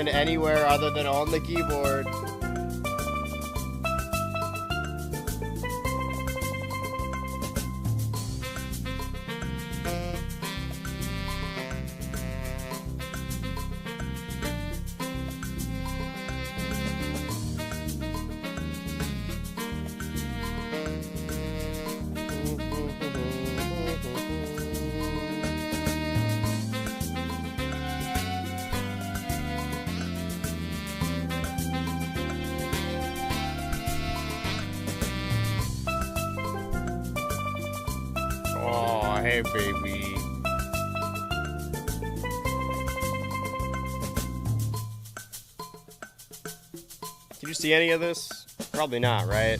stand anywhere other than on the keyboard. Oh, hey, baby. Did you see any of this? Probably not, right?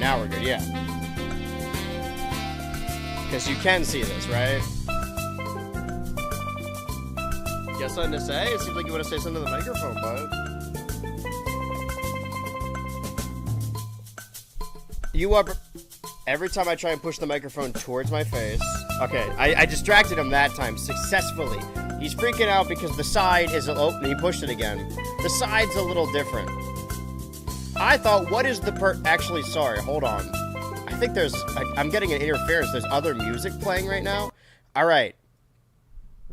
Now we're good, yeah. Because you can see this, right? You got something to say? It seems like you want to say something to the microphone, bud. You are... Every time I try and push the microphone towards my face... Okay, I distracted him that time successfully. He's freaking out because the side is... Oh, he pushed it again. The side's a little different. I thought, what is the actually, sorry, hold on. I think there's... I'm getting an interference. There's other music playing right now. All right.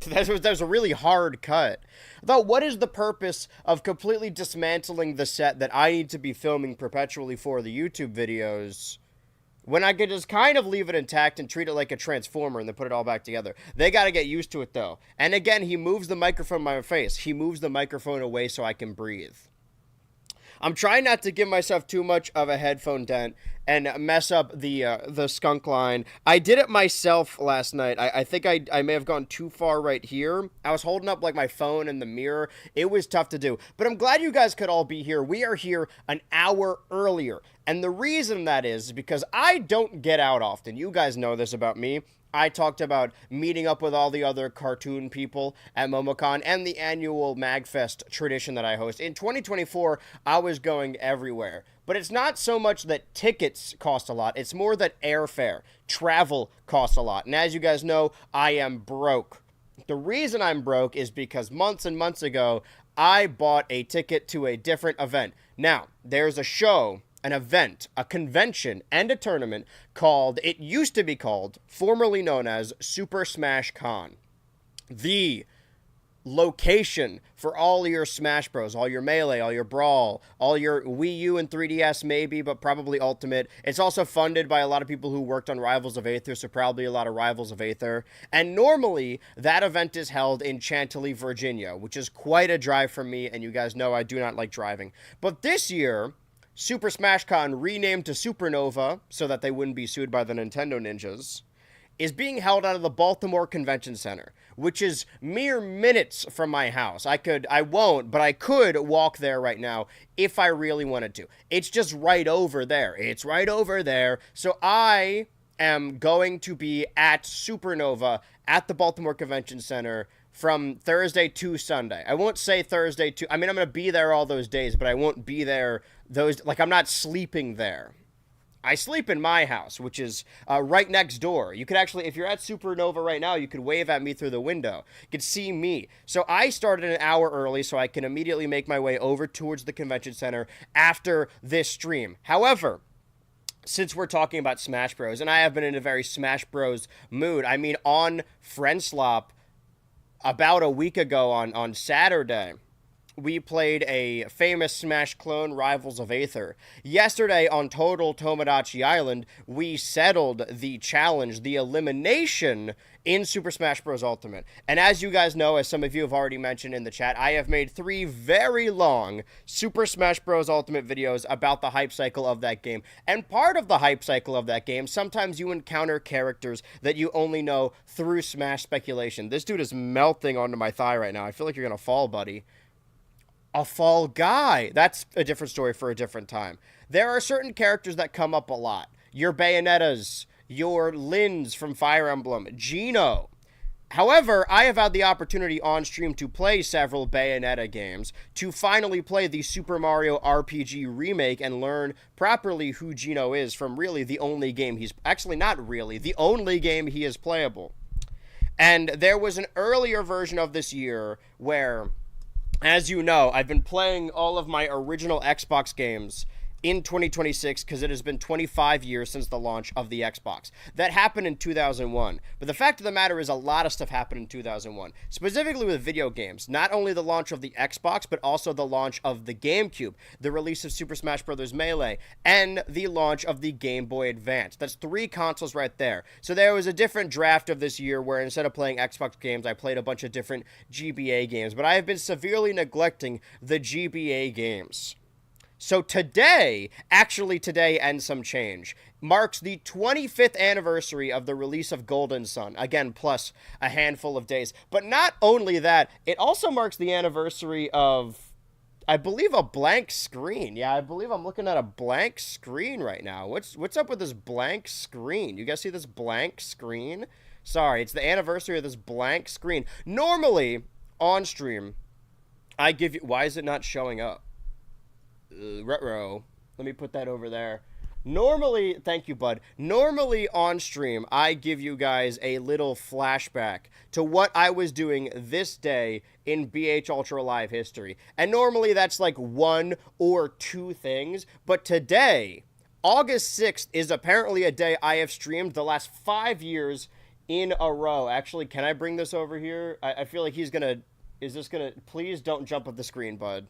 That was a really hard cut. I thought, what is the purpose of completely dismantling the set that I need to be filming perpetually for the YouTube videos when I could just kind of leave it intact and treat it like a transformer and then put it all back together? They got to get used to it, though. And again, he moves the microphone in my face. He moves the microphone away so I can breathe. I'm trying not to give myself too much of a headphone dent and mess up the skunk line. I did it myself last night. I think I may have gone too far right here. I was holding up like my phone in the mirror. It was tough to do. But I'm glad you guys could all be here. We are here an hour earlier. And the reason that is because I don't get out often. You guys know this about me. I talked about meeting up with all the other cartoon people at MomoCon and the annual MagFest tradition that I host. In 2024, I was going everywhere. But it's not so much that tickets cost a lot. It's more that airfare, travel costs a lot. And as you guys know, I am broke. The reason I'm broke is because months and months ago, I bought a ticket to a different event. Now, there's a show, an event, a convention, and a tournament called, it used to be called, formerly known as Super Smash Con. The location for all your Smash Bros, all your Melee, all your Brawl, all your Wii U and 3DS maybe, but probably Ultimate. It's also funded by a lot of people who worked on Rivals of Aether, so probably a lot of Rivals of Aether. And normally, that event is held in Chantilly, Virginia, which is quite a drive from me, and you guys know I do not like driving. But this year, Super Smash Con, renamed to Supernova, so that they wouldn't be sued by the Nintendo Ninjas, is being held out of the Baltimore Convention Center, which is mere minutes from my house. I won't, but I could walk there right now if I really wanted to. It's just right over there. It's right over there. So I am going to be at Supernova at the Baltimore Convention Center from Thursday to Sunday. I won't say Thursday to... I mean, I'm going to be there all those days, but I won't be there those... Like, I'm not sleeping there. I sleep in my house, which is right next door. You could actually, if you're at Supernova right now, you could wave at me through the window. You could see me. So I started an hour early so I can immediately make my way over towards the convention center after this stream. However, since we're talking about Smash Bros, and I have been in a very Smash Bros mood, I mean, on Friendslop about a week ago on Saturday, we played a famous Smash clone, Rivals of Aether. Yesterday on Total Tomodachi Island, we settled the challenge, the elimination in Super Smash Bros. Ultimate. And as you guys know, as some of you have already mentioned in the chat, I have made 3 very long Super Smash Bros. Ultimate videos about the hype cycle of that game. And part of the hype cycle of that game, sometimes you encounter characters that you only know through Smash speculation. This dude is melting onto my thigh right now. I feel like you're gonna fall, buddy. A fall guy. That's a different story for a different time. There are certain characters that come up a lot. Your Bayonettas, your Lins from Fire Emblem, Gino. However, I have had the opportunity on stream to play several Bayonetta games, to finally play the Super Mario RPG remake and learn properly who Gino is from really the only game he's... Actually, not really. The only game he is playable. And there was an earlier version of this year where... As you know, I've been playing all of my original Xbox games in 2026 because it has been 25 years since the launch of the Xbox. That happened in 2001. But the fact of the matter is a lot of stuff happened in 2001. Specifically with video games. Not only the launch of the Xbox, but also the launch of the GameCube, the release of Super Smash Bros. Melee, and the launch of the Game Boy Advance. That's 3 consoles right there. So there was a different draft of this year where instead of playing Xbox games, I played a bunch of different GBA games. But I have been severely neglecting the GBA games. So today, actually today and some change, marks the 25th anniversary of the release of Golden Sun. Again, plus a handful of days. But not only that, it also marks the anniversary of, I believe, a blank screen. Yeah, I believe I'm looking at a blank screen right now. What's up with this blank screen? You guys see this blank screen? Sorry, it's the anniversary of this blank screen. Normally, on stream, I give you... Why is it not showing up? Retro. Let me put that over there. Normally, thank you, bud. Normally on stream, I give you guys a little flashback to what I was doing this day in BH Ultra Live history. And normally that's like 1 or 2 things. But today, August 6th, is apparently a day I have streamed the last 5 years in a row. Actually, can I bring this over here? I feel like he's gonna... Is this gonna... Please don't jump off the screen, bud.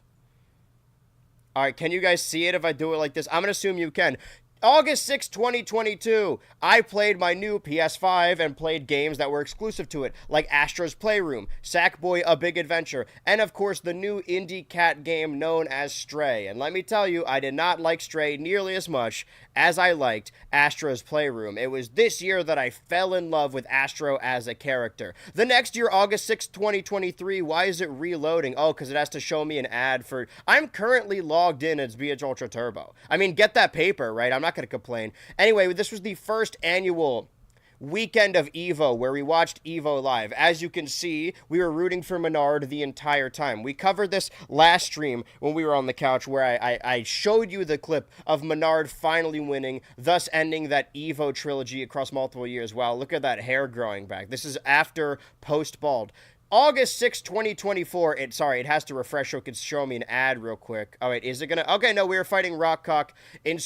All right, can you guys see it if I do it like this? I'm going to assume you can. August 6, 2022, I played my new PS5 and played games that were exclusive to it, like Astro's Playroom, Sackboy: A Big Adventure, and of course the new indie cat game known as Stray. And let me tell you, I did not like Stray nearly as much as I liked Astro's Playroom. It was this year that I fell in love with Astro as a character. The next year, August 6, 2023, why is it reloading? Oh, because it has to show me an ad for... I'm currently logged in as BH Ultra Turbo. I mean, get that paper, right? I'm not going to complain. Anyway, this was the first annual weekend of EVO where we watched EVO live. As you can see, we were rooting for Menard the entire time. We covered this last stream when we were on the couch where I showed you the clip of Menard finally winning, thus ending that EVO trilogy across multiple years. Wow, look at that hair growing back. This is after post-bald. August 6, 2024, it has to refresh so it can show me an ad real quick. Oh, wait, is it gonna? Okay, no, we were fighting Rockcock in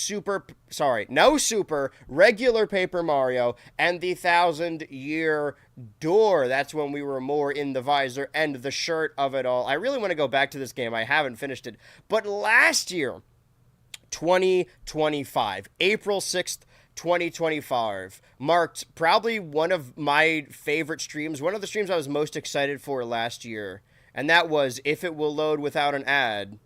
regular Paper Mario, and the 1,000-Year Door. That's when we were more in the visor and the shirt of it all. I really want to go back to this game. I haven't finished it. But last year, 2025, April 6th, 2025 marked probably one of my favorite streams, one of the streams I was most excited for last year, and that was, if it will load without an ad,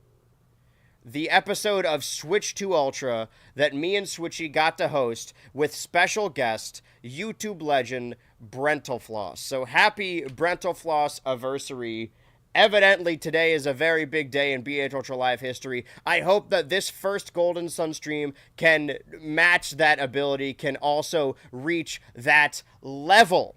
the episode of Switch 2 Ultra that me and Switchy got to host with special guest, YouTube legend, Brentalfloss. So happy Brentalfloss anniversary. Evidently, today is a very big day in BH Ultra Live history. I hope that this first Golden Sun stream can match that ability, can also reach that level.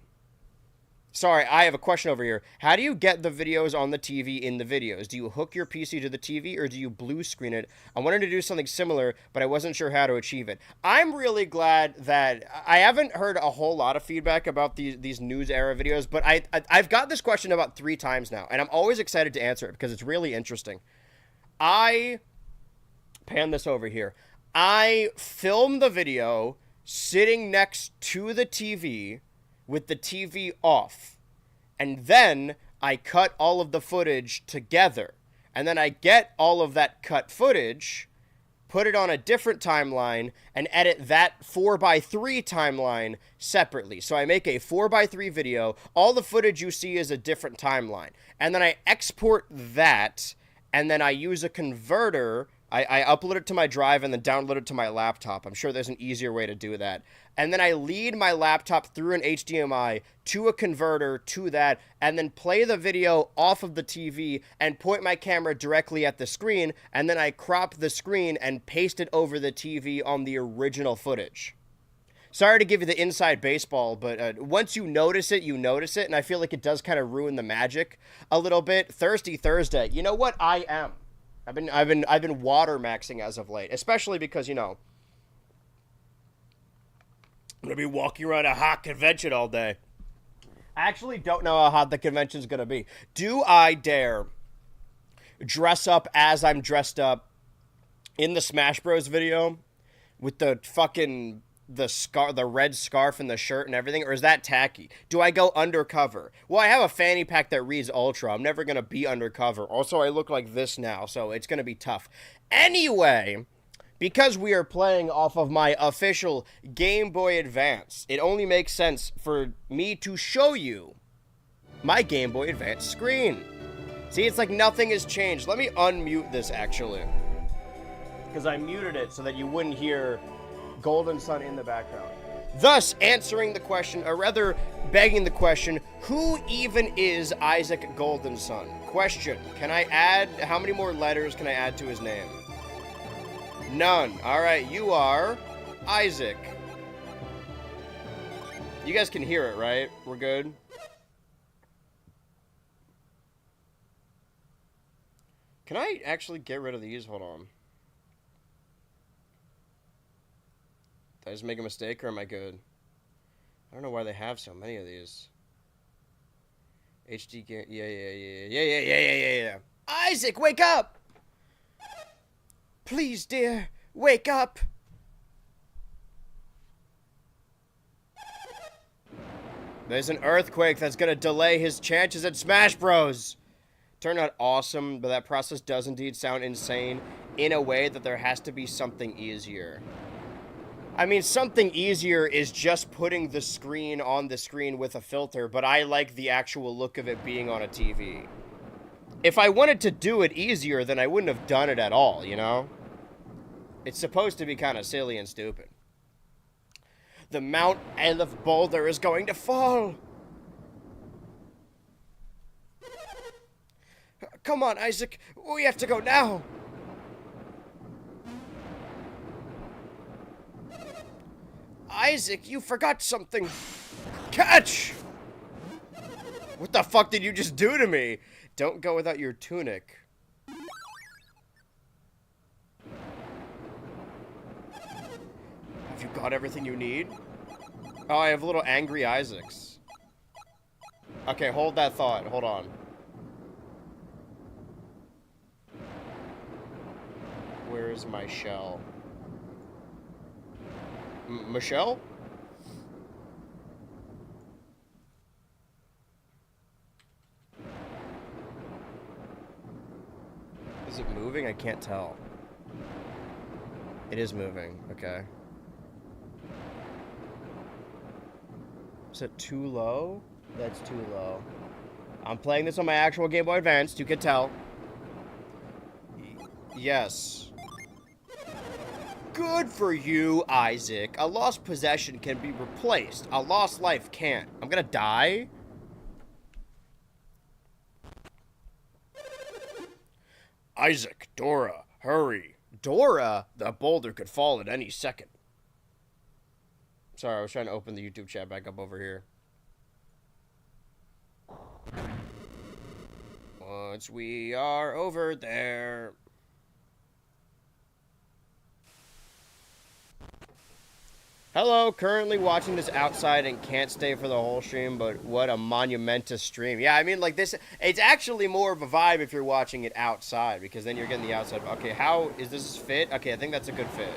Sorry, I have a question over here. How do you get the videos on the TV in the videos? Do you hook your PC to the TV or do you blue screen it? I wanted to do something similar, but I wasn't sure how to achieve it. I'm really glad that I haven't heard a whole lot of feedback about these news era videos, but I've got this question about 3 times now, and I'm always excited to answer it because it's really interesting. Pan this over here. I film the video sitting next to the TV with the TV off. And then I cut all of the footage together. And then I get all of that cut footage, put it on a different timeline, and edit that 4x3 timeline separately. So I make a 4x3 video. All the footage you see is a different timeline. And then I export that, and then I use a converter. I upload it to my drive and then download it to my laptop. I'm sure there's an easier way to do that. And then I lead my laptop through an HDMI to a converter to that, and then play the video off of the TV and point my camera directly at the screen, and then I crop the screen and paste it over the TV on the original footage. Sorry to give you the inside baseball, but once you notice it, and I feel like it does kind of ruin the magic a little bit. Thirsty Thursday. You know what? I am. I've been water maxing as of late, especially because, you know, I'm gonna be walking around a hot convention all day. I actually don't know how hot the convention's gonna be. Do I dare dress up as I'm dressed up in the Smash Bros video with the fucking the red scarf and the shirt and everything, or is that tacky? Do I go undercover? Well, I have a fanny pack that reads Ultra. I'm never gonna be undercover. Also, I look like this now, so it's gonna be tough. Anyway, because we are playing off of my official Game Boy Advance, it only makes sense for me to show you my Game Boy Advance screen. See, it's like nothing has changed. Let me unmute this, actually, because I muted it so that you wouldn't hear Golden Sun in the background. Thus, answering the question, or rather, begging the question, who even is Issac Golden Sun? Question, can I add, how many more letters can I add to his name? None. Alright, you are Isaac. You guys can hear it, right? We're good? Can I actually get rid of these? Hold on. Did I just make a mistake, or am I good? I don't know why they have so many of these. HD game. Yeah. Isaac, wake up! Please, dear, wake up! There's an earthquake that's gonna delay his chances at Smash Bros. Turned out awesome, but that process does indeed sound insane in a way that there has to be something easier. I mean, something easier is just putting the screen on the screen with a filter, but I like the actual look of it being on a TV. If I wanted to do it easier, then I wouldn't have done it at all, you know? It's supposed to be kind of silly and stupid. The Mount Aleph boulder is going to fall! Come on, Isaac, we have to go now! Isaac, you forgot something. Catch! What the fuck did you just do to me? Don't go without your tunic. Have you got everything you need? Oh, I have little angry Isaacs. Okay, hold that thought. Hold on. Where's my shell? Michelle? Is it moving? I can't tell. It is moving. Okay. Is it too low? That's too low. I'm playing this on my actual Game Boy Advance. You can tell. Yes. Good for you, Isaac. A lost possession can be replaced. A lost life can't. I'm gonna die? Isaac, Dora, hurry. Dora? The boulder could fall at any second. Sorry, I was trying to open the YouTube chat back up over here. Once we are over there... Hello, currently watching this outside and can't stay for the whole stream, but what a monumentous stream. Yeah, I mean, like this, it's actually more of a vibe if you're watching it outside, because then you're getting the outside. Okay, how is this fit? Okay, I think that's a good fit.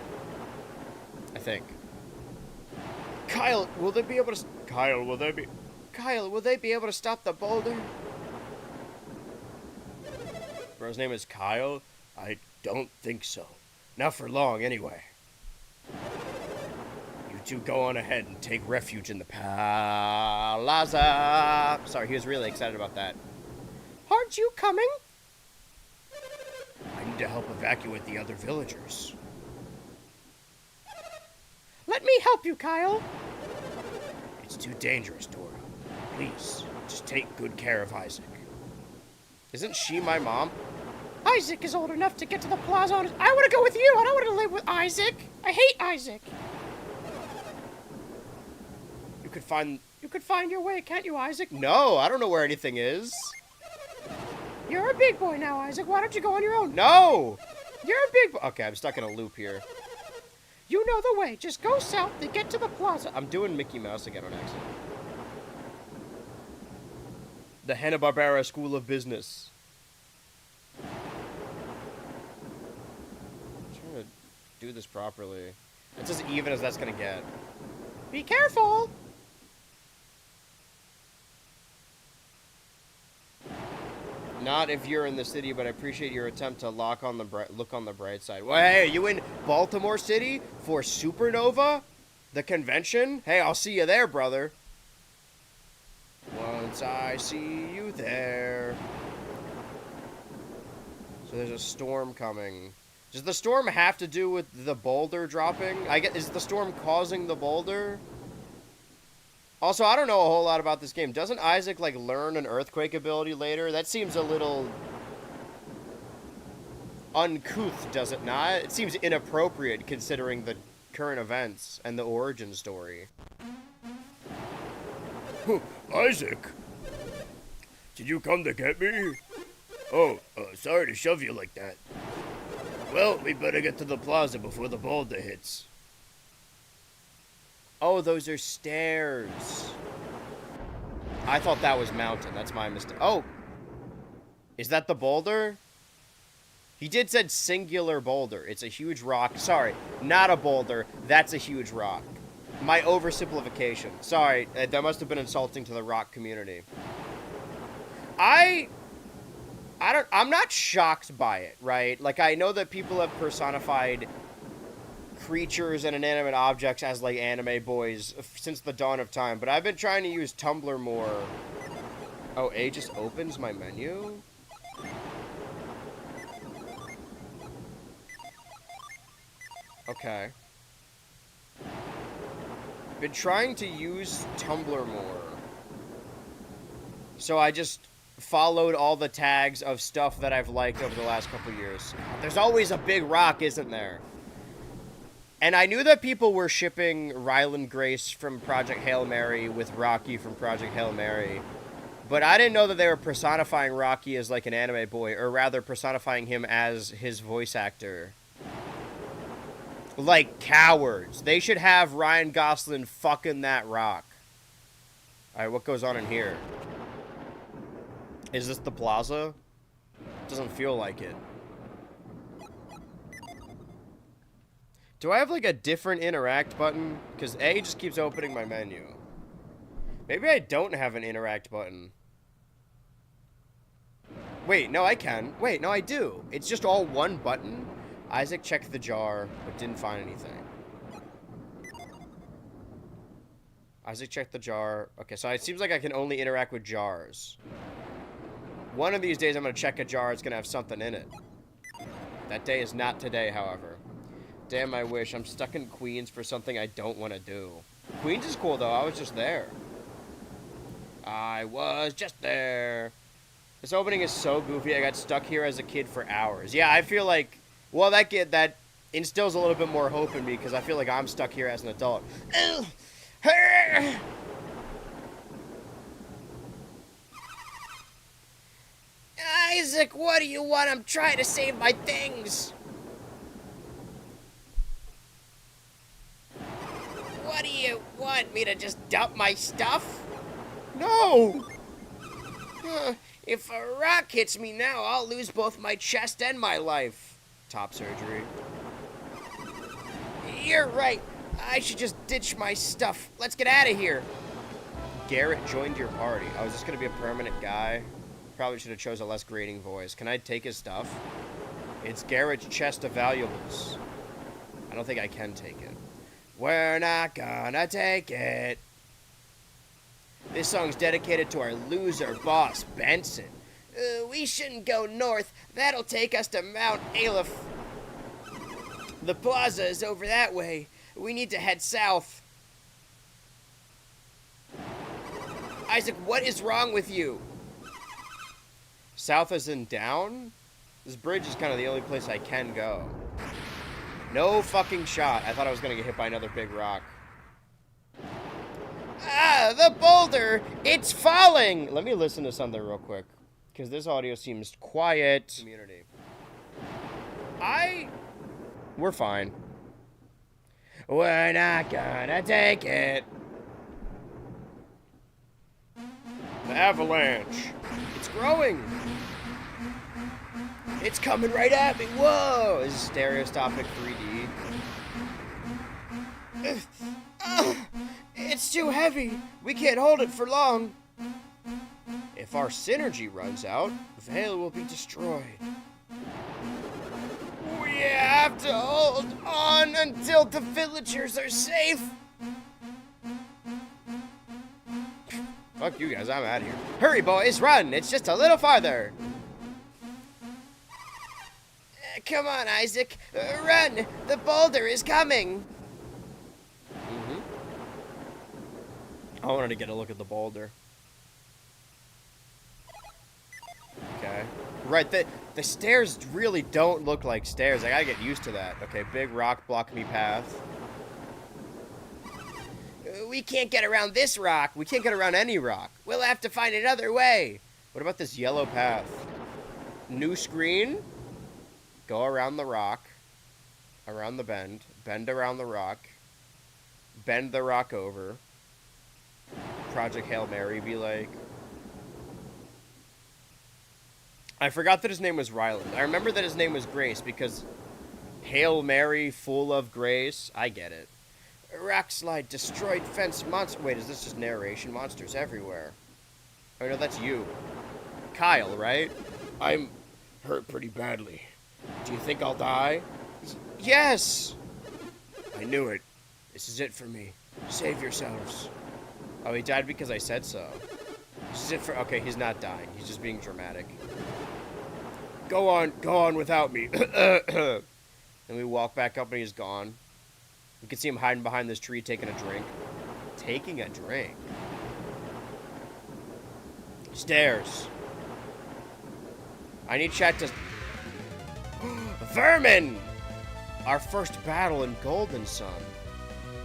I think. Kyle, will they be able to... Kyle, will they be able to stop the boulder? Bro's name is Kyle? I don't think so. Not for long, anyway. You two go on ahead and take refuge in the plaza. Sorry, he was really excited about that. Aren't you coming? I need to help evacuate the other villagers. Let me help you, Kyle. It's too dangerous, Dora. Please, just take good care of Isaac. Isn't she my mom? Isaac is old enough to get to the plaza on his... I want to go with you. I don't want to live with Isaac. I hate Isaac. You could find your way, can't you, Isaac? No, I don't know where anything is. You're a big boy now, Isaac. Why don't you go on your own? No! You're a big boy. Okay, I'm stuck in a loop here. You know the way. Just go south to get to the plaza. I'm doing Mickey Mouse again on accident. The Hanna-Barbera School of Business. I'm trying to do this properly. It's as even as that's gonna get. Be careful! Not if you're in the city, but I appreciate your attempt to look on the bright side. Well, hey, are you in Baltimore City for Supernova? The convention? Hey, I'll see you there, brother. Once I see you there. So there's a storm coming. Does the storm have to do with the boulder dropping? Is the storm causing the boulder? Also, I don't know a whole lot about this game. Doesn't Isaac, like, learn an earthquake ability later? That seems a little uncouth, does it not? It seems inappropriate considering the current events and the origin story. Isaac? Did you come to get me? Oh, sorry to shove you like that. Well, we better get to the plaza before the boulder hits. Oh, those are stairs. I thought that was mountain. That's my mistake. Oh. Is that the boulder? He did said singular boulder. It's a huge rock. Sorry, not a boulder. That's a huge rock. My oversimplification. Sorry, that must have been insulting to the rock community. I'm not shocked by it, right? Like, I know that people have personified creatures and inanimate objects as, like, anime boys since the dawn of time, but I've been trying to use Tumblr more. Oh, A just opens my menu? Okay. Been trying to use Tumblr more. So I just followed all the tags of stuff that I've liked over the last couple years. There's always a big rock, isn't there? And I knew that people were shipping Ryland Grace from Project Hail Mary with Rocky from Project Hail Mary. But I didn't know that they were personifying Rocky as like an anime boy, or rather personifying him as his voice actor. Like cowards. They should have Ryan Gosling fucking that rock. Alright, what goes on in here? Is this the plaza? Doesn't feel like it. Do I have, like, a different interact button? Because A just keeps opening my menu. Maybe I don't have an interact button. Wait, no, I can. Wait, no, I do. It's just all one button. Isaac checked the jar, but didn't find anything. Isaac checked the jar. Okay, so it seems like I can only interact with jars. One of these days I'm going to check a jar. It's going to have something in it. That day is not today, however. Damn, I wish. I'm stuck in Queens for something I don't want to do. Queens is cool, though. I was just there. I was just there. This opening is so goofy. I got stuck here as a kid for hours. Yeah, I feel like... Well, that instills a little bit more hope in me, because I feel like I'm stuck here as an adult. Isaac, what do you want? I'm trying to save my things. What What do you want me to just dump my stuff? No! If a rock hits me now, I'll lose both my chest and my life. Top surgery. You're right. I should just ditch my stuff. Let's get out of here. Garrett joined your party. Oh, is this going to be a permanent guy? Probably should have chose a less grating voice. Can I take his stuff? It's Garrett's chest of valuables. I don't think I can take it. We're not gonna take it. This song's dedicated to our loser boss, Benson. We shouldn't go north. That'll take us to Mount Aleph. The plaza is over that way. We need to head south. Isaac, what is wrong with you? South as in down? This bridge is kind of the only place I can go. No fucking shot. I thought I was going to get hit by another big rock. Ah, the boulder! It's falling! Let me listen to something real quick. Because this audio seems quiet. Community. We're fine. We're not gonna take it. The avalanche. It's growing. It's coming right at me. Whoa! This is stereoscopic 3D. It's too heavy. We can't hold it for long. If our synergy runs out, Vale will be destroyed. We have to hold on until the villagers are safe. Fuck you guys, I'm out of here. Hurry, boys, run! It's just a little farther. Come on, Isaac. Run! The boulder is coming. I wanted to get a look at the boulder. Okay. Right, the stairs really don't look like stairs. I gotta get used to that. Okay, big rock block me path. We can't get around this rock. We can't get around any rock. We'll have to find another way. What about this yellow path? New screen. Go around the rock. Around the bend. Bend around the rock. Bend the rock over. Project Hail Mary be like. I forgot that his name was Ryland. I remember that his name was Grace because Hail Mary, full of grace. I get it. Rock slide, destroyed fence, monster. Wait, is this just narration? Monsters everywhere. Oh no, that's you. Kyle, right? I'm hurt pretty badly. Do you think I'll die? Yes! I knew it. This is it for me. Save yourselves. Oh, he died because I said so. This is it for... Okay, he's not dying. He's just being dramatic. Go on without me. Then we walk back up and he's gone. You can see him hiding behind this tree taking a drink. Taking a drink? Stairs. I need chat to... Vermin! Our first battle in Golden Sun.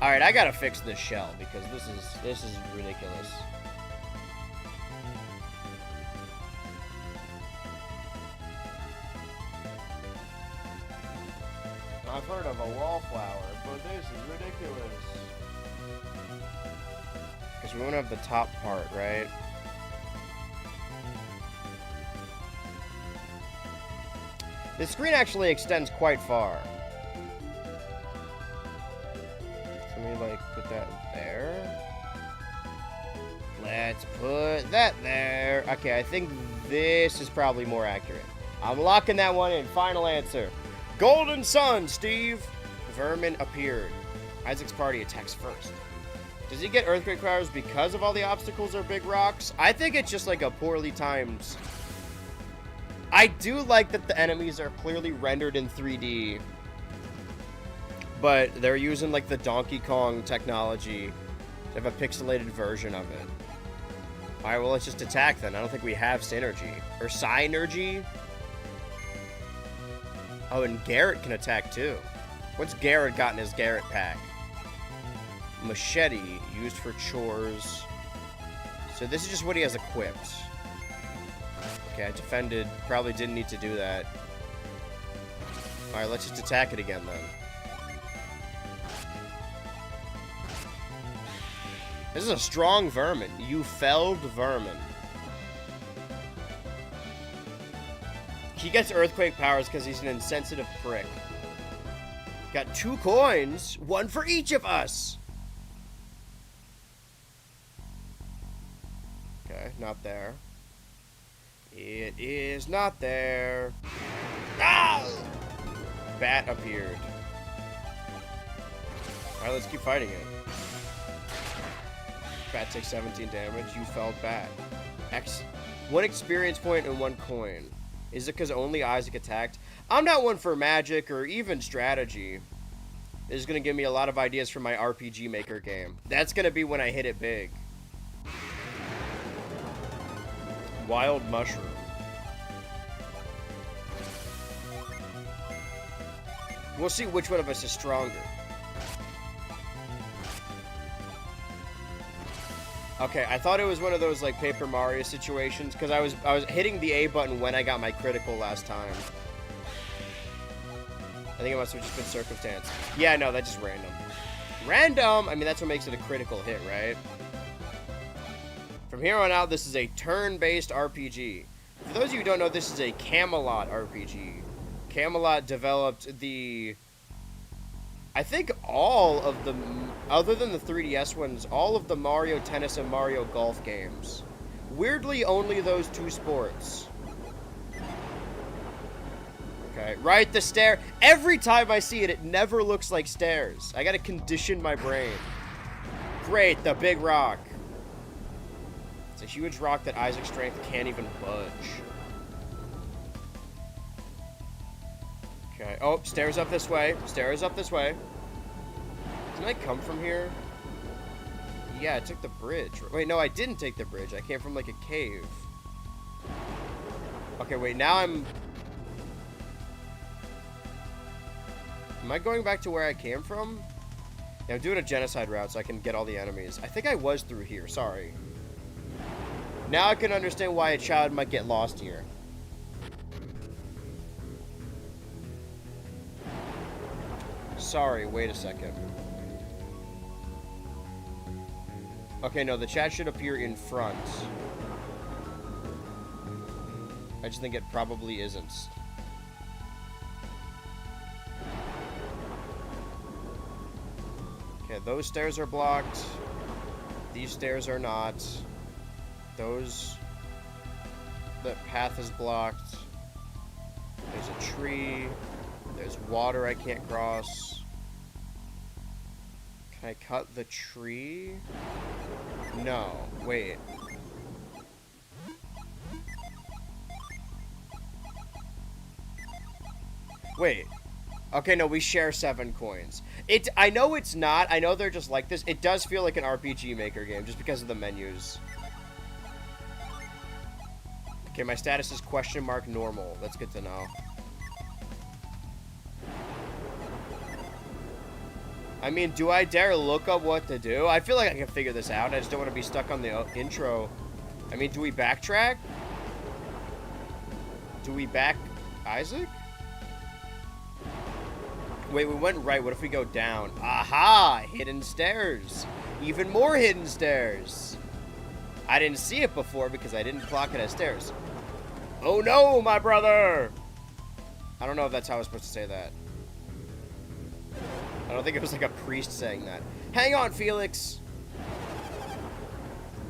Alright, I gotta fix this shell because this is ridiculous. I've heard of a wallflower, but this is ridiculous. Because we won't have the top part, right? The screen actually extends quite far. So let me, like, put that there. Let's put that there. Okay, I think this is probably more accurate. I'm locking that one in. Final answer. Golden Sun, Steve! Vermin appeared. Isaac's party attacks first. Does he get earthquake powers because of all the obstacles or big rocks? I think it's just like a poorly timed... I do like that the enemies are clearly rendered in 3D. But they're using like the Donkey Kong technology to have a pixelated version of it. Alright, well let's just attack then. I don't think we have synergy. Or synergy? Oh, and Garrett can attack too. What's Garrett got in his Garrett pack? Machete, used for chores. So this is just what he has equipped. Okay, I defended. Probably didn't need to do that. Alright, let's just attack it again then. This is a strong vermin. You felled vermin. He gets earthquake powers because he's an insensitive prick. Got 2 coins, 1 for each of us. Okay, not there. It is not there. Ah! Bat appeared. Alright, let's keep fighting it. Bat takes 17 damage. You felled bat. 1 experience point and 1 coin. Is it because only Isaac attacked? I'm not one for magic or even strategy. This is going to give me a lot of ideas for my RPG Maker game. That's going to be when I hit it big. Wild mushroom. We'll see which one of us is stronger. Okay, I thought it was one of those like Paper Mario situations because I was hitting the A button when I got my critical last time. I think it must have just been circumstance. Yeah, no, that's just random. Random? I mean, that's what makes it a critical hit, right? From here on out, this is a turn-based RPG. For those of you who don't know, this is a Camelot RPG. Camelot developed the... I think all of the... Other than the 3DS ones, all of the Mario Tennis and Mario Golf games. Weirdly, only those 2 sports. Okay, right, the stair. Every time I see it, it never looks like stairs. I gotta condition my brain. Great, the big rock. It's a huge rock that Isaac's strength can't even budge. Okay, oh, stairs up this way. Stairs up this way. Didn't I come from here? Yeah, I took the bridge. Wait, no, I didn't take the bridge. I came from, like, a cave. Okay, wait, now I'm... Am I going back to where I came from? Yeah, I'm doing a genocide route so I can get all the enemies. I think I was through here, sorry. Now I can understand why a child might get lost here. Sorry, wait a second. Okay, no, the chat should appear in front. I just think it probably isn't. Okay, those stairs are blocked. These stairs are not. Those... The path is blocked. There's a tree. There's water I can't cross. Can I cut the tree? No. Wait. Wait. Okay, no, we share 7 coins. I know it's not. I know they're just like this. It does feel like an RPG Maker game just because of the menus. Okay, my status is question mark normal. That's good to know. I mean, do I dare look up what to do? I feel like I can figure this out. I just don't want to be stuck on the intro. I mean, do we backtrack? Do we back Isaac? Wait, we went right. What if we go down? Aha! Hidden stairs. Even more hidden stairs. I didn't see it before because I didn't clock it as stairs. Oh no, my brother! I don't know if that's how I was supposed to say that. I don't think it was like a priest saying that. Hang on, Felix.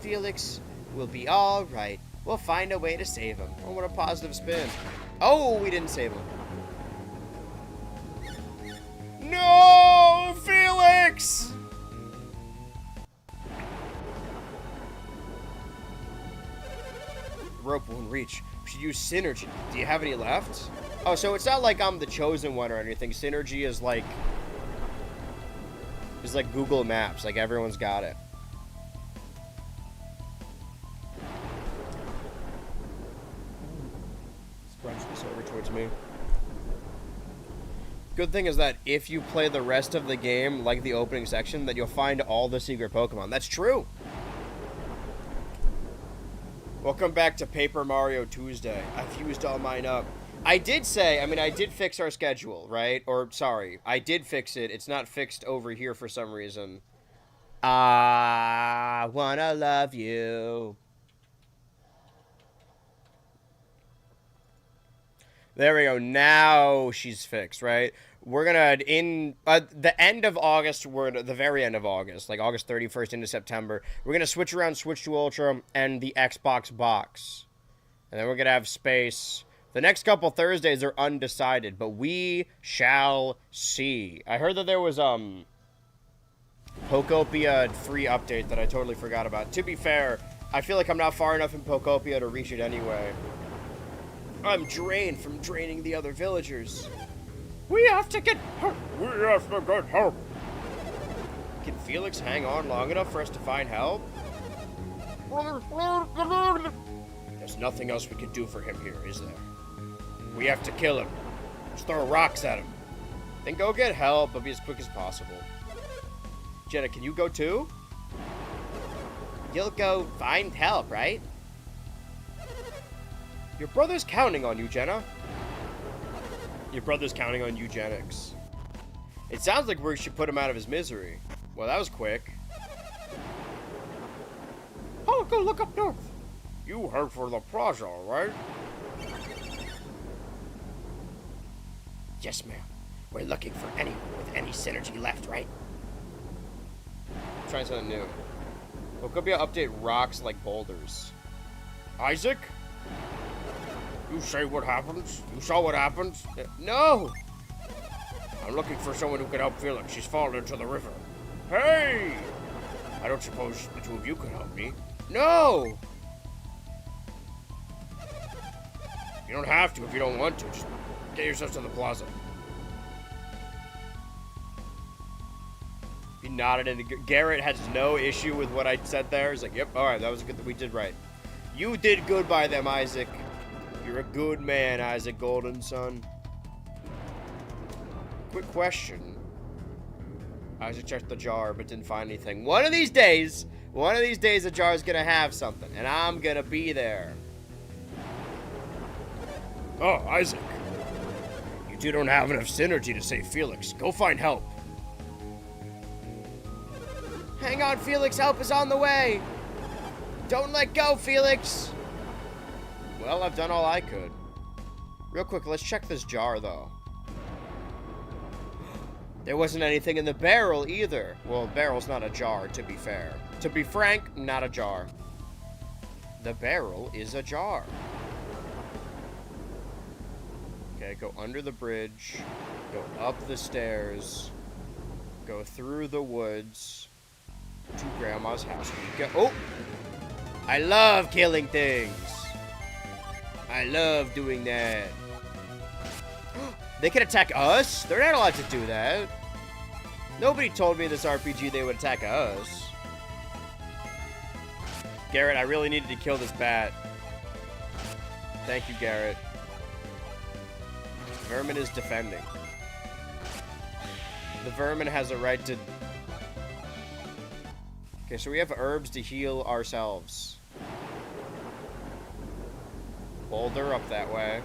Felix will be all right. We'll find a way to save him. Oh, what a positive spin. Oh, we didn't save him. No, Felix! Rope won't reach. We should use synergy. Do you have any left? Oh, so it's not like I'm the chosen one or anything. Synergy is like Google Maps. Like everyone's got it. Scrunch this over towards me. Good thing is that if you play the rest of the game, like the opening section, that you'll find all the secret Pokemon. That's true. Welcome back to Paper Mario Tuesday. I've used all mine up. I did say, I mean, I did fix our schedule, right? Or, sorry, I did fix it. It's not fixed over here for some reason. I wanna love you. There we go. Now she's fixed, right? We're gonna, in the end of August, we're at the very end of August, like August 31st into September, we're gonna switch around Switch to Ultra and the Xbox box. And then we're gonna have space. The next couple Thursdays are undecided, but we shall see. I heard that there was, Pokopia free update that I totally forgot about. To be fair, I feel like I'm not far enough in Pokopia to reach it anyway. I'm drained from draining the other villagers. We have to get help. We have to get help. Can Felix hang on long enough for us to find help? There's nothing else we can do for him here, is there? We have to kill him. Just throw rocks at him. Then go get help, but be as quick as possible. Jenna, can you go too? You'll go find help, right? Your brother's counting on you, Jenna. Your brother's counting on eugenics. It sounds like we should put him out of his misery. Well, that was quick. Oh, go look up north. You heard for the plaza, right? Yes, ma'am. We're looking for anyone with any synergy left, right? Trying something new. Well, could be an update rocks like boulders. Isaac? You say what happens? You saw what happens? No! I'm looking for someone who can help Felix. She's fallen into the river. Hey! I don't suppose the two of you could help me. No! You don't have to if you don't want to. Just get yourself to the plaza. He nodded, and Garrett has no issue with what I said there. He's like, yep, alright, that was good. We did right. You did good by them, Isaac. You're a good man, Issac Golden Sun. Quick question. Isaac checked the jar, but didn't find anything. One of these days, the jar's gonna have something, and I'm gonna be there. Oh, Isaac. You two don't have enough synergy to save Felix. Go find help. Hang on, Felix. Help is on the way. Don't let go, Felix. Well, I've done all I could. Real quick, let's check this jar, though. There wasn't anything in the barrel, either. Well, barrel's not a jar, to be fair. To be frank, not a jar. The barrel is a jar. Okay, go under the bridge. Go up the stairs. Go through the woods. To Grandma's house. Go. Oh! I love killing things. I love doing that. They can attack us? They're not allowed to do that. Nobody told me in this RPG they would attack us. Garrett, I really needed to kill this bat. Thank you, Garrett. Vermin is defending. The vermin has a right to... Okay, so we have herbs to heal ourselves. Boulder up that way.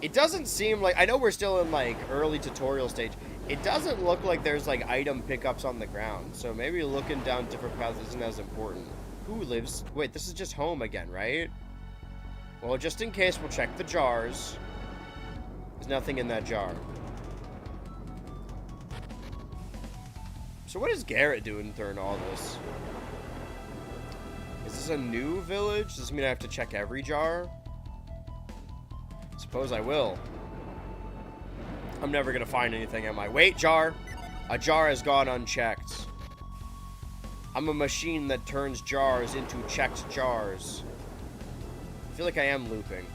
It doesn't seem like... I know we're still in, like, early tutorial stage. It doesn't look like there's, like, item pickups on the ground. So maybe looking down different paths isn't as important. Who lives... Wait, this is just home again, right? Well, just in case, we'll check the jars. There's nothing in that jar. So what is Garrett doing during all this? Is this a new village? Does this mean I have to check every jar? Suppose I will. I'm never gonna find anything, am I? Wait, jar! A jar has gone unchecked. I'm a machine that turns jars into checked jars. I feel like I am looping.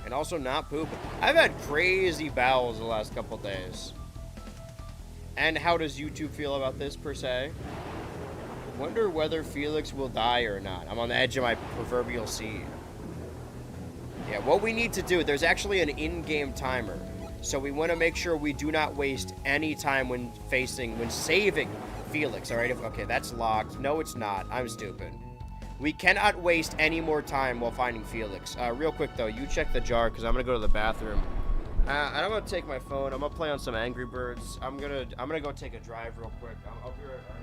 And also not pooping. I've had crazy bowels the last couple days. And how does YouTube feel about this, per se? Wonder whether Felix will die or not. I'm on the edge of my proverbial seat. Yeah, what we need to do, there's actually an in-game timer. So we want to make sure we do not waste any time when saving Felix, alright? Okay, that's locked. No, it's not. I'm stupid. We cannot waste any more time while finding Felix. Real quick, though, you check the jar, because I'm going to go to the bathroom. And I'm gonna take my phone. I'm gonna play on some Angry Birds. I'm gonna go take a drive real quick. I'll be right back.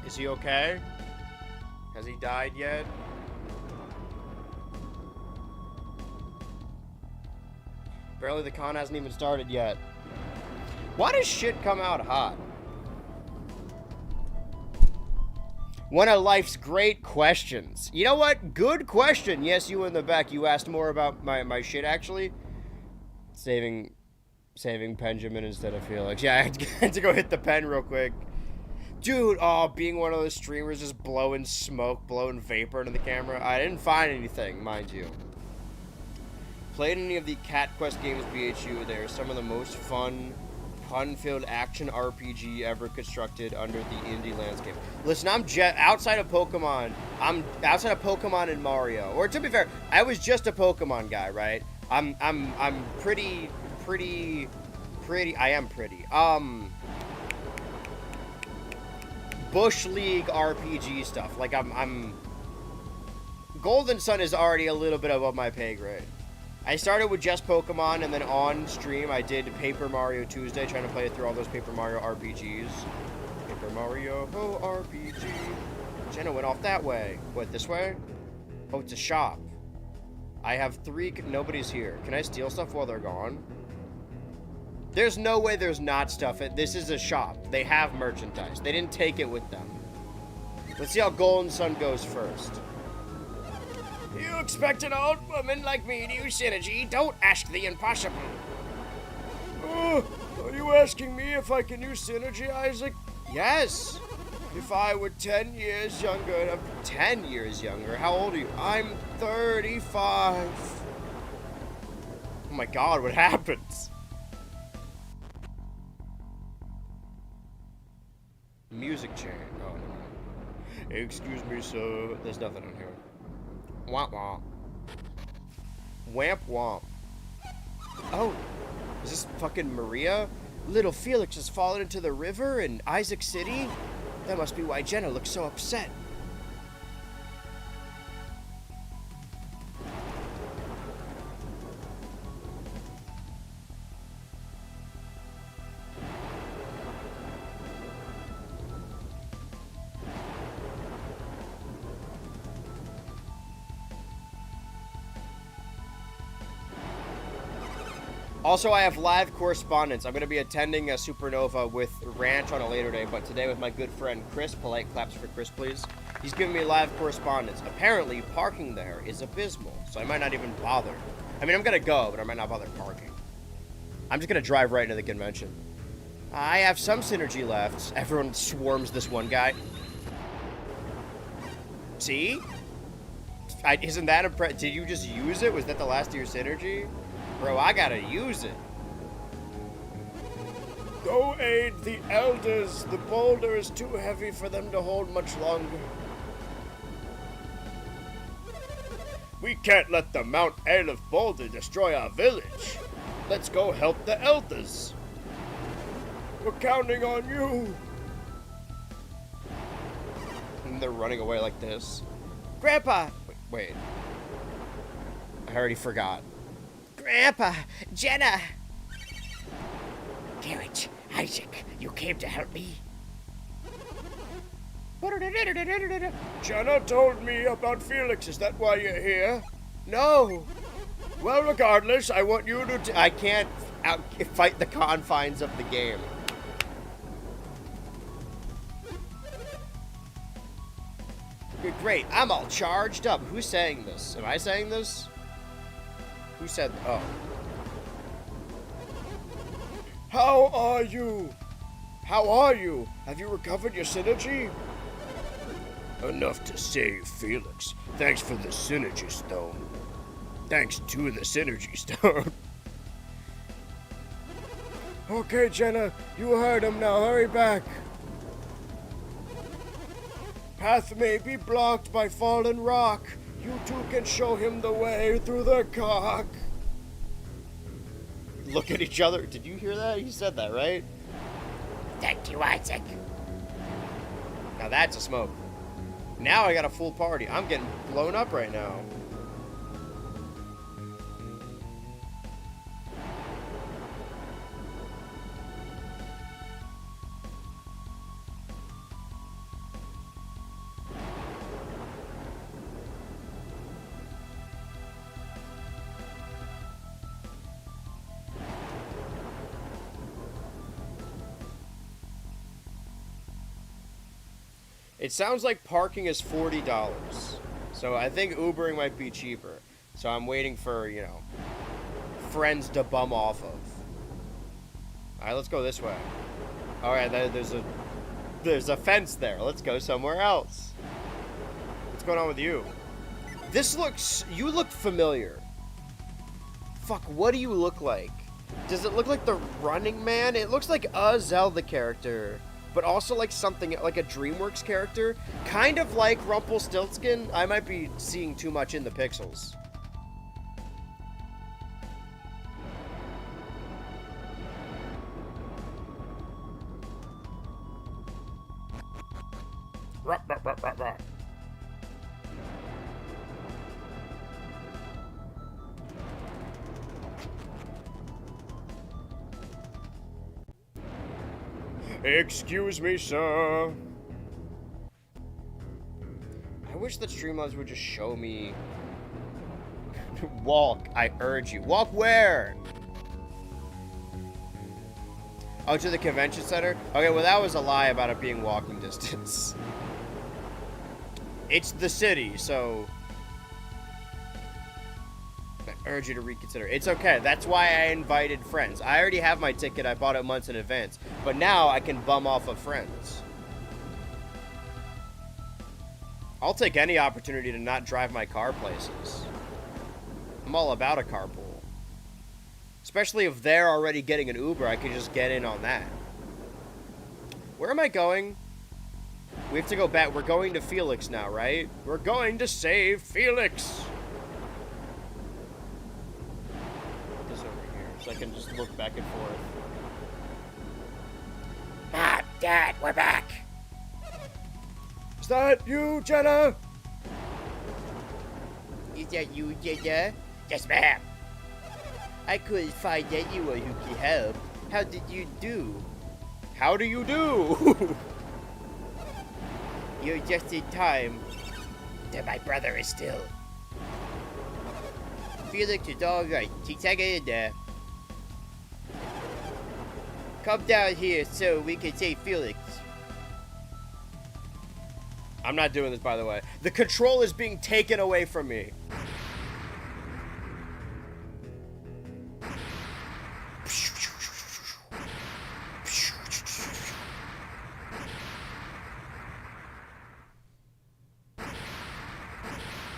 Is he okay? Has he died yet? Barely, the con hasn't even started yet. Why does shit come out hot? One of life's great questions. You know what? Good question. Yes, you in the back. You asked more about my shit, actually. Saving Benjamin instead of Felix. Yeah, I had to go hit the pen real quick. Dude, oh, being one of those streamers just blowing smoke, blowing vapor into the camera. I didn't find anything, mind you. Played any of the Cat Quest games, BHU. They're some of the most fun, fun-filled action RPG ever constructed under the indie landscape. Listen, I'm outside of Pokemon. I'm outside of Pokemon and Mario. Or to be fair, I was just a Pokemon guy, right? I'm pretty. I am pretty. Bush League RPG stuff. Like I'm. Golden Sun is already a little bit above my pay grade. I started with just Pokemon, and then on stream I did Paper Mario Tuesday, trying to play through all those Paper Mario RPGs. Paper Mario RPG. Jenna went off that way. What, this way? Oh, it's a shop. I have 3. Nobody's here. Can I steal stuff while they're gone? There's no way there's not stuff. This is a shop. They have merchandise. They didn't take it with them. Let's see how Golden Sun goes first. You expect an old woman like me to use synergy? Don't ask the impossible. Oh, are you asking me if I can use synergy, Isaac? Yes. If I were 10 years younger, 10 years younger, how old are you? I'm 35. Oh my god, what happens? Music chain. Oh, no. Excuse me, sir. There's nothing in here. Womp womp. Wamp womp. Oh, is this fucking Maria? Little Felix has fallen into the river in Isaac City? That must be why Jenna looks so upset. Also, I have live correspondence. I'm going to be attending a Supernova with Ranch on a later day, but today with my good friend Chris. Polite claps for Chris, please. He's giving me live correspondence. Apparently, parking there is abysmal, so I might not even bother. I mean, I'm going to go, but I might not bother parking. I'm just going to drive right into the convention. I have some synergy left. Everyone swarms this one guy. See? Isn't that impressive? Did you just use it? Was that the last of your synergy? Bro, I gotta use it. Go aid the elders. The boulder is too heavy for them to hold much longer. We can't let the Mount Aleph boulder destroy our village. Let's go help the elders. We're counting on you. And they're running away like this. Grandpa! Wait. I already forgot. Grandpa! Jenna! Garrett, Isaac, you came to help me? Jenna told me about Felix. Is that why you're here? No. Well, regardless, I want you to... I can't fight the confines of the game. Great, I'm all charged up. Who's saying this? Am I saying this? Who said... Oh. How are you? How are you? Have you recovered your synergy? Enough to save Felix. Thanks for the synergy stone. Thanks to the synergy stone. Okay, Jenna, you heard him now. Hurry back. Path may be blocked by fallen rock. You two can show him the way through the cock. Look at each other. Did you hear that? He said that, right? Thank you, Isaac. Now that's a smoke. Now I got a full party. I'm getting blown up right now. It sounds like parking is $40. So I think Ubering might be cheaper. So I'm waiting for, you know, friends to bum off of. Alright, let's go this way. Alright, there's a fence there. Let's go somewhere else. What's going on with you? You look familiar. Fuck, what do you look like? Does it look like the Running Man? It looks like a Zelda character, but also like something, like a DreamWorks character. Kind of like Rumpelstiltskin. I might be seeing too much in the pixels. Excuse me, sir. I wish that Streamlabs would just show me. Walk, I urge you. Walk where? Oh, to the convention center? Okay, well that was a lie about it being walking distance. It's the city, so I urge you to reconsider. It's okay. That's why I invited friends. I already have my ticket. I bought it months in advance. But now I can bum off of friends. I'll take any opportunity to not drive my car places. I'm all about a carpool. Especially if they're already getting an Uber, I can just get in on that. Where am I going? We have to go back. We're going to Felix now, right? We're going to save Felix. Put this over here so I can just look back and forth. Mom, Dad, we're back. Is that you, Jenna? Is that you, Jenna? Yes, ma'am. I couldn't find anyone who could help. How did you do? How do you do? You're just in time. That my brother is still. Felix is alright. He's hanging in there. Come down here so we can save Felix. I'm not doing this, by the way. The control is being taken away from me.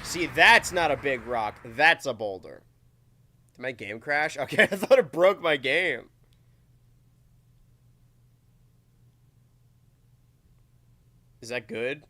See, that's not a big rock. That's a boulder. Did my game crash? Okay, I thought it broke my game. Is that good?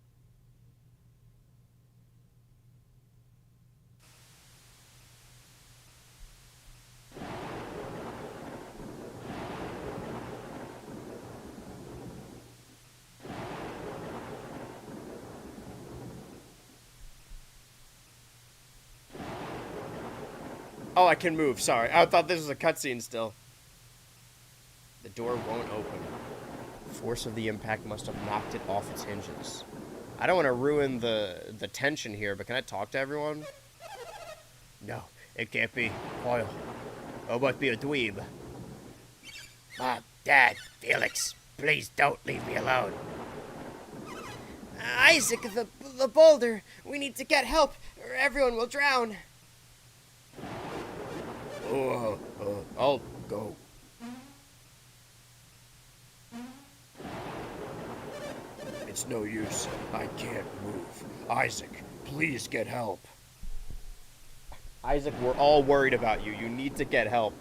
Oh, I can move. Sorry. I thought this was a cutscene still. The door won't open. Force of the impact must have knocked it off its hinges. I don't want to ruin the tension here, but can I talk to everyone? No, it can't be. Coil. It must be a dweeb. Mom, Dad, Felix, please don't leave me alone. Isaac, the boulder. We need to get help, or everyone will drown. I'll go. It's no use. I can't move. Isaac, please get help. Isaac, we're all worried about you. You need to get help.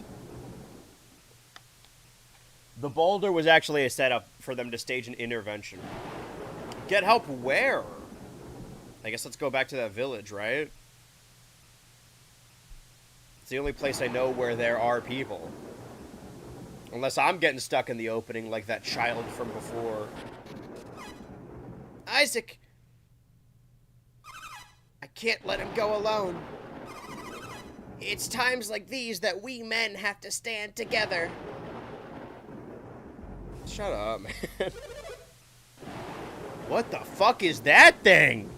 The boulder was actually a setup for them to stage an intervention. Get help where? I guess let's go back to that village, right? It's the only place I know where there are people. Unless I'm getting stuck in the opening like that child from before. Isaac! I can't let him go alone. It's times like these that we men have to stand together. Shut up, man. What the fuck is that thing?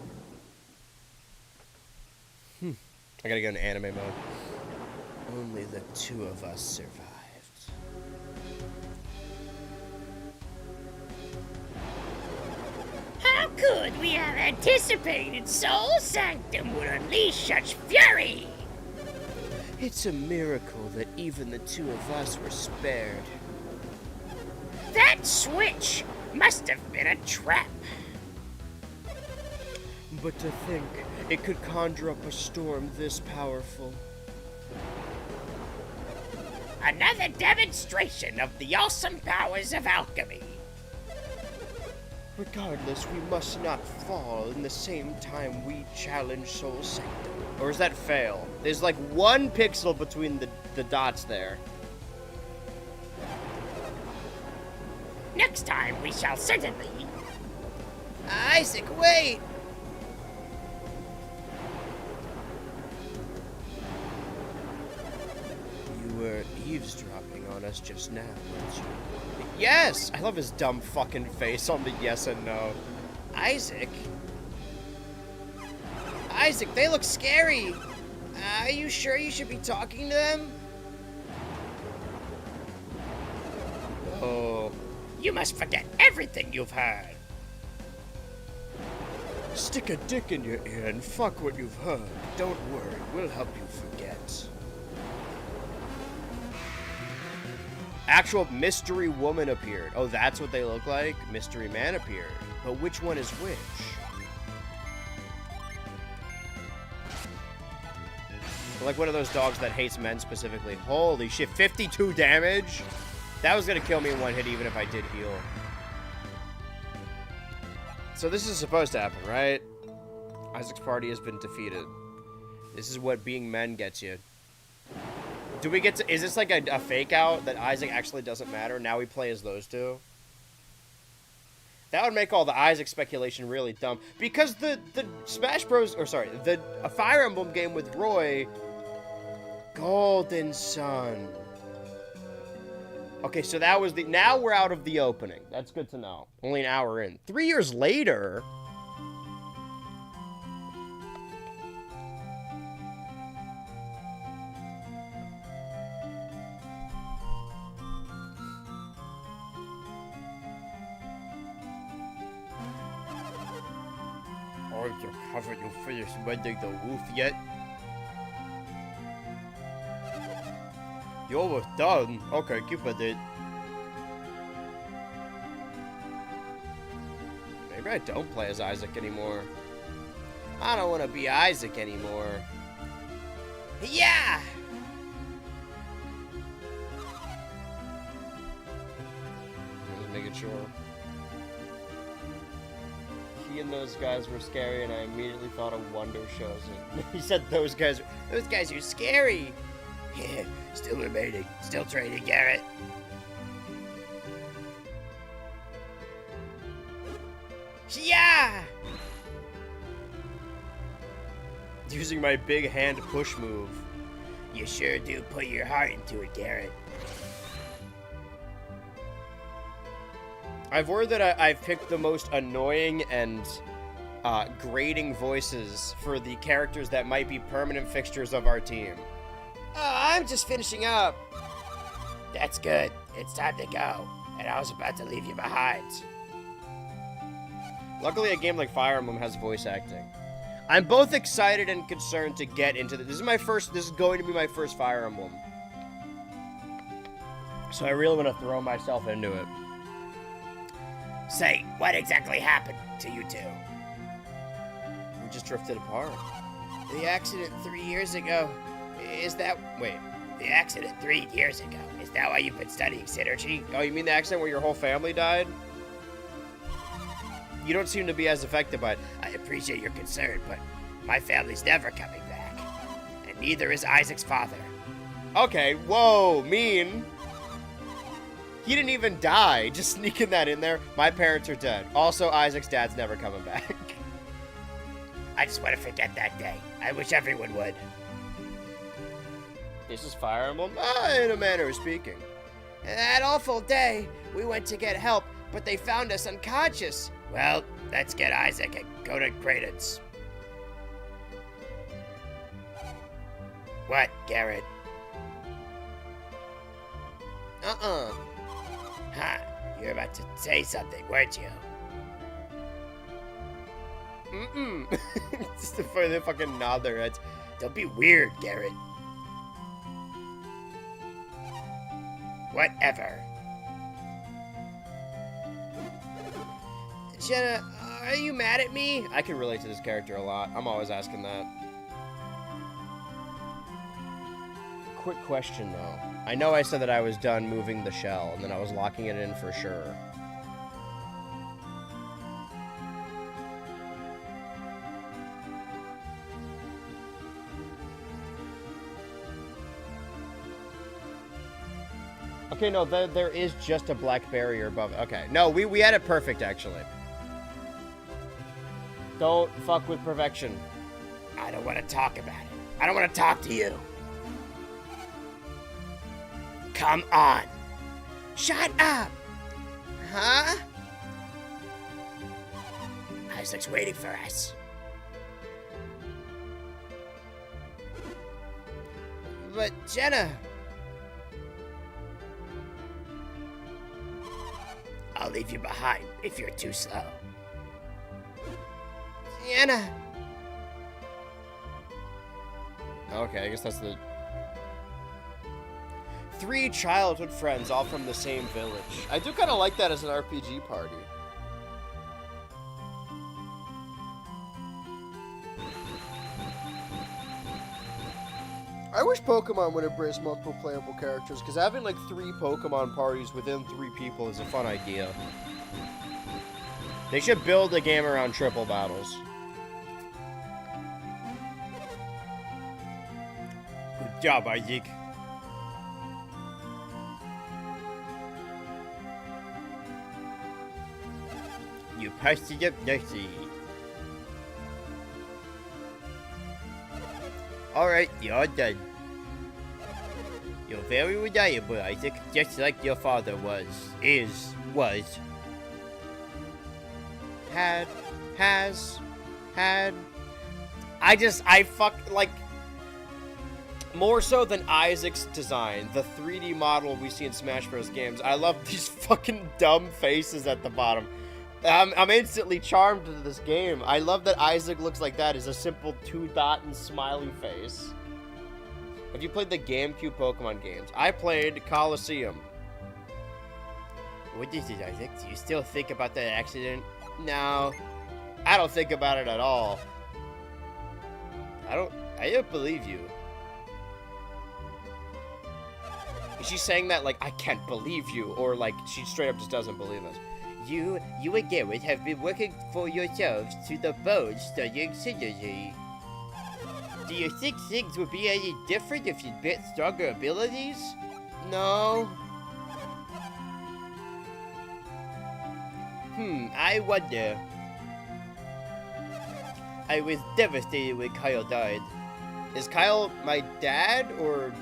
I gotta go into anime mode. Only the two of us survived. How could we have anticipated Soul Sanctum would unleash such fury? It's a miracle that even the two of us were spared. That switch must have been a trap. But to think it could conjure up a storm this powerful. Another demonstration of the awesome powers of alchemy. Regardless, we must not fall in the same time we challenge Soul Sanctum. Or is that fail? There's like 1 pixel between the dots there. Next time we shall certainly... Isaac, wait! You were eavesdropping on us just now, weren't you? Yes! I love his dumb fucking face on the yes and no. Isaac? Isaac, they look scary! Are you sure you should be talking to them? Oh. You must forget everything you've heard. Stick a dick in your ear and fuck what you've heard. Don't worry, we'll help you forget. Actual mystery woman appeared. Oh, that's what they look like? Mystery man appeared. But which one is which? Like one of those dogs that hates men specifically. Holy shit, 52 damage? That was gonna kill me in 1 hit even if I did heal. So this is supposed to happen, right? Isaac's party has been defeated. This is what being men gets you. Do we get to... Is this like a fake out that Isaac actually doesn't matter? Now we play as those two? That would make all the Isaac speculation really dumb. Because the Smash Bros... Or sorry, a Fire Emblem game with Roy... Golden Sun. Okay, so that was the... Now we're out of the opening. That's good to know. Only an hour in. 3 years later... Haven't you finished mending the roof yet? You're almost done. Okay, keep at it. Maybe I don't play as Isaac anymore. I don't want to be Isaac anymore. Yeah! Just making sure. He and those guys were scary, and I immediately thought of Wonder shows it. He said those guys are scary. Yeah, still remaining. Still training, Garrett. Yeah! Using my big hand push move. You sure do put your heart into it, Garrett. I've worried that I've picked the most annoying and grating voices for the characters that might be permanent fixtures of our team. I'm just finishing up. That's good. It's time to go. And I was about to leave you behind. Luckily, a game like Fire Emblem has voice acting. I'm both excited and concerned to get into this. This is going to be my first Fire Emblem. So I really want to throw myself into it. Say, what exactly happened to you two? We just drifted apart. The accident 3 years ago. Is that... Wait. The accident 3 years ago. Is that why you've been studying synergy? Oh, you mean the accident where your whole family died? You don't seem to be as affected by it. I appreciate your concern, but my family's never coming back. And neither is Isaac's father. Okay, whoa, mean. He didn't even die. Just sneaking that in there. My parents are dead. Also, Isaac's dad's never coming back. I just want to forget that day. I wish everyone would. This is Fire Emblem? In a manner of speaking. That awful day, we went to get help, but they found us unconscious. Well, let's get Isaac and go to Credence. What, Garrett? Huh, you're about to say something, weren't you? Just the fucking nod their heads. Don't be weird, Garrett. Whatever. Jenna, are you mad at me? I can relate to this character a lot. I'm always asking that. Quick question, though. I know I said that I was done moving the shell, and then I was locking it in for sure. Okay, no, there is just a black barrier above it. Okay, no, we had it perfect, actually. Don't fuck with perfection. I don't want to talk about it. I don't want to talk to you. Come on. Shut up. Huh? Isaac's waiting for us. But Jenna... I'll leave you behind if you're too slow. Jenna! Okay, I guess that's the... 3 childhood friends, all from the same village. I do kind of like that as an RPG party. I wish Pokemon would embrace multiple playable characters, because having like 3 Pokemon parties within 3 people is a fun idea. They should build a game around triple battles. Good job, Isaac. You passed it up nicely. Alright, you're done. You're very reliable, Isaac, just like your father was. Was. Had. Like, more so than Isaac's design, the 3D model we see in Smash Bros. Games, I love these fucking dumb faces at the bottom. I'm instantly charmed to this game. I love that Isaac looks like that as a simple 2-dot and smiley face. Have you played the GameCube Pokemon games? I played Colosseum. What is it, Isaac? Do you still think about that accident? No, I don't think about it at all. I don't believe you. Is she saying that like, I can't believe you, or like, she straight up just doesn't believe us? You and Garrett have been working for yourselves to the bone studying synergy. Do you think things would be any different if you'd built stronger abilities? No. I wonder. I was devastated when Kyle died. Is Kyle my dad, or...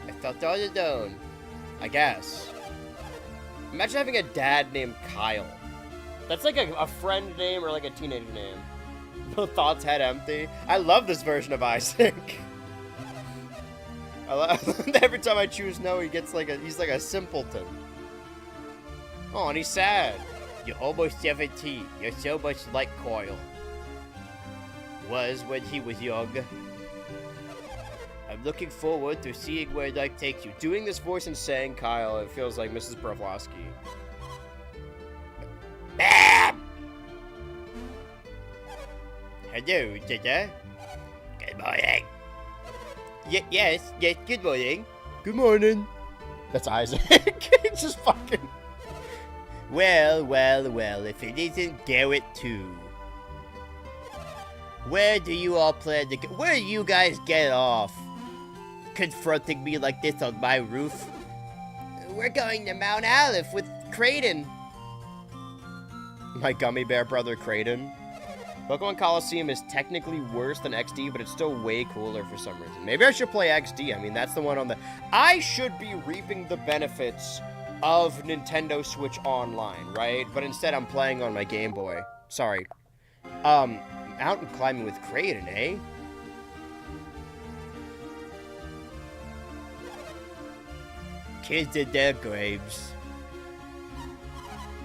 I felt all alone. I guess. Imagine having a dad named Kyle. That's like a friend name or like a teenage name. No thoughts, head empty. I love this version of Isaac. Every time I choose no, he's like a simpleton. Oh, and he's sad. You're almost 17. You're so much like Kyle. Was when he was young. I'm looking forward to seeing where life takes you. Doing this voice and saying Kyle, it feels like Mrs. Broflovsky. Hello, Dada. Good morning. Yes, good morning. Good morning. That's Isaac. It's just fucking... Well, if it isn't Garrett too. Where do you all plan to go? Where do you guys get off? Confronting me like this on my roof? We're going to Mount Aleph with Kraden. My gummy bear brother Kraden. Pokemon Colosseum is technically worse than XD, but it's still way cooler for some reason. Maybe I should play XD. I mean, that's the one on the... I should be reaping the benefits of Nintendo Switch Online, right? But instead, I'm playing on my Game Boy. Sorry. Mountain climbing with Kraden, eh? Kids in their graves.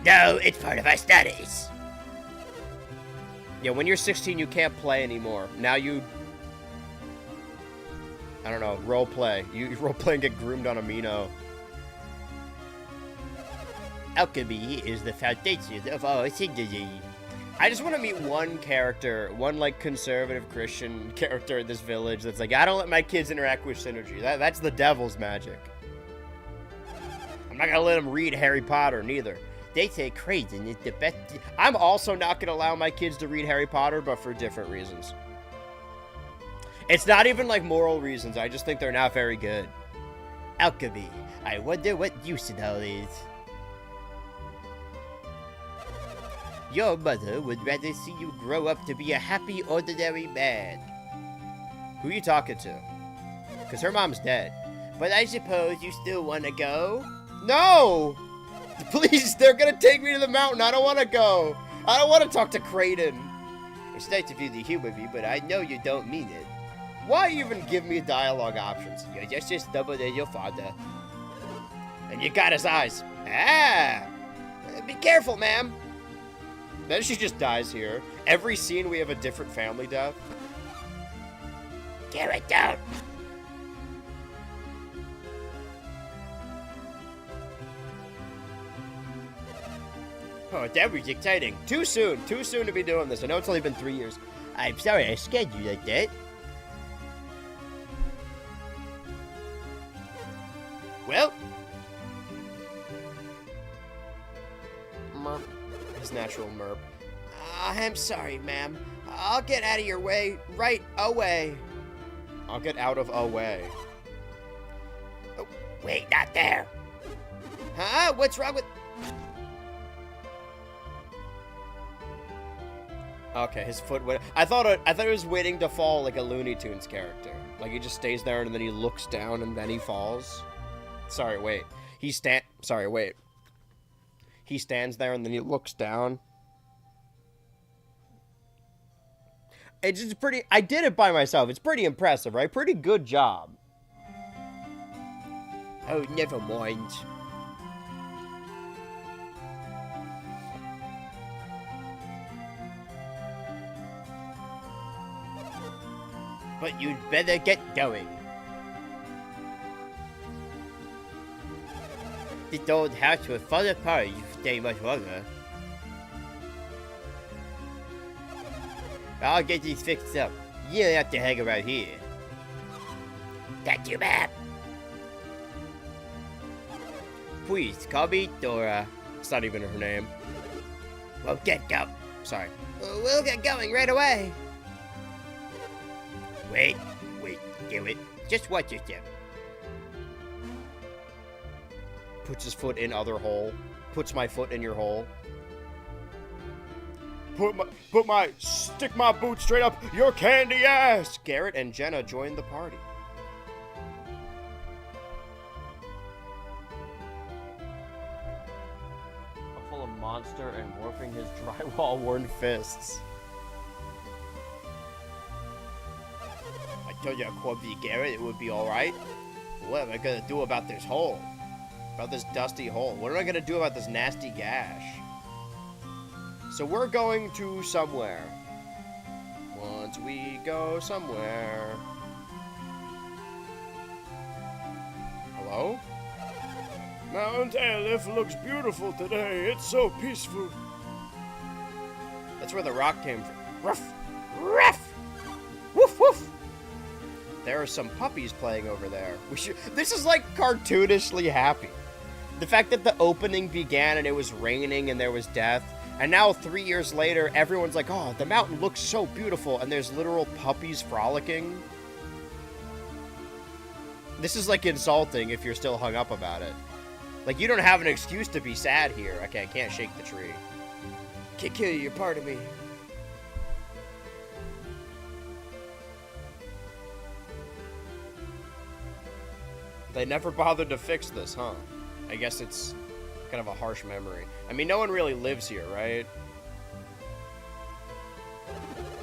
No, it's part of our studies. Yeah, when you're 16, you can't play anymore. Now you... I don't know, role play. You role play and get groomed on Amino. Alchemy is the foundation of all synergy. I just want to meet one character, one, like, conservative Christian character in this village that's like, I don't let my kids interact with synergy. That's the devil's magic. I'm not gonna let them read Harry Potter, neither. They say crazy is the best. I'm also not gonna allow my kids to read Harry Potter, but for different reasons. It's not even, like, moral reasons. I just think they're not very good. Alchemy. I wonder what use it all is. Your mother would rather see you grow up to be a happy, ordinary man. Who are you talking to? Because her mom's dead. But I suppose you still want to go? No! Please, they're gonna take me to the mountain. I don't want to go. I don't want to talk to Kraden. It's nice of you to humor me, but I know you don't mean it. Why even give me dialogue options? You're just as stubborn as your father. And you got his eyes. Ah! Be careful, ma'am. Then she just dies here. Every scene we have a different family death. Get down! Oh, that was exciting. Too soon to be doing this. I know it's only been 3 years. I'm sorry I scared you like that. Well. Merp. His natural merp. I'm sorry, ma'am. I'll get out of your way right away. I'll get out of away. Oh, wait, not there. Huh? What's wrong with... Okay, his foot went... I thought it was waiting to fall like a Looney Tunes character. Like, he just stays there and then he looks down and then he falls. Sorry, wait. Sorry, wait. He stands there and then he looks down. It's just pretty... I did it by myself. It's pretty impressive, right? Pretty good job. Oh, never mind. But you'd better get going. This old house will fall apart if you stay much longer. I'll get these fixed up. You don't have to hang around here. Thank you, ma'am. Please, call me Dora. It's not even her name. We'll get going. Sorry. We'll get going right away. Wait, do it. Just watch yourself. Puts his foot in other hole. Puts my foot in your hole. Stick my boot straight up your candy ass! Garrett and Jenna joined the party. Full of monster and warping his drywall-worn fists. I told you I'd clumsy Garrett, it would be alright. What am I gonna do about this hole? About this dusty hole. What am I gonna do about this nasty gash? So we're going to somewhere. Once we go somewhere. Hello? Mount Aleph looks beautiful today. It's so peaceful. That's where the rock came from. Ruff! Ruff! Woof woof! There are some puppies playing over there. This is like cartoonishly happy. The fact that the opening began and it was raining and there was death, and now 3 years later, everyone's like, oh, the mountain looks so beautiful, and there's literal puppies frolicking. This is like insulting if you're still hung up about it. Like, you don't have an excuse to be sad here. Okay, I can't shake the tree. Can't kill you, you're part of me. They never bothered to fix this, huh? I guess it's kind of a harsh memory. I mean, no one really lives here, right?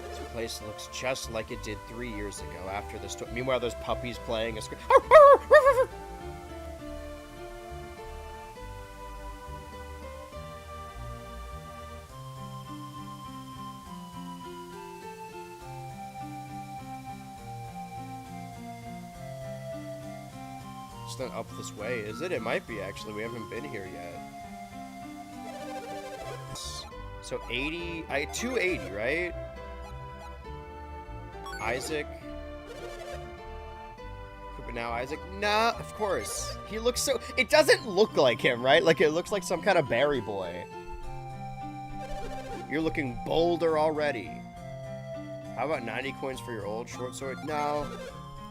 This place looks just like it did 3 years ago after this. Meanwhile, there's puppies playing a script. It's not up this way, is it? It might be, actually. We haven't been here yet. So 80... 280, right? Isaac. But now Isaac... Nah, of course. He looks so... It doesn't look like him, right? Like, it looks like some kind of berry boy. You're looking bolder already. How about 90 coins for your old short sword? No.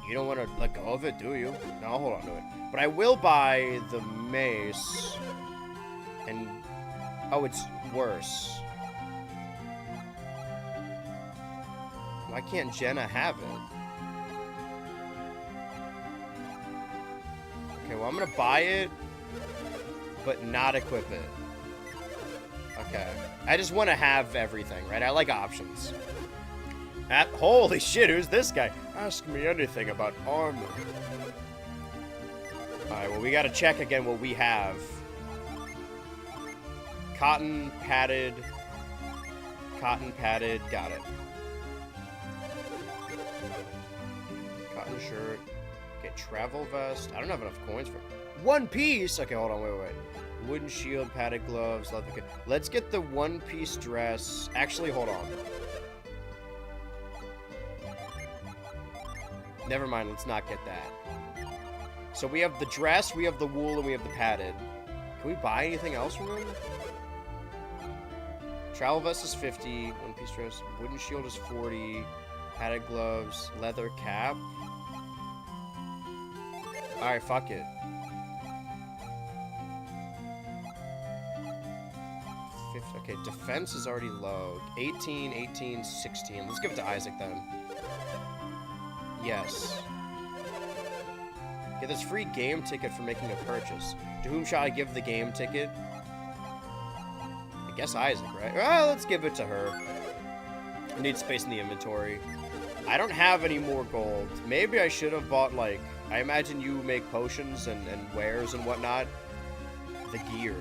You don't want to let go of it, do you? No, I'll hold on to it. But I will buy the mace. And... Oh, it's worse. Why can't Jenna have it? Okay, well, I'm gonna buy it, but not equip it. Okay. I just want to have everything, right? I like options. Holy shit, who's this guy? Ask me anything about armor. Alright, well, we gotta check again what we have. Cotton padded, got it. Cotton shirt. Okay, travel vest. I don't have enough coins for one piece. Okay, hold on, wait. Wooden shield, padded gloves, leather. Let's get the one-piece dress. Actually, hold on. Never mind, let's not get that. So we have the dress, we have the wool, and we have the padded. Can we buy anything else from them? Travel vest is 50, one-piece dress, wooden shield is 40, padded gloves, leather cap. Alright, fuck it. 50, okay, defense is already low. 18, 18, 16. Let's give it to Isaac then. Yes. Get this free game ticket for making a purchase. To whom shall I give the game ticket? I guess Isaac, right? Well, let's give it to her. I need space in the inventory. I don't have any more gold. Maybe I should have bought, like... I imagine you make potions and wares and whatnot. The gear.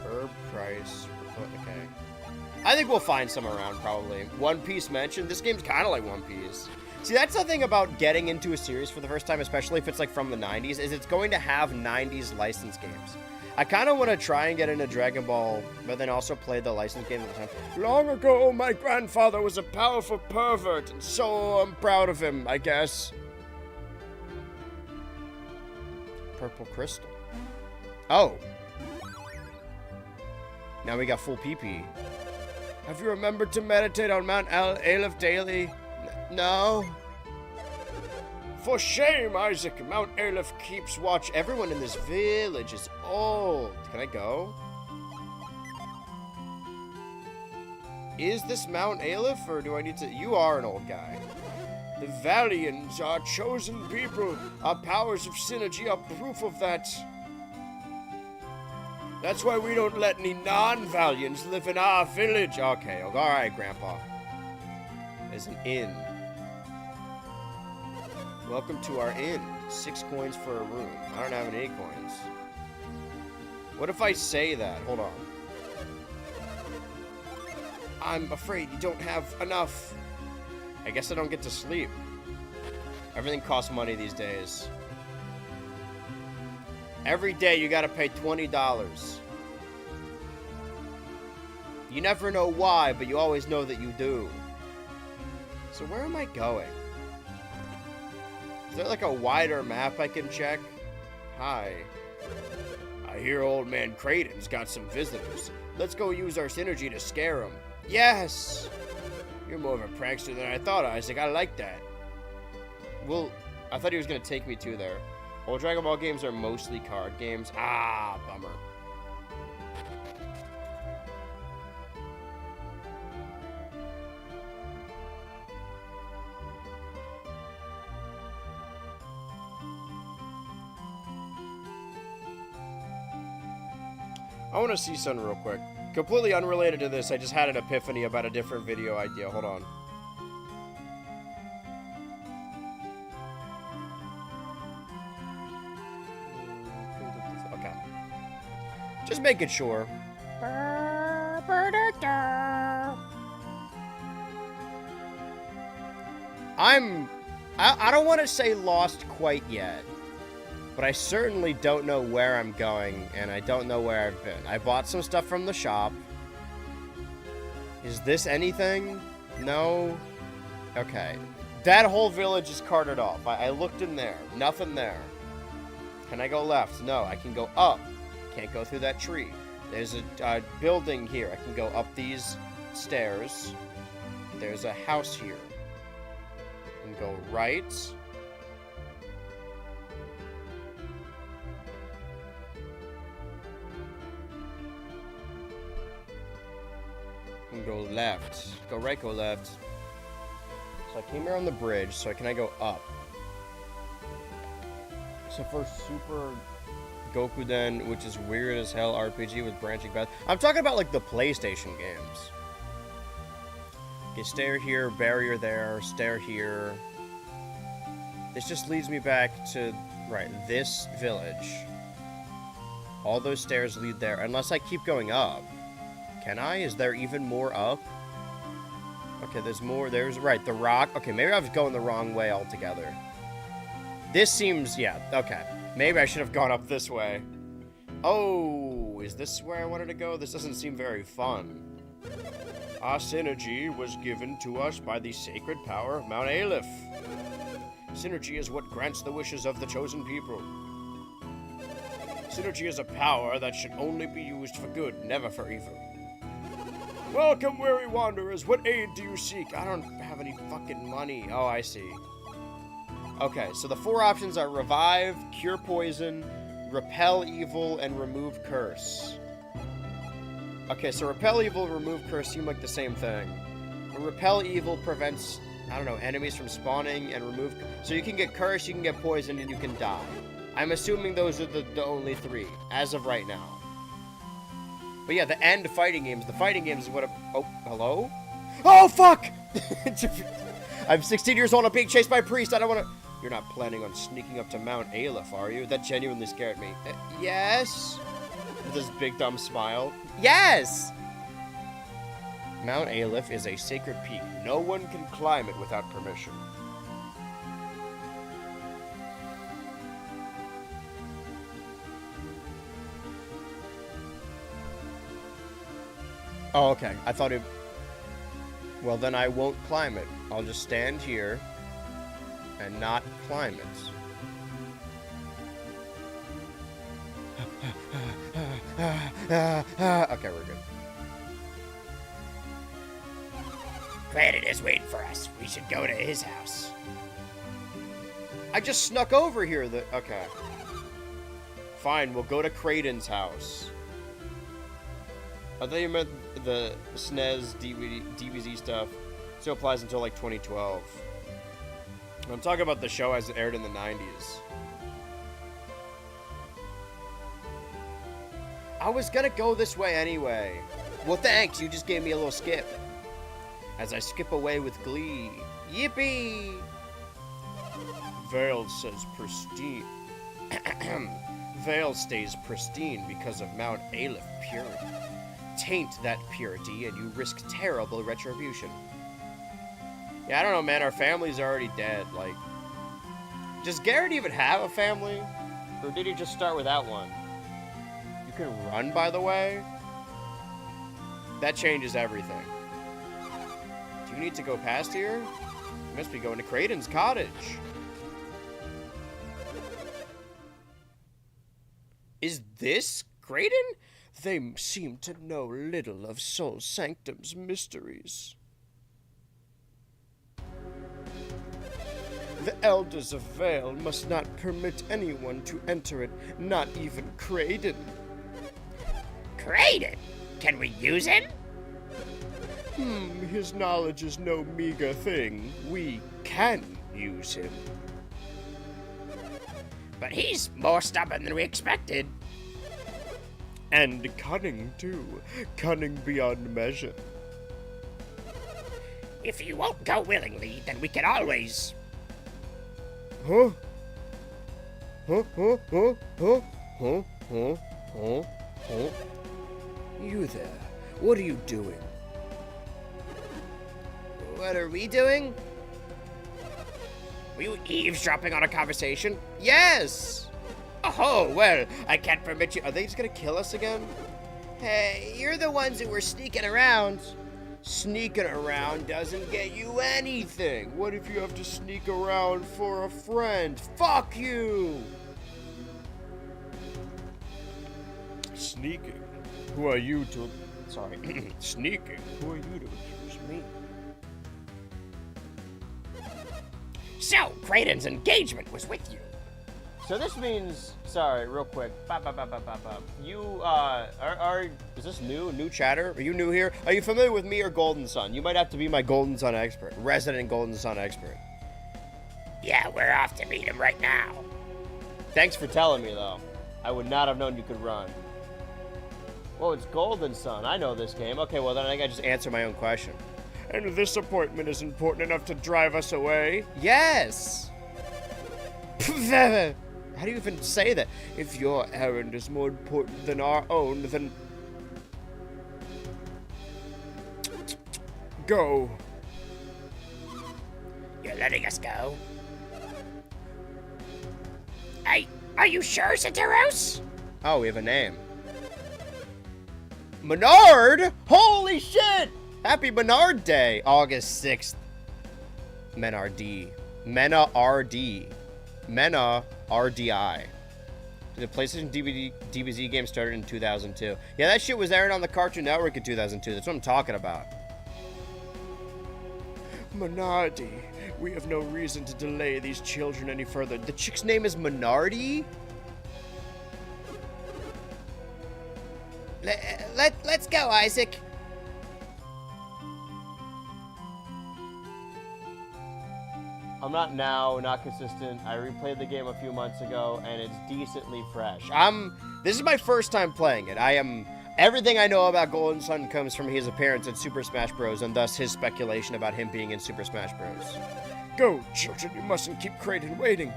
Herb price. Okay. I think we'll find some around, probably. One Piece mentioned. This game's kind of like One Piece. See, that's the thing about getting into a series for the first time, especially if it's like from the 90s, is it's going to have 90s licensed games. I kind of want to try and get into Dragon Ball, but then also play the licensed game at the time. Long ago, my grandfather was a powerful pervert, and so I'm proud of him, I guess. Purple crystal. Oh. Now we got full PP. Have you remembered to meditate on Mount Aleph daily? No. For shame, Isaac. Mount Aleph keeps watch. Everyone in this village is old. Can I go? Is this Mount Aleph, or do I need to... You are an old guy. The Valiants, our chosen people, our powers of synergy are proof of that. That's why we don't let any non-Valiants live in our village. Okay, alright, Grandpa. There's an inn. Welcome to our inn. 6 coins for a room. I don't have any coins. What if I say that? Hold on. I'm afraid you don't have enough. I guess I don't get to sleep. Everything costs money these days. Every day you gotta pay $20. You never know why, but you always know that you do. So where am I going? Is there like a wider map I can check? Hi. I hear old man Kraden's got some visitors. Let's go use our synergy to scare him. Yes! You're more of a prankster than I thought, Isaac. I like that. Well, I thought he was going to take me to there. Old Dragon Ball games are mostly card games. Ah, bummer. I want to see something real quick. Completely unrelated to this, I just had an epiphany about a different video idea. Hold on. Okay. Just making sure. I don't want to say lost quite yet, but I certainly don't know where I'm going, and I don't know where I've been. I bought some stuff from the shop. Is this anything? No? Okay. That whole village is carted off. I looked in there. Nothing there. Can I go left? No. I can go up. Can't go through that tree. There's a building here. I can go up these stairs. There's a house here. And go right. And go left. Go right, go left. So I came here on the bridge, so can I go up? So for Super Gokuden, which is weird as hell RPG with branching paths. I'm talking about like the PlayStation games. Okay, stair here, barrier there, stair here. This just leads me back to, right, this village. All those stairs lead there, unless I keep going up. Can I? Is there even more up? Okay, there's more. There's, right, the rock. Okay, maybe I was going the wrong way altogether. This seems, yeah, okay. Maybe I should have gone up this way. Oh, is this where I wanted to go? This doesn't seem very fun. Our synergy was given to us by the sacred power of Mount Aleph. Synergy is what grants the wishes of the chosen people. Synergy is a power that should only be used for good, never for evil. Welcome, weary wanderers. What aid do you seek? I don't have any fucking money. Oh, I see. Okay, so the 4 options are revive, cure poison, repel evil, and remove curse. Okay, so repel evil, remove curse seem like the same thing. Repel evil prevents, I don't know, enemies from spawning, and remove... So you can get curse, you can get poison, and you can die. I'm assuming those are the only 3, as of right now. But yeah, the end fighting games. The fighting games is what a... Oh, hello? Oh, fuck! I'm 16 years old, I'm being chased by a priest, I don't want to... You're not planning on sneaking up to Mount Aleph, are you? That genuinely scared me. Yes? With this big dumb smile. Yes! Mount Aleph is a sacred peak. No one can climb it without permission. Oh, okay. I thought it... Well, then I won't climb it. I'll just stand here and not climb it. Okay, we're good. Kratos is waiting for us. We should go to his house. I just snuck over here. Okay. Fine, we'll go to Kraden's house. I thought you meant the SNES DBZ stuff. Still applies until like 2012. I'm talking about the show as it aired in the 90s. I was gonna go this way anyway. Well, thanks. You just gave me a little skip. As I skip away with glee. Yippee! Vale says pristine. Vale stays pristine because of Mount Aleph purity. Taint that purity and you risk terrible retribution. Yeah, I don't know, man. Our families are already dead. Like, does Garrett even have a family? Or did he just start without one? You can run, by the way? That changes everything. Do you need to go past here? You must be going to Kraden's cottage. Is this Kraden? They seem to know little of Sol Sanctum's mysteries. The elders of Vale must not permit anyone to enter it, not even Kraden. Kraden? Can we use him? His knowledge is no meager thing. We can use him. But he's more stubborn than we expected. And cunning, too. Cunning beyond measure. If you won't go willingly, then we can always... Huh? Huh? Huh? Huh? Huh? Huh? Huh? Huh? Huh? You there. What are you doing? What are we doing? Were you eavesdropping on a conversation? Yes! Oh, well, I can't permit you. Are they just gonna kill us again? Hey, you're the ones who were sneaking around. Sneaking around doesn't get you anything. What if you have to sneak around for a friend? Fuck you! Sneaking? Who are you to... Sorry. Sneaking? Who are you to accuse me? So, Kraden's engagement was with you. So this means, sorry, real quick. You, is this new chatter? Are you new here? Are you familiar with me or Golden Sun? You might have to be my Golden Sun expert, resident Golden Sun expert. Yeah, we're off to meet him right now. Thanks for telling me, though. I would not have known you could run. Well, it's Golden Sun. I know this game. Okay, well, then I gotta just answer my own question. And this appointment is important enough to drive us away? Yes! How do you even say that? If your errand is more important than our own, then... Go. You're letting us go? Hey, are you sure, Centauros? Oh, we have a name. Menard? Holy shit! Happy Menard Day, August 6th. Menardi. Mena RD. Mena RDI. The PlayStation DBZ game started in 2002. Yeah, that shit was airing on the Cartoon Network in 2002. That's what I'm talking about. Menardi, we have no reason to delay these children any further. The chick's name is Menardi? Let's go, Isaac. I'm not consistent. I replayed the game a few months ago, and it's decently fresh. This is my first time playing it. Everything I know about Golden Sun comes from his appearance in Super Smash Bros., and thus his speculation about him being in Super Smash Bros. Go, children, you mustn't keep Kraden waiting.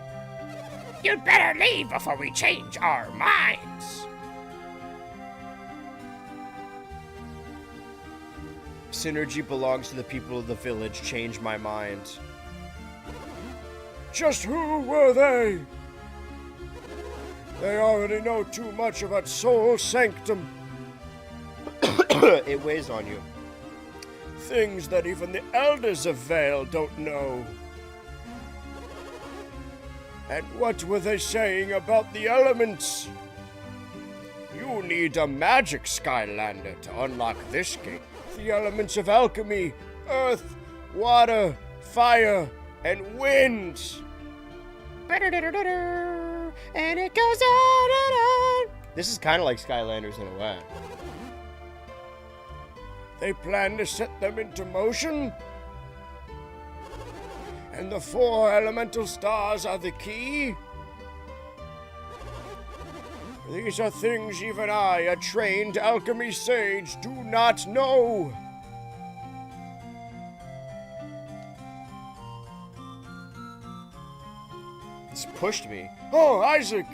You'd better leave before we change our minds. Synergy belongs to the people of the village. Change my mind. Just who were they? They already know too much about Soul Sanctum. It weighs on you. Things that even the elders of Vale don't know. And what were they saying about the elements? You need a magic Skylander to unlock this gate. The elements of alchemy, earth, water, fire, and wind. And it goes on and on. This is kind of like Skylanders in a way. They plan to set them into motion? And the 4 elemental stars are the key? These are things even I, a trained alchemy sage, do not know. This pushed me. Oh, Isaac!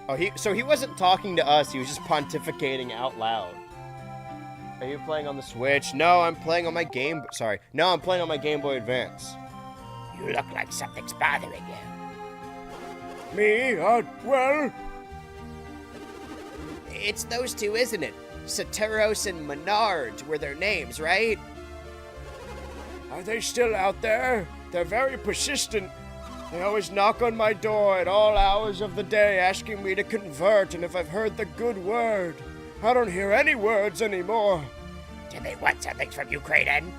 Oh, so he wasn't talking to us, he was just pontificating out loud. Are you playing on the Switch? No, I'm playing on my No, I'm playing on my Game Boy Advance. You look like something's bothering you. Me? Well... It's those two, isn't it? Centauros and Menard were their names, right? Are they still out there? They're very persistent. They always knock on my door at all hours of the day asking me to convert and if I've heard the good word. I don't hear any words anymore. Do they want something from you, Kraden?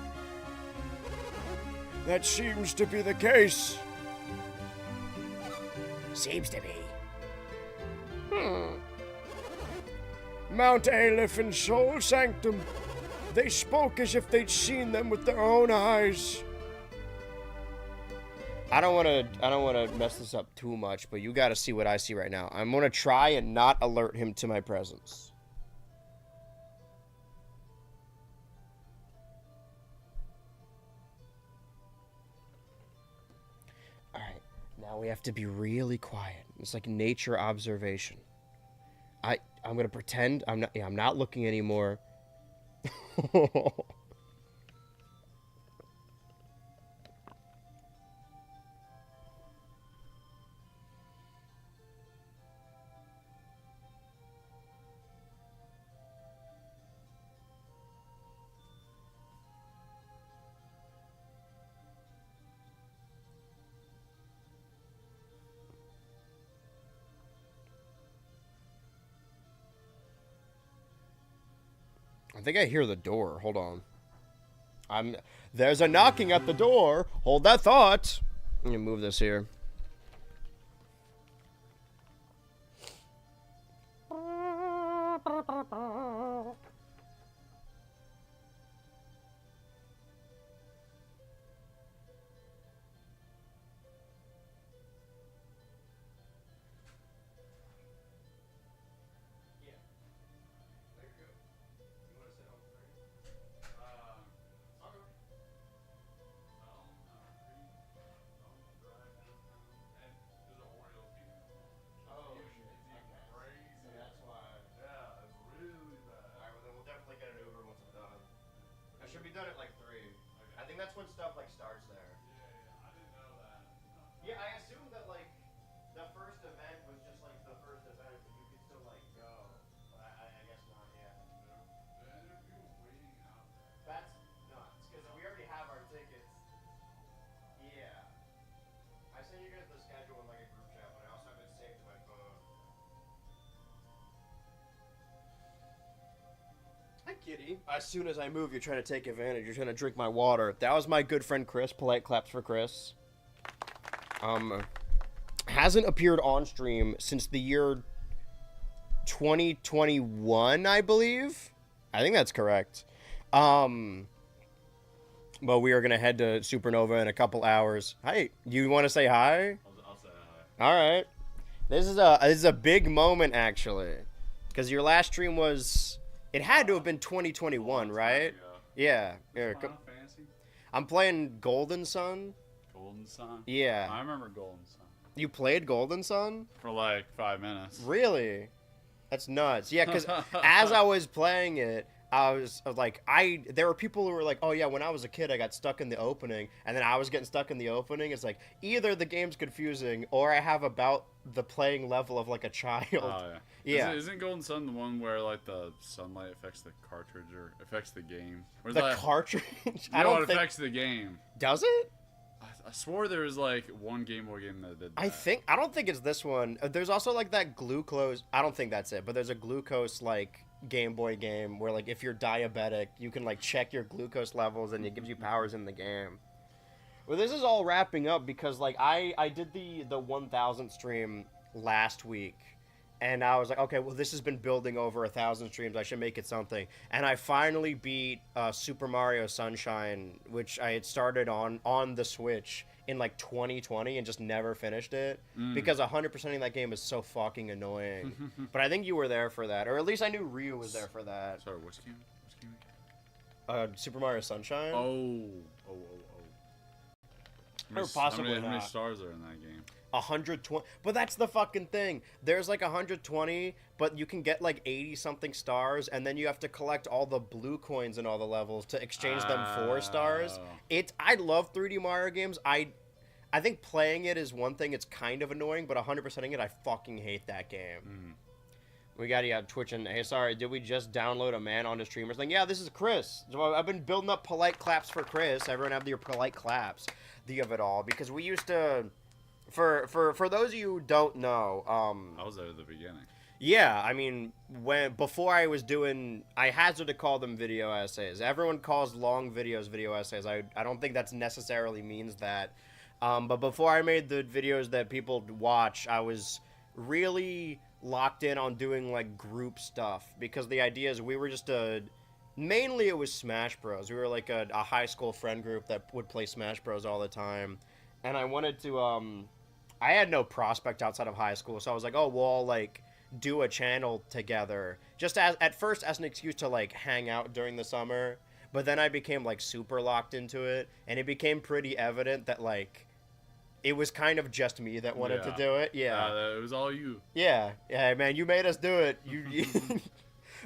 That seems to be the case. Seems to be. Mount Aleph and Soul Sanctum. They spoke as if they'd seen them with their own eyes. I don't want to mess this up too much, but you got to see what I see right now. I'm going to try and not alert him to my presence. All right. Now we have to be really quiet. It's like nature observation. I'm going to pretend I'm not looking anymore. think I hear the door. Hold on. There's a knocking at the door. Hold that thought. I'm gonna move this here. Should be done at like 3. Okay. I think that's when stuff like starts there. Yeah, I didn't know that. Yeah, I assumed that like the first event was just like the first event, but you could still like go. But I guess not. Yeah. There are people waiting out there. That's nuts because we already have our tickets. Yeah. I sent you guys the schedule in like a group chat, but I also have it saved to my phone. Hi, kitty. As soon as I move, you're trying to take advantage. You're trying to drink my water. That was my good friend Chris. Polite claps for Chris. Hasn't appeared on stream since the year 2021, I believe. I think that's correct. But we are gonna head to Supernova in a couple hours. Hi. You want to say hi? I'll say hi. All right. This is a big moment actually, because your last stream was. It had to have been 2021, right? Yeah. Here, Final Fantasy? I'm playing Golden Sun. Golden Sun? Yeah. I remember Golden Sun. You played Golden Sun? For like 5 minutes. Really? That's nuts. Yeah, because as I was playing it, I was like, there were people who were like, oh yeah, when I was a kid, I got stuck in the opening, and then I was getting stuck in the opening. It's like, either the game's confusing, or I have about the playing level of like a child. Oh, yeah. Yeah. Isn't Golden Sun the one where like the sunlight affects the cartridge or affects the game? Or The that, cartridge? I don't think... affects the game. Does it? I swore there was like one Game Boy game that did that. I don't think it's this one. There's also like that glucose. I don't think that's it, but there's a glucose like Game Boy game where like if you're diabetic, you can like check your glucose levels and it gives you powers in the game. Well, this is all wrapping up because like I did the 1000 stream last week. And I was like, okay, well, this has been building over 1,000 streams. I should make it something. And I finally beat Super Mario Sunshine, which I had started on the Switch in like 2020 and just never finished it because 100%ing that game is so fucking annoying. But I think you were there for that, or at least I knew Ryu was there for that. Sorry, which game? Super Mario Sunshine. Oh. Or possibly how many not. stars are in that game? 120, but that's the fucking thing. There's like 120, but you can get like 80 something stars, and then you have to collect all the blue coins in all the levels to exchange them for stars. I love 3D Mario games. I think playing it is one thing. It's kind of annoying, but 100%ing it, I fucking hate that game. We got Twitch and hey, sorry, did we just download a man onto streamers thing? Yeah, this is Chris. So I've been building up polite claps for Chris. Everyone have your polite claps, the of it all, because we used to. For those of you who don't know, I was there at the beginning. Yeah, I mean, before I hazard to call them video essays. Everyone calls long videos video essays. I don't think that's necessarily means that. But before I made the videos that people watch, I was really locked in on doing like group stuff because the idea is we were just mainly it was Smash Bros. We were like a high school friend group that would play Smash Bros all the time, and I wanted to I had no prospect outside of high school, so I was like, oh, we'll all, like, do a channel together. Just at first as an excuse to, like, hang out during the summer. But then I became, like, super locked into it. And it became pretty evident that, like, it was kind of just me that wanted to do it. Yeah. It was all you. Yeah. Yeah, man, you made us do it.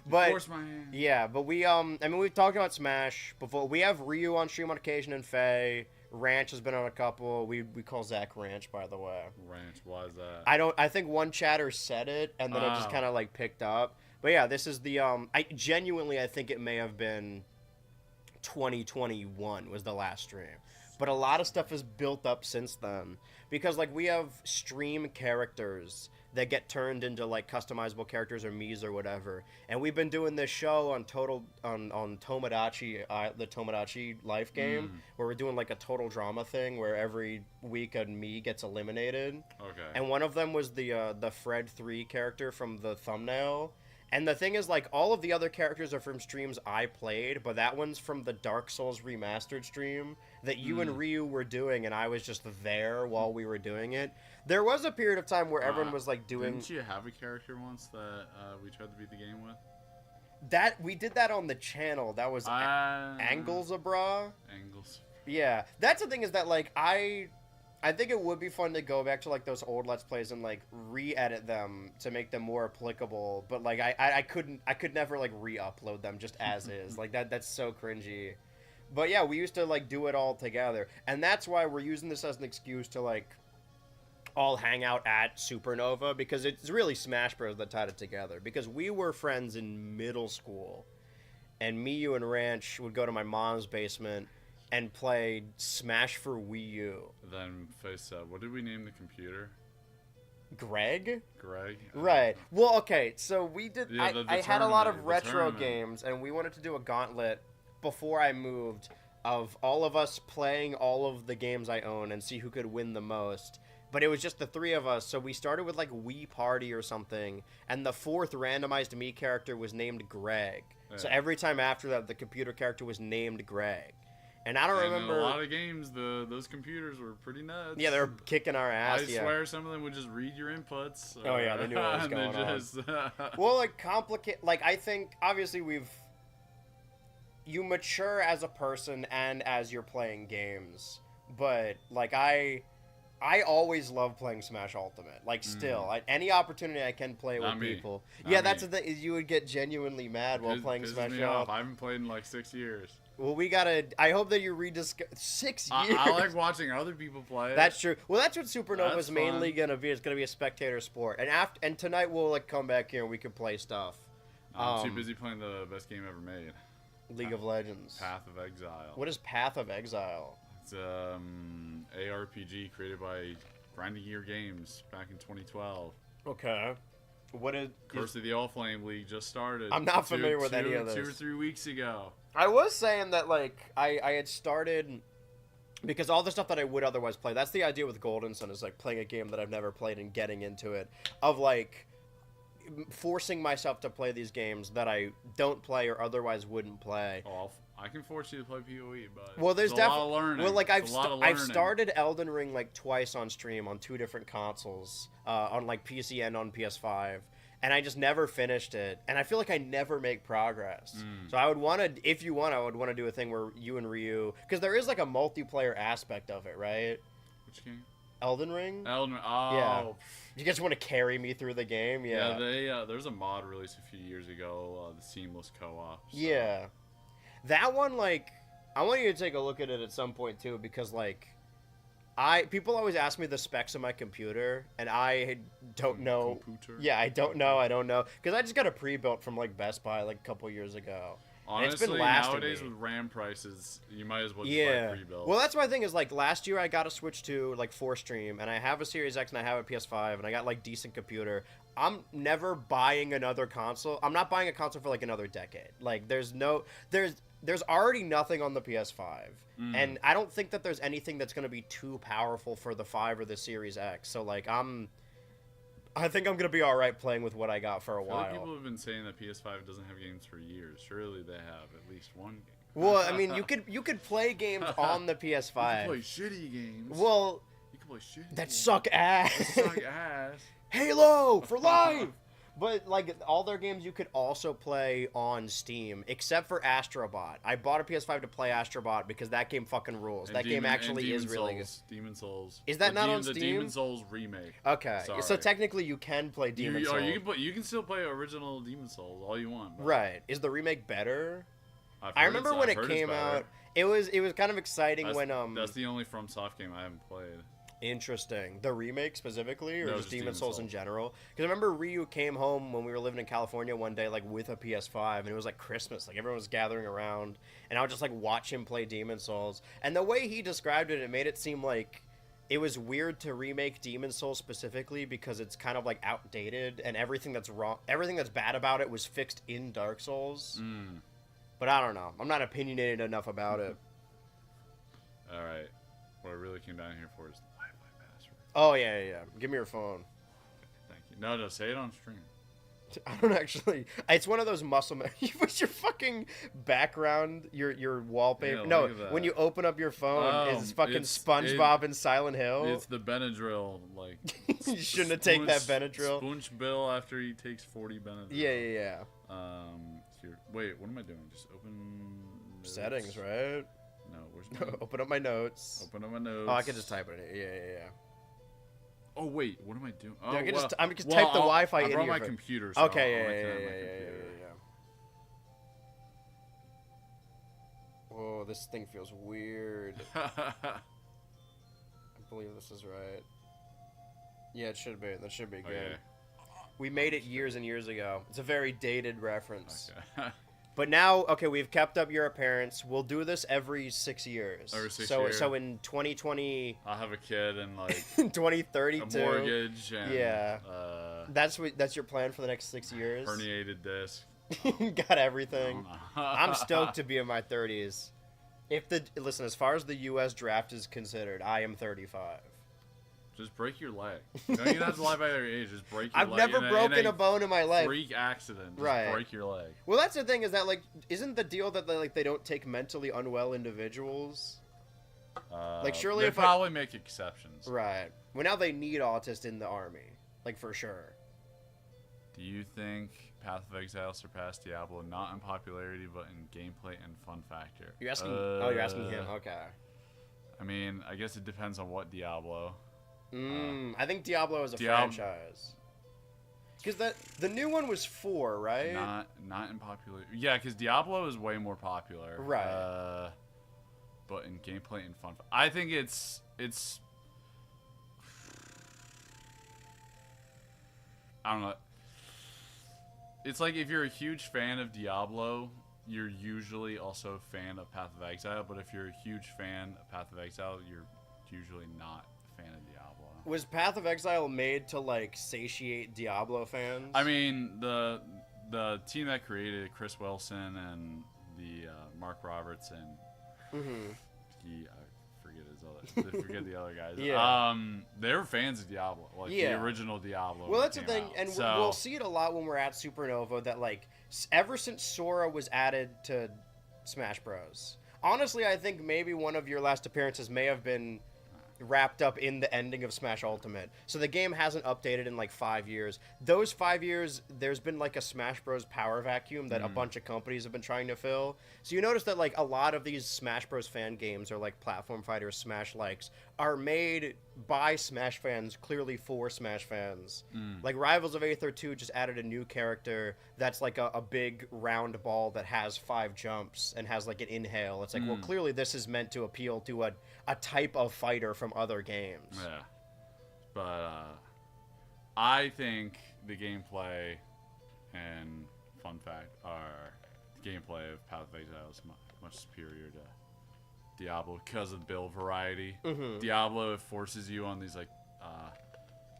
But, force my hand. Yeah, but we, I mean, we've talked about Smash before. We have Ryu on stream on occasion and Faye. Ranch has been on a couple. We call Zach Ranch, by the way. Ranch, why is that? I think one chatter said it, and then it just kind of like picked up. But yeah, this is the I think it may have been 2021 was the last stream. But a lot of stuff has built up since then because like we have stream characters that get turned into like customizable characters or Miis or whatever. And we've been doing this show on Tomodachi, the Tomodachi life game, where we're doing like a total drama thing where every week a Mii gets eliminated. Okay. And one of them was the Fred 3 character from the thumbnail. And the thing is, like, all of the other characters are from streams I played, but that one's from the Dark Souls Remastered stream that you and Ryu were doing, and I was just there while we were doing it. There was a period of time where everyone was, like, doing... Didn't you have a character once that we tried to beat the game with? We did that on the channel. That was Anglesabra. Angles. Yeah. That's the thing is that, like, I think it would be fun to go back to, like, those old Let's Plays and, like, re-edit them to make them more applicable. But, like, I could never, like, re-upload them just as is. Like, that's so cringy. But, yeah, we used to, like, do it all together. And that's why we're using this as an excuse to, like, all hang out at Supernova. Because it's really Smash Bros. That tied it together. Because we were friends in middle school. And me, you, and Ranch would go to my mom's basement and played Smash for Wii U. Then face up. What did we name the computer? Greg? Greg? Right. Well, okay, so we did... Yeah, I had a lot of the retro tournament. games, and we wanted to do a gauntlet before I moved of all of us playing all of the games I own and see who could win the most. But it was just the three of us, so we started with, like, Wii Party or something, and the fourth randomized Mii character was named Greg. Yeah. So every time after that, the computer character was named Greg. And I don't remember... In a lot of games, those computers were pretty nuts. Yeah, they were kicking our ass. I swear some of them would just read your inputs. Oh, yeah, they knew what was going on. Well, like, like, I think, obviously, you mature as a person and as you're playing games. But, like, I always love playing Smash Ultimate. Like, still. Any opportunity I can play with people. Yeah, that's the thing, is you would get genuinely mad while playing Smash Ultimate. I haven't played in, like, 6 years. Well, we gotta... I hope that you rediscover... 6 years? I like watching other people play it. That's true. Well, that's what Supernova's mainly gonna be. It's gonna be a spectator sport. And tonight we'll, like, come back here and we can play stuff. I'm too busy playing the best game ever made. League of Legends. Path of Exile. What is Path of Exile? It's ARPG created by Grinding Gear Games back in 2012. Okay. What is... Curse of the All-Flame League just started. I'm not familiar with any of this. 2 or 3 weeks ago. I was saying that, like, I had started... Because all the stuff that I would otherwise play, that's the idea with Golden Sun, is, like, playing a game that I've never played and getting into it. Of, like, forcing myself to play these games that I don't play or otherwise wouldn't play. Oh, I can force you to play PoE, but well, there's definitely a lot of learning. Well, like I've started Elden Ring like twice on stream on 2 different consoles, on like PC and on PS5, and I just never finished it. And I feel like I never make progress. So I would want to, if you want, I would want to do a thing where you and Ryu, because there is like a multiplayer aspect of it, right? Which game? Elden Ring. Elden Ring. Oh. Yeah. You guys want to carry me through the game? Yeah. Yeah. There's a mod released a few years ago, the Seamless Co-op. So. Yeah. That one, like, I want you to take a look at it at some point, too, because, like, people always ask me the specs of my computer, and I don't know. Computer? Yeah, I don't know. Because I just got a pre-built from, like, Best Buy, like, a couple years ago. Honestly, it's been lasting nowadays me. with RAM prices, you might as well just buy a pre-built. Well, that's my thing is, like, last year I got a Switch 2, like, for stream, and I have a Series X and I have a PS5, and I got, like, decent computer. I'm never buying another console. I'm not buying a console for, like, another decade. Like, there's already nothing on the PS5. And I don't think that there's anything that's going to be too powerful for the 5 or the Series X. So, like, I think I'm going to be all right playing with what I got for a while. Like people have been saying that PS5 doesn't have games for years. Surely they have at least one game. Well, I mean, you could play games on the PS5. You can play shitty games. Well, you can play shitty that games. suck ass. That suck ass. Halo for life. But, like, all their games you could also play on Steam, except for Astrobot. I bought a PS5 to play Astrobot because that game fucking rules. And that game actually is really good. Demon Souls. Is that not on Steam? The Demon Souls remake. Okay, Sorry. so technically you can play Demon Souls. You can still play original Demon Souls all you want. But Right. Is the remake better? I remember when it came out, it was kind of exciting when That's the only FromSoft game I haven't played. Interesting. The remake specifically, or No, just Demon Souls in general? Because I remember Ryu came home when we were living in California one day, like, with a PS5, and it was, like, Christmas. Like, everyone was gathering around, and I would just, like, watch him play Demon Souls. And the way he described it, it made it seem like it was weird to remake Demon Souls specifically because it's kind of like outdated and everything that's wrong, everything that's bad about it was fixed in Dark Souls. But I don't know. I'm not opinionated enough about it. All right. What I really came down here for is the Wi-Fi password. Oh yeah. Give me your phone. Thank you. No, say it on stream. I don't actually. It's one of those muscle. What's your fucking background? Your wallpaper? Yeah, no, look at that. when you open up your phone, it's fucking it's- SpongeBob and Silent Hill. It's the Benadryl, like. You shouldn't have taken that Benadryl. Sponge Bill after he takes 40 Benadryl. Yeah. Here. Wait, what am I doing? Just open. Notes. Settings, right? No, where's my. Open up my notes. Open up my notes. Oh, I can just type it in. Yeah. Oh wait, what am I doing? Oh, I can well, just type the well, Wi-Fi I in brought your my phone. computer. So Okay, I'll yeah. connect my computer. Whoa, this thing feels weird. I believe this is right. Yeah, it should be. That should be good. Okay. We made it years and years ago. It's a very dated reference. Okay. But now, okay, we've kept up your appearance. We'll do this every 6 years. Every 6 so, years. So in 2020, I'll have a kid and like 2032. a mortgage and Yeah. That's your plan for the next 6 years. herniated disc. Got everything. I'm stoked to. to be in my 30s. Listen, as far as the U.S. draft is considered, I am 35. Just break your leg. You don't even have to lie by your age. Just break your I've leg. never broken a bone in my life. Freak accident. Just Right. break your leg. Well, that's the thing is that like, isn't the deal that they don't take mentally unwell individuals? Like, surely they if I- probably make exceptions. Right. Well, now they need autists in the army, like for sure. Do you think Path of Exile surpassed Diablo not in popularity but in gameplay and fun factor? You're asking? You're asking him. Okay. I mean, I guess it depends on what Diablo. I think Diablo is a Diab- franchise. Because the new one was 4, right? Not in popular. Yeah, because Diablo is way more popular. Right. But in gameplay and fun, I think it's. I don't know. It's like if you're a huge fan of Diablo, you're usually also a fan of Path of Exile. But if you're a huge fan of Path of Exile, you're usually not a fan of Diablo. Was Path of Exile made to like satiate Diablo fans? I mean, the team that created it, Chris Wilson and the Mark Roberts and I forget the other guys. Yeah. They were fans of Diablo, like Yeah. the original Diablo. Well, when that's it the came thing, out. and So, we'll see it a lot when we're at Supernova. That like ever since Sora was added to Smash Bros. Honestly, I think maybe one of your last appearances may have been wrapped up in the ending of Smash Ultimate. So the game hasn't updated in like 5 years. Those 5 years, there's been like a Smash Bros. Power vacuum that a bunch of companies have been trying to fill. So you notice that like a lot of these Smash Bros. Fan games or like platform fighters, Smash likes, are made by Smash fans, clearly for Smash fans. Like Rivals of Aether 2 just added a new character that's like a big round ball that has 5 jumps and has like an inhale. It's like, well, clearly this is meant to appeal to a type of fighter from other games. yeah, but I think the gameplay and fun fact are the gameplay of Path of Exile is much superior to Diablo because of the build variety. Diablo, it forces you on these like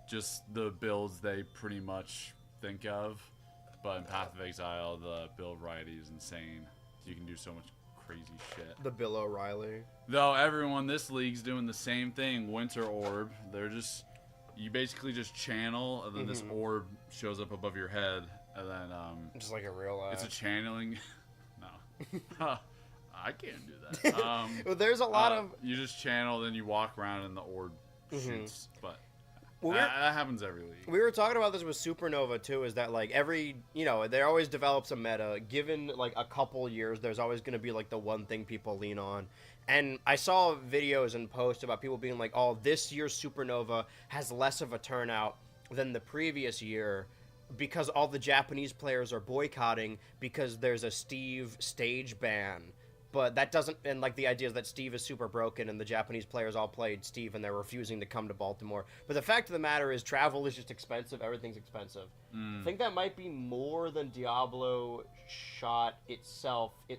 just the builds they pretty much think of, but in Path of Exile the build variety is insane. You can do so much crazy shit. The Bill O'Reilly. Though everyone this league's doing the same thing, Winter Orb. You basically just channel, and then this orb shows up above your head, and then Just like a real life. it's a channeling. No, I can't do that. Well, there's a lot of... You just channel, then you walk around, and the orb shoots. But Well, that happens every league. we were talking about this with Supernova too, is that like there always develops a meta. Given like a couple years, there's always going to be like the one thing people lean on. And I saw videos and posts about people being like, oh, this year's Supernova has less of a turnout than the previous year because all the Japanese players are boycotting because there's a Steve stage ban But that doesn't, and like the idea is that Steve is super broken and the Japanese players all played Steve and they're refusing to come to Baltimore. But the fact of the matter is travel is just expensive. Everything's expensive. I think that might be more than Diablo shot itself. I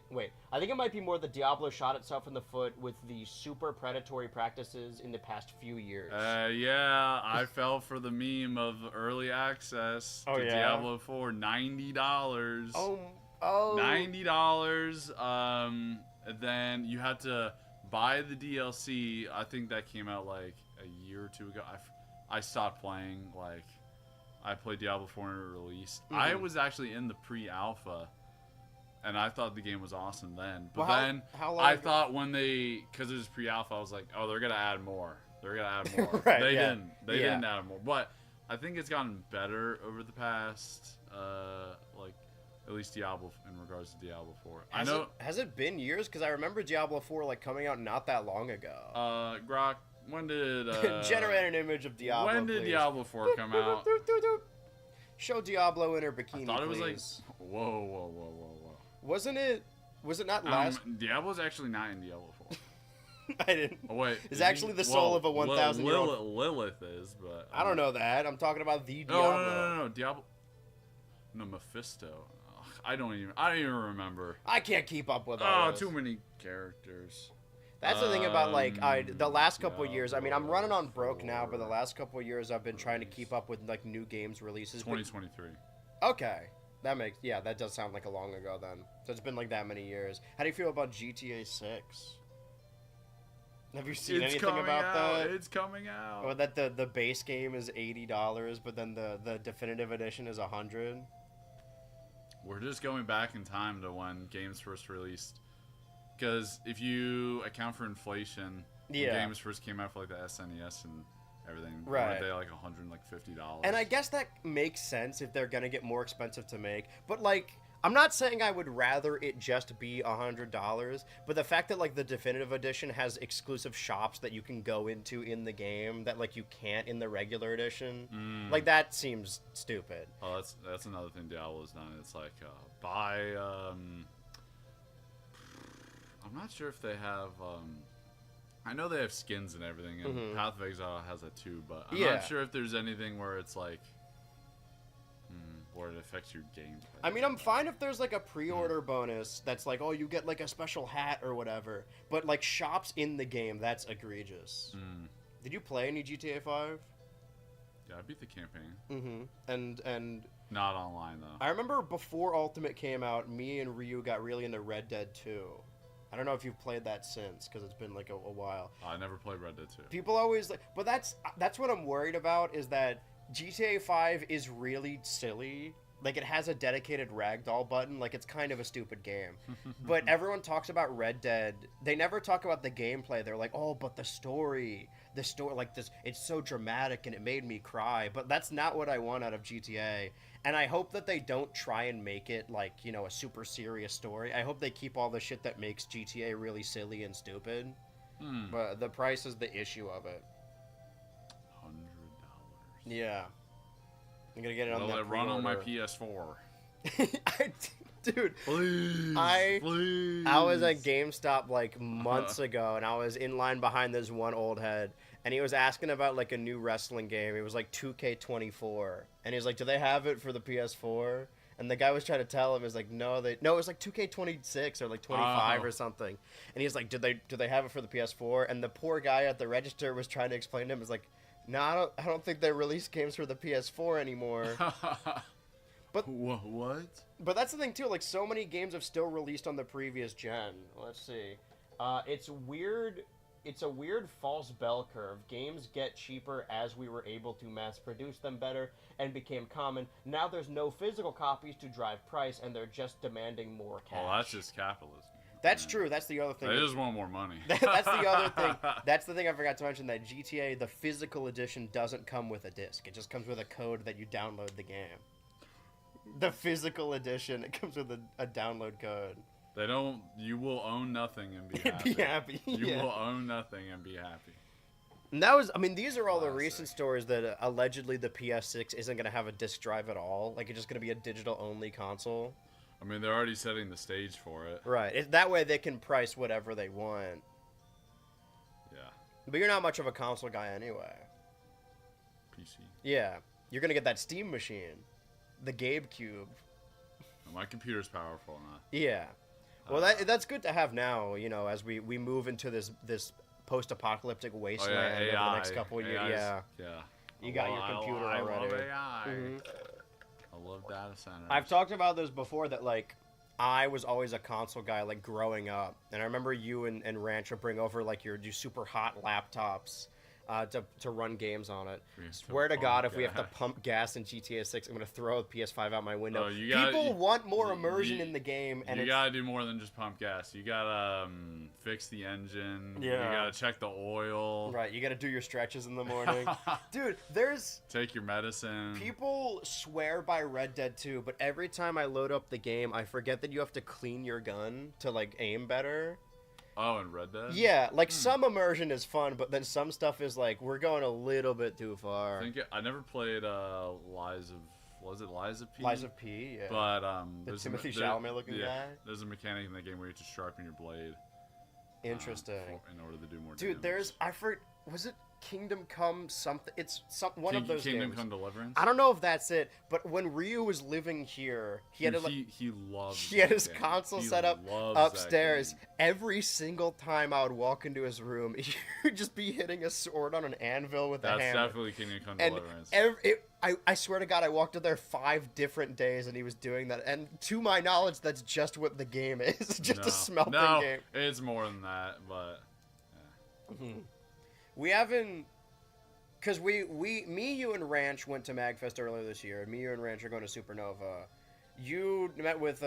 think it might be more that Diablo shot itself in the foot with the super predatory practices in the past few years. Yeah, I fell for the meme of early access to Diablo 4, $90. Oh. $90. Then you had to buy the DLC. I think that came out like a year or two ago. I stopped playing. Like, I played Diablo 4 when it released. I was actually in the pre-alpha, and I thought the game was awesome then. But how long I ago? thought because it was pre-alpha, I was like, oh, they're gonna add more. They're gonna add more. Right, they yeah. didn't. They didn't add more. But I think it's gotten better over the past, at least Diablo in regards to Diablo 4. Has it been years? Because I remember Diablo 4 like coming out not that long ago. Grok, when did Generate an image of Diablo. when did please. Diablo 4 come out? Show Diablo in her bikini. I thought it was please. like whoa. Wasn't it? Was it not last? Diablo's actually not in Diablo 4. I didn't. Oh wait, It's actually the soul of a 1,000-year-old. Lilith is, but I don't know that. I'm talking about the Diablo. No, Diablo. No, Mephisto. Ugh, I don't even remember. I can't keep up with all Oh, this. too many characters. That's the thing about like the last couple Diablo years. I mean, I'm running on broke now, but the last couple of years I've been trying to keep up with like new games releases. 2023. Okay, that does sound like a long ago then. So it's been like that many years. How do you feel about GTA 6? Have you seen anything about that? It's coming out. Or that the base game is $80, but then the definitive edition is $100. We're just going back in time to when games first released. Because if you account for inflation, when games first came out for like the SNES and everything, right? They like $150. And I guess that makes sense if they're gonna get more expensive to make. But like, I'm not saying I would rather it just be $100, but the fact that like the definitive edition has exclusive shops that you can go into in the game that like you can't in the regular edition, like that seems stupid. Oh, that's another thing Diablo's done. It's like buy. I'm not sure if they have. I know they have skins and everything, and Path of Exile has that too. But I'm not sure if there's anything where it's like. Or it affects your gameplay. I mean, I'm fine if there's like a pre-order bonus that's like, oh, you get like a special hat or whatever. But like shops in the game, that's egregious. Did you play any GTA 5? Yeah, I beat the campaign. And not online though. I remember before Ultimate came out, me and Ryu got really into Red Dead 2. I don't know if you've played that since, because it's been like a while. I never played Red Dead 2. People always like, but that's what I'm worried about is that GTA 5 is really silly. Like, it has a dedicated ragdoll button. Like, it's kind of a stupid game. But everyone talks about Red Dead. They never talk about the gameplay. They're like, oh, but the story, like this, it's so dramatic and it made me cry. But that's not what I want out of GTA. And I hope that they don't try and make it like, you know, a super serious story. I hope they keep all the shit that makes GTA really silly and stupid. But the price is the issue of it. $100. Yeah. I'm gonna get it on Will that it run on my pre-order. PS4? Dude, Please, please. I was at GameStop like months ago, and I was in line behind this one old head, and he was asking about like a new wrestling game. It was like 2K24, and he was like, "Do they have it for the PS4?" And the guy was trying to tell him, "Is like, no, it was like 2K26 or like 25 or something." And he's like, "Do they have it for the PS4?" And the poor guy at the register was trying to explain to him, "Is like, no, I don't think they release games for the PS4 anymore." But what? But that's the thing too. Like, so many games have still released on the previous gen. Let's see. It's weird. It's a weird false bell curve. Games get cheaper as we were able to mass produce them better and became common. Now there's no physical copies to drive price, and they're just demanding more cash. Well, that's just capitalism. That's true. That's the other thing. They just want more money. That's the other thing. That's the thing I forgot to mention, that GTA, the physical edition, doesn't come with a disc. It just comes with a code that you download the game. The physical edition, it comes with a download code. They don't. You will own nothing and be happy. Be happy. You will own nothing and be happy. And that was, I mean, these are all the Classic. recent stories that allegedly the PS6 isn't going to have a disc drive at all. Like, it's just going to be a digital-only console. I mean, they're already setting the stage for it. Right. That way they can price whatever they want. Yeah. But you're not much of a console guy anyway. PC. Yeah. You're gonna get that Steam machine. The GameCube. My computer's powerful enough. Yeah. Well, that's good to have now, you know, as we move into this post-apocalyptic wasteland over the next couple of years. Yeah. Yeah. You got your computer already. I love AI. Mhm. I love data centers. I've talked about this before that, like, I was always a console guy, like, growing up. And I remember you and Rancho bring over, like, your super hot laptops to run games on it. Swear to God, if we have to pump gas in GTA 6, I'm going to throw the PS5 out my window. People want more immersion in the game. And you got to do more than just pump gas. You got to fix the engine. Yeah. You got to check the oil. Right, you got to do your stretches in the morning. Dude, Take your medicine. People swear by Red Dead 2, but every time I load up the game, I forget that you have to clean your gun to, like, aim better. Oh, and Red Dead? Yeah, like, some immersion is fun, but then some stuff is, like, we're going a little bit too far. I never played Lies of P? Lies of P, yeah. But, the Timothy Chalamet-looking guy? There's a mechanic in the game where you have to sharpen your blade. Interesting. In order to do more Dude, damage. was it Kingdom Come something? It's one of those Kingdom games. Come Deliverance? I don't know if that's it, but when Ryu was living here, he had his console set up upstairs. Every single time I would walk into his room, he would just be hitting a sword on an anvil with a hammer. That's definitely Kingdom Come And Deliverance. I swear to God, I walked in there 5 different days and he was doing that. And to my knowledge, that's just what the game is. Just a smelting game. It's more than that, but... Yeah. We haven't... Because me, you, and Ranch went to MagFest earlier this year. Me, you, and Ranch are going to Supernova. You met with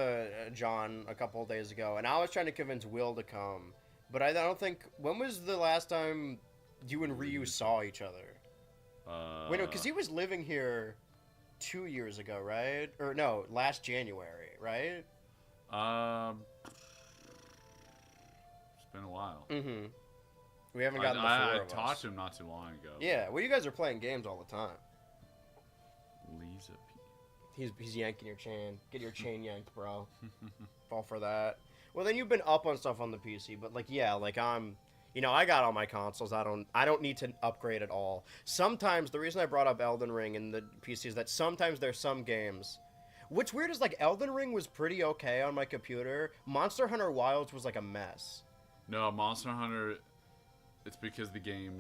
John a couple of days ago, and I was trying to convince Will to come. But I don't think... When was the last time you and Ryu saw each other? Wait, no, because he was living here 2 years ago, right? Or no, last January, right? It's been a while. Mm-hmm. We haven't gotten the four of us. I talked to him not too long ago. Yeah, well, you guys are playing games all the time. Lisa P. He's yanking your chain. Get your chain yanked, bro. Fall for that. Well, then you've been up on stuff on the PC, but like, yeah, like I got all my consoles. I don't need to upgrade at all. Sometimes the reason I brought up Elden Ring in the PC is that sometimes there's some games. What's weird is like Elden Ring was pretty okay on my computer. Monster Hunter Wilds was like a mess. No, Monster Hunter. It's because the game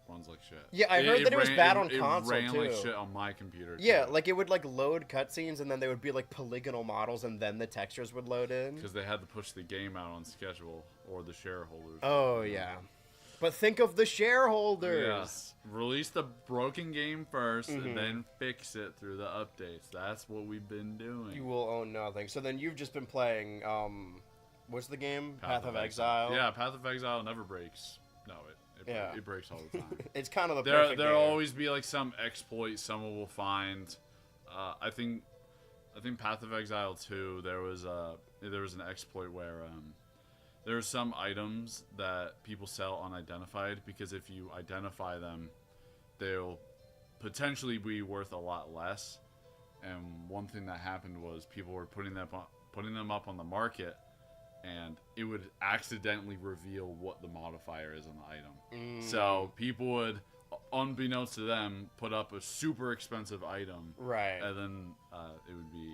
runs like shit. Yeah, I heard that it was bad on console, It ran too. like shit on my computer, too. Yeah, like it would like load cutscenes and then they would be like polygonal models and then the textures would load in. Because they had to push the game out on schedule or the shareholders. Oh, yeah. But think of the shareholders. Yeah. Release the broken game first and then fix it through the updates. That's what we've been doing. You will own nothing. So then you've just been playing, what's the game? Path of Exile? Yeah, Path of Exile never breaks. No, it breaks all the time. It's kind of the perfect There'll game. always be like some exploit someone will find. I think Path of Exile 2 there was an exploit where there are some items that people sell unidentified because if you identify them, they'll potentially be worth a lot less. And one thing that happened was people were putting them up on the market. And it would accidentally reveal what the modifier is on the item. So people would, unbeknownst to them, put up a super expensive item. Right. And then it would be,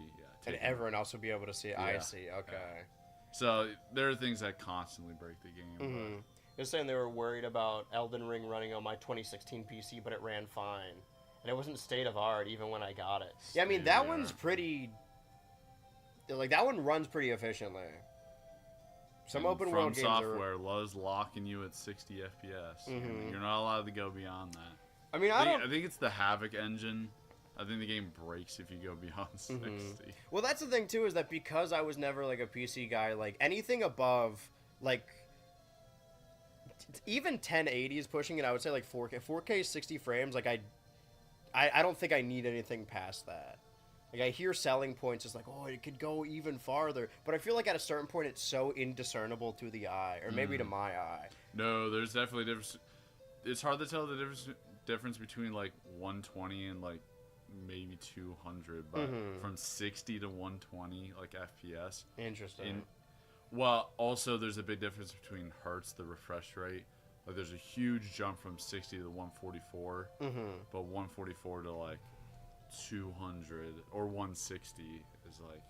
and everyone else would be able to see it. I see, okay. Yeah. So there are things that constantly break the game. They're saying they were worried about Elden Ring running on my 2016 PC, but it ran fine. And it wasn't state of art even when I got it. Yeah, I mean, that one's pretty... Like, that one runs pretty efficiently. Some open world games software loves locking you at 60 FPS. You're not allowed to go beyond that. I mean, I think it's the Havoc engine. I think the game breaks if you go beyond 60. Well, that's the thing too, is that because I was never like a PC guy, like anything above like even 1080 is pushing it. I would say like 4K 60 frames. Like I don't think I need anything past that. Like, I hear selling points as like, oh, it could go even farther. But I feel like at a certain point, it's so indiscernible to the eye. Or maybe to my eye. No, there's definitely a difference. It's hard to tell the difference between, like, 120 and, like, maybe 200, but from 60 to 120 like FPS. Interesting. Well, also there's a big difference between hertz, the refresh rate. Like there's a huge jump from 60 to 144, but 144 to like 200 or 160 is like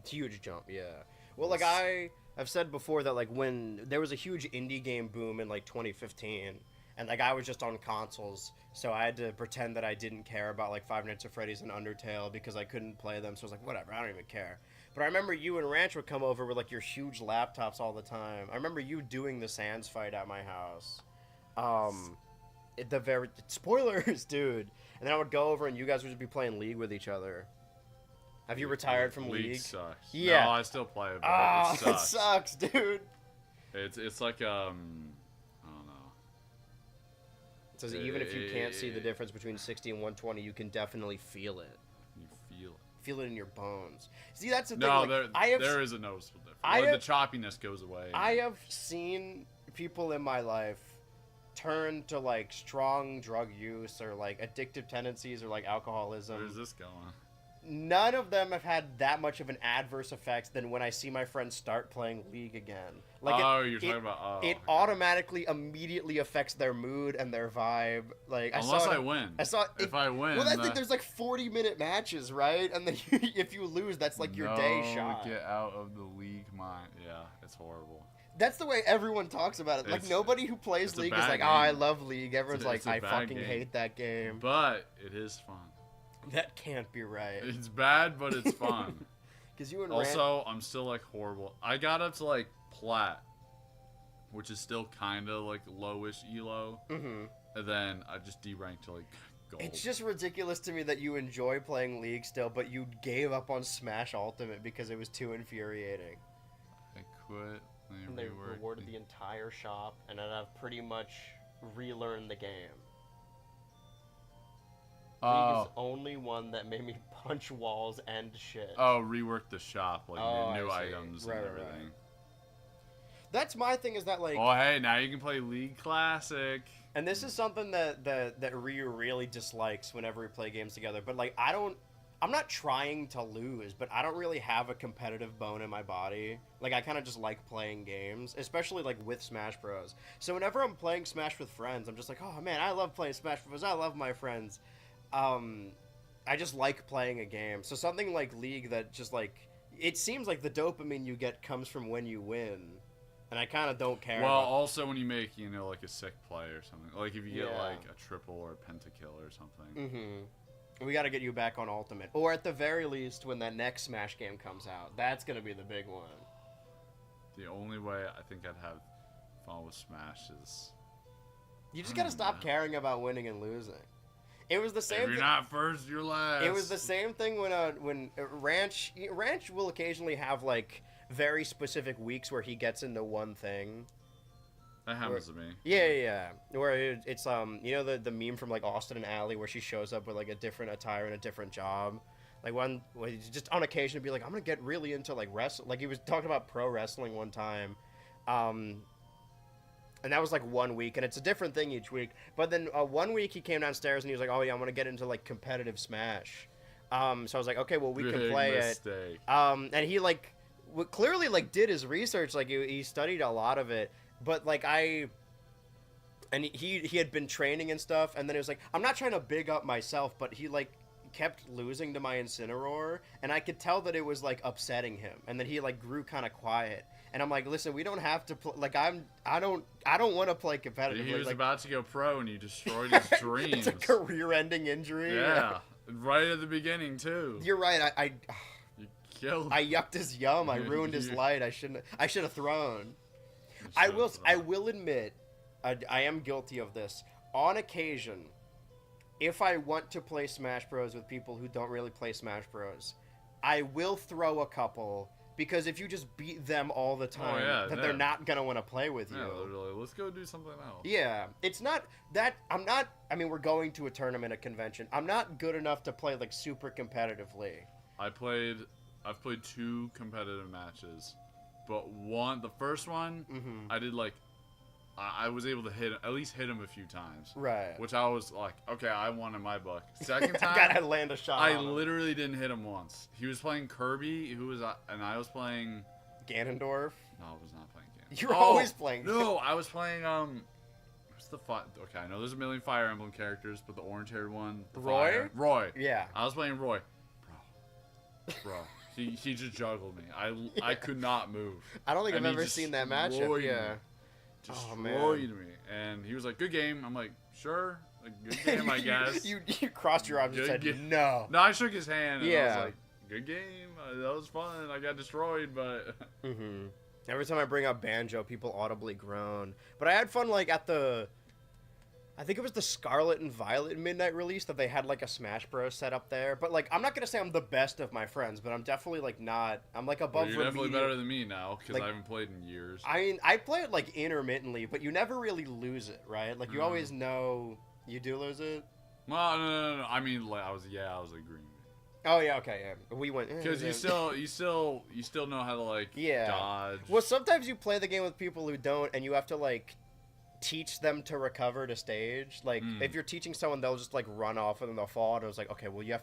huge jump, yeah. Well, like I've said before that like when there was a huge indie game boom in like 2015, and like I was just on consoles, so I had to pretend that I didn't care about like Five Nights at Freddy's and Undertale because I couldn't play them. So I was like, whatever, I don't even care. But I remember you and Ranch would come over with like your huge laptops all the time. I remember you doing the Sands fight at my house. The very spoilers, dude. And then I would go over and you guys would just be playing League with each other. Have you retired from League? Sucks. Yeah. No, I still play it, but Ah, it sucks. it sucks, dude. It's like I don't know. It says even if you can't see the difference between 60 and 120, you can definitely feel it. You feel it. Feel it in your bones. See, that's the thing. No, like, there is a noticeable difference. The choppiness goes away. I have seen people in my life turn to like strong drug use or like addictive tendencies or like alcoholism. Where's this going? None of them have had that much of an adverse effect than when I see my friends start playing League again. Like you're talking about. It automatically, immediately affects their mood and their vibe. Like unless I win. If I win. Well, I think there's like 40-minute matches, right? And then if you lose, that's like your day shot. Get out of the League mind. Yeah, it's horrible. That's the way everyone talks about it. Like nobody who plays League is like, game. "Oh, I love League." Everyone's like, "I fucking game. hate that game." But it is fun. That can't be right. It's bad, but it's fun. Because you and also, I'm still like horrible. I got up to like plat, which is still kind of like lowish elo. And then I just deranked to like gold. It's just ridiculous to me that you enjoy playing League still, but you gave up on Smash Ultimate because it was too infuriating. I quit. And they rewarded the entire shop, and then I've pretty much relearned the game. League is the only one that made me punch walls and shit. Oh, rework the shop, like new items and everything. Right. That's my thing, is that like... Oh, hey, now you can play League Classic. And this is something that Ryu really dislikes whenever we play games together. But like, I'm not trying to lose, but I don't really have a competitive bone in my body. Like, I kind of just like playing games, especially like with Smash Bros. So whenever I'm playing Smash with friends, I'm just like, oh man, I love playing Smash Bros. I love my friends. I just like playing a game. So something like League that just like, it seems like the dopamine you get comes from when you win. And I kind of don't care. Well, also when you make, like a sick play or something. Like if you get like a triple or a pentakill or something. We got to get you back on Ultimate. Or at the very least, when that next Smash game comes out. That's going to be the big one. The only way I think I'd have fun with Smash is... You just got to stop caring about winning and losing. It was the same. If you're not first, you're last. It was the same thing when Ranch will occasionally have like very specific weeks where he gets into one thing. That happens to me. Yeah. Where it's the meme from like Austin and Ally where she shows up with like a different attire and a different job. Like one, just on occasion to be like, I'm gonna get really into like wrestling. Like he was talking about pro wrestling one time. And that was like 1 week, and it's a different thing each week. But then 1 week he came downstairs and he was like, "Oh yeah, I'm gonna get into like competitive Smash." So I was like, "Okay, well we can play it." And he like clearly like did his research, like he studied a lot of it. But like he had been training and stuff, and then it was like, I'm not trying to big up myself, but he like kept losing to my Incineroar, and I could tell that it was like upsetting him, and then he like grew kind of quiet. And I'm like, listen, we don't have to play. Like, I don't want to play competitively. He was like, about to go pro, and you destroyed his dreams. It's a career-ending injury. Yeah, right at the beginning too. You're right. You killed. I yucked his yum. I ruined his light. I should have thrown. I will admit, I am guilty of this. On occasion, if I want to play Smash Bros with people who don't really play Smash Bros, I will throw a couple. Because if you just beat them all the time, they're not going to want to play with you. Yeah, literally. Let's go do something else. Yeah. It's not that... I mean, we're going to a tournament, a convention. I'm not good enough to play, like, super competitively. I've played 2 competitive matches. But the first one, I I was able to at least hit him a few times. Right. Which I was like, okay, I won in my book. Second time, I gotta land a shot. I on him. literally didn't hit him once. He was playing Kirby, and I was playing Ganondorf. No, I was not playing Ganondorf. You're always playing. No, I was playing what's the okay, I know there's a million Fire Emblem characters, but the orange-haired one, Roy. Yeah. I was playing Roy. Bro. He just juggled me. I could not move. I don't think And I've he ever seen that matchup. destroyed Yeah. me. Destroyed me. And he was like, "Good game." I'm like, "Sure, like, good game, I guess." you crossed your arms and Good said game. no. No, I shook his hand. And I Yeah. was like, "Good game. That was fun. I got destroyed, but." Mm-hmm. Every time I bring up Banjo, people audibly groan. But I had fun, like, at I think it was the Scarlet and Violet Midnight release that they had, like, a Smash Bros. Set up there. But, like, I'm not going to say I'm the best of my friends, but I'm definitely, like, not... I'm, like, above You're definitely remedial. better than me now, because Like, I haven't played in years. I mean, I play it, like, intermittently, but you never really lose it, right? Like, you always know you do lose it. Well, no. I mean, like, I was agreeing. Oh, yeah, okay, yeah. We went... Because you still know how to, like, Yeah. dodge. Well, sometimes you play the game with people who don't, and you have to, like... teach them to recover to stage. Like, if you're teaching someone, they'll just, like, run off and then they'll fall, and it was like, okay, well, you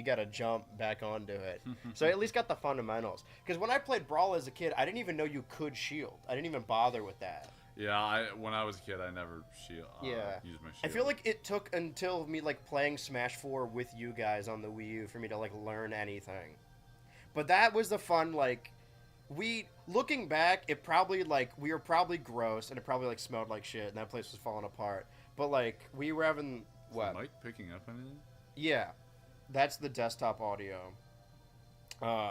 gotta jump back onto it. So I at least got the fundamentals. Because when I played Brawl as a kid, I didn't even know you could shield. I didn't even bother with that. Yeah, when I was a kid, I never used my shield. I feel like it took until me, like, playing Smash 4 with you guys on the Wii U for me to, like, learn anything. But that was the fun, like... looking back, it probably, like, we were probably gross, and it probably, like, smelled like shit, and that place was falling apart. But, like, we were having, what? Is the mic picking up anything? Yeah. That's the desktop audio.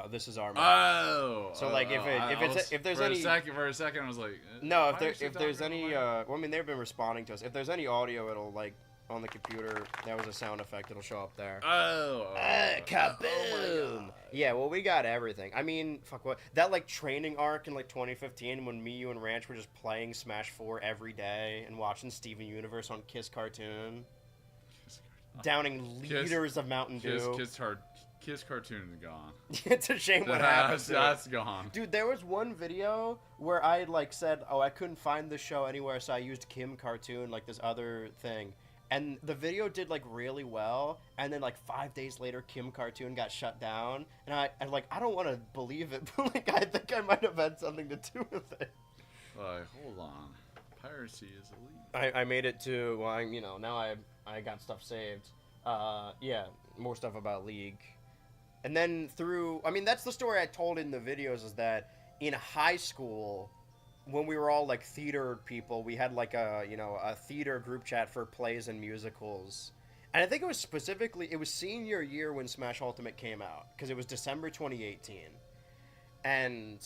This is our mic. Oh! So, like, if there's any... For a second, I was like... No, if there's any, well, I mean, they've been responding to us. If there's any audio, it'll, like, on the computer, that was a sound effect, it'll show up there. Kaboom! Yeah, well, we got everything. I mean, fuck what... That, like, training arc in, like, 2015 when me, you, and Ranch were just playing Smash 4 every day and watching Steven Universe on Kiss Cartoon. Downing liters of Mountain Dew. Kiss Cartoon is gone. It's a shame what happened to That's it. gone. Dude, there was one video where I, like, said, oh, I couldn't find this show anywhere, so I used Kim Cartoon, like, this other thing. And the video did, like, really well, and then, like, 5 days later, Kim Cartoon got shut down, and I don't want to believe it, but, like, I think I might have had something to do with it. Hold on. Piracy is elite. I made it to, well, you know, now I got stuff saved. Yeah, more stuff about League. And then I mean, that's the story I told in the videos, is that in high school... when we were all, like, theater people, we had, like, a theater group chat for plays and musicals. And I think it was senior year when Smash Ultimate came out, because it was December 2018. And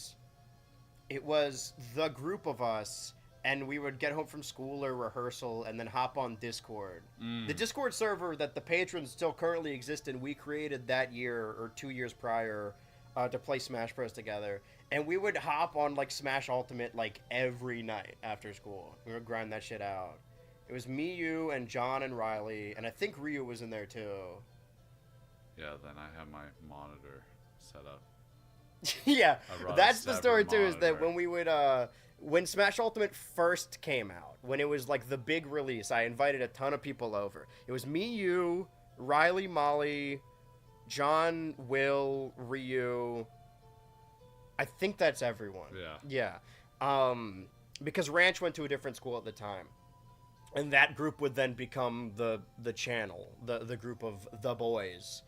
it was the group of us, and we would get home from school or rehearsal and then hop on Discord. The Discord server that the patrons still currently exist in, we created that year or 2 years prior to play Smash Bros. Together. And we would hop on, like, Smash Ultimate, like, every night after school. We would grind that shit out. It was me, you, and John and Riley, and I think Ryu was in there, too. Yeah, then I have my monitor set up. Yeah, that's the story, monitor. too, is that when we would, when Smash Ultimate first came out, when it was, like, the big release, I invited a ton of people over. It was me, you, Riley, Molly, John, Will, Ryu... I think that's everyone. Yeah. Yeah. Because Ranch went to a different school at the time. And that group would then become the channel, the group of the boys.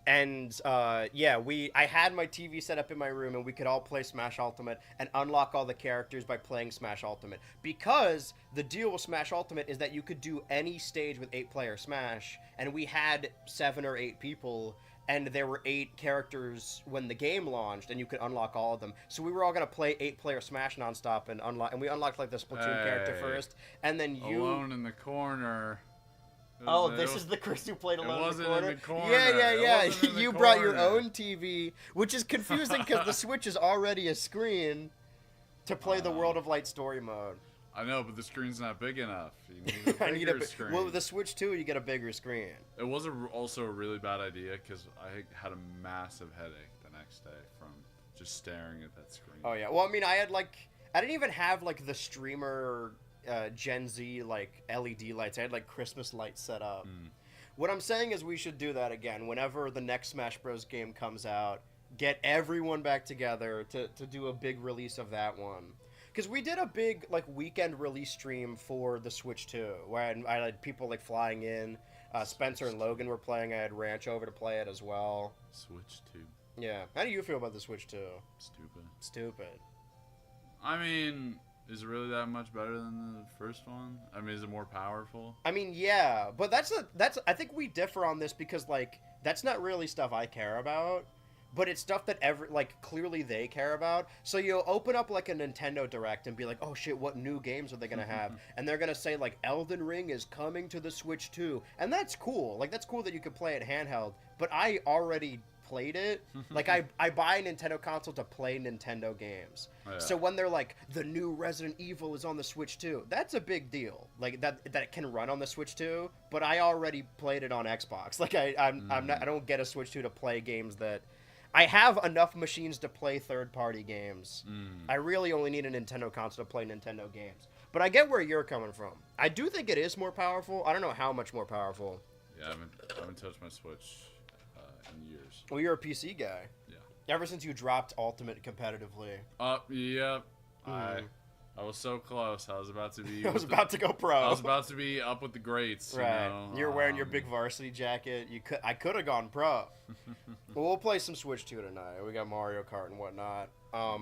And, yeah, I had my TV set up in my room, and we could all play Smash Ultimate and unlock all the characters by playing Smash Ultimate. Because the deal with Smash Ultimate is that you could do any stage with 8-player Smash, and we had 7 or 8 people, and there were 8 characters when the game launched, and you could unlock all of them. So we were all gonna play 8-player Smash nonstop and we unlocked, like, the Splatoon character first, and then you alone in the corner. This is the Chris who played alone in the corner. In the corner. Yeah. You brought your own TV, which is confusing because the Switch is already a screen to play the World of Light story mode. I know, but the screen's not big enough. You need a bigger screen. Well, with the Switch 2, you get a bigger screen. It was also a really bad idea because I had a massive headache the next day from just staring at that screen. Oh, yeah. Well, I mean, I didn't even have, like, the streamer Gen Z like LED lights. I had like Christmas lights set up. What I'm saying is we should do that again whenever the next Smash Bros. Game comes out. Get everyone back together to do a big release of that one. Because we did a big like weekend release stream for the Switch 2, where I had people like flying in. Spencer and Logan were playing. I had Ranch over to play it as well. Switch 2. Yeah. How do you feel about the Switch 2? Stupid. I mean, is it really that much better than the first one? I mean, is it more powerful? I mean, yeah, but that's I think we differ on this because like that's not really stuff I care about, but it's stuff that clearly they care about. So you'll open up like a Nintendo Direct and be like, oh shit, what new games are they gonna have? And they're gonna say like Elden Ring is coming to the Switch 2, and that's cool. Like that's cool that you can play it handheld, but I already played it. Like I buy a Nintendo console to play Nintendo games. Oh, yeah. So when they're like the new Resident Evil is on the Switch 2, that's a big deal. Like that it can run on the Switch 2, but I already played it on Xbox. Like I don't get a Switch 2 to play games that I have enough machines to play third-party games. I really only need a Nintendo console to play Nintendo games. But I get where you're coming from. I do think it is more powerful. I don't know how much more powerful. Yeah, I haven't touched my Switch in years. Well, you're a PC guy. Yeah. Ever since you dropped Ultimate competitively. Yeah. I was so close. I was about to be. I was about to go pro. I was about to be up with the greats. Right. You know? You're wearing your big varsity jacket. I could have gone pro. Well, we'll play some Switch 2 tonight. We got Mario Kart and whatnot. Mario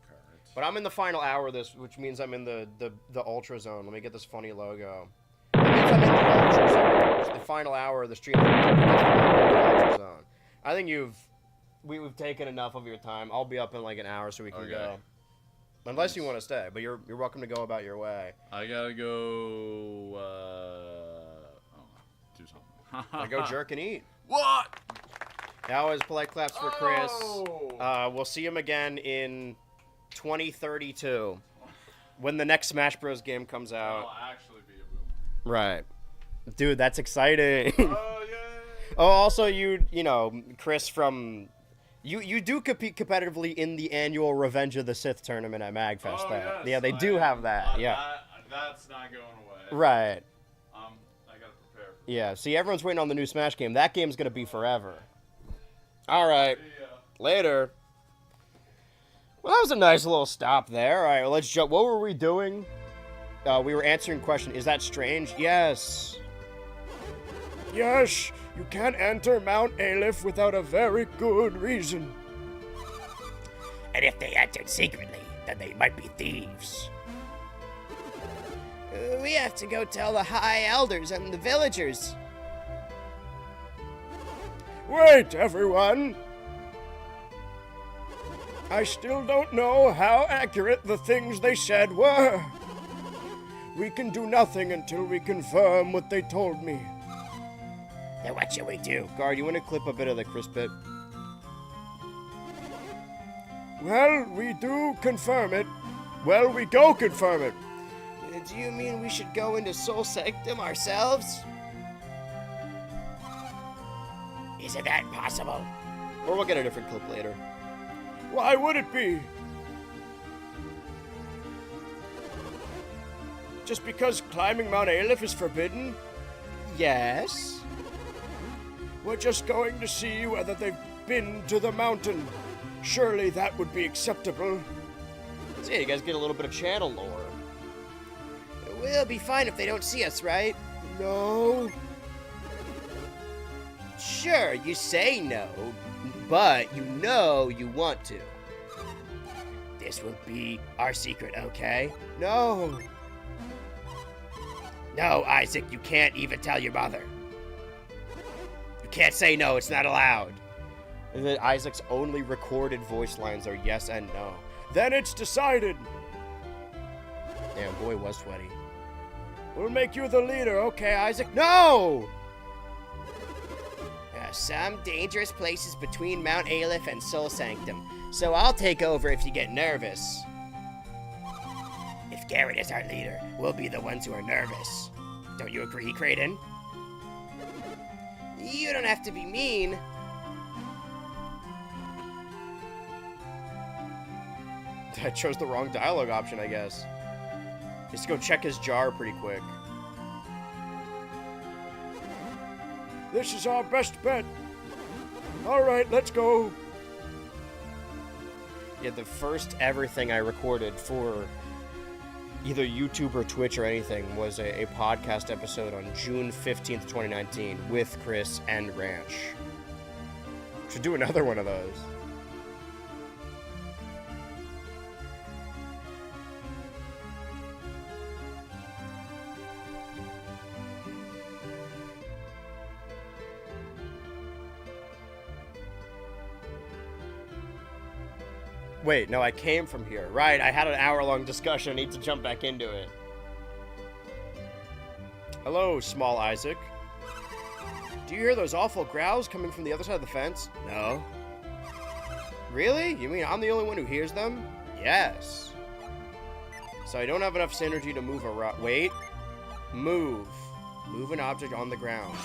Kart. But I'm in the final hour of this, which means I'm in the Ultra Zone. Let me get this funny logo. That means I'm in the Ultra Zone. It's the final hour of the stream. The Ultra Zone. I think we've taken enough of your time. I'll be up in like an hour so we can go. Unless you want to stay, but you're welcome to go about your way. I gotta go. Do something. I go jerk and eat. What? That was polite claps for Chris. We'll see him again in 2032 when the next Smash Bros. Game comes out. I'll actually be a boomer. Right, dude. That's exciting. Oh yeah. Oh, also you know Chris from. You do compete competitively in the annual Revenge of the Sith tournament at MagFest. Oh, yes, yeah, they do have that. Yeah, that's not going away. Right. I gotta prepare. Yeah. See, everyone's waiting on the new Smash game. That game's gonna be forever. All right. Later. Well, that was a nice little stop there. All right, well, let's jump. What were we doing? We were answering question. Is that strange? Yes. Yes, you can't enter Mount Aleph without a very good reason. And if they entered secretly, then they might be thieves. We have to go tell the High Elders and the villagers. Wait, everyone! I still don't know how accurate the things they said were. We can do nothing until we confirm what they told me. Then what should we do? Guard, you want to clip a bit of the Chris bit? Well, we do confirm it. Well, we go confirm it. Do you mean we should go into Soul Sanctum ourselves? Isn't that possible? Or we'll get a different clip later. Why would it be? Just because climbing Mount Aleph is forbidden? Yes. We're just going to see whether they've been to the mountain. Surely that would be acceptable. So yeah, you guys get a little bit of channel lore. We'll be fine if they don't see us, right? No. Sure, you say no, but you know you want to. This will be our secret, okay? No. No, Isaac, you can't even tell your mother. You can't say no, it's not allowed. And then Isaac's only recorded voice lines are yes and no. Then it's decided. Damn, boy was sweaty. We'll make you the leader, okay, Isaac? No! There are some dangerous places between Mount Aleph and Soul Sanctum, so I'll take over if you get nervous. If Garrett is our leader, we'll be the ones who are nervous. Don't you agree, Kraden? You don't have to be mean. I chose the wrong dialogue option, I guess. Just go check his jar pretty quick. This is our best bet. All right, let's go. Yeah, the first ever thing I recorded for either YouTube or Twitch or anything was a podcast episode on June 15th, 2019 with Chris and Ranch. Should do another one of those. Wait, no, I came from here. Right, I had an hour-long discussion. I need to jump back into it. Hello, small Isaac. Do you hear those awful growls coming from the other side of the fence? No. Really? You mean I'm the only one who hears them? Yes. So I don't have enough synergy to move a rock. Wait. Move. Move an object on the ground.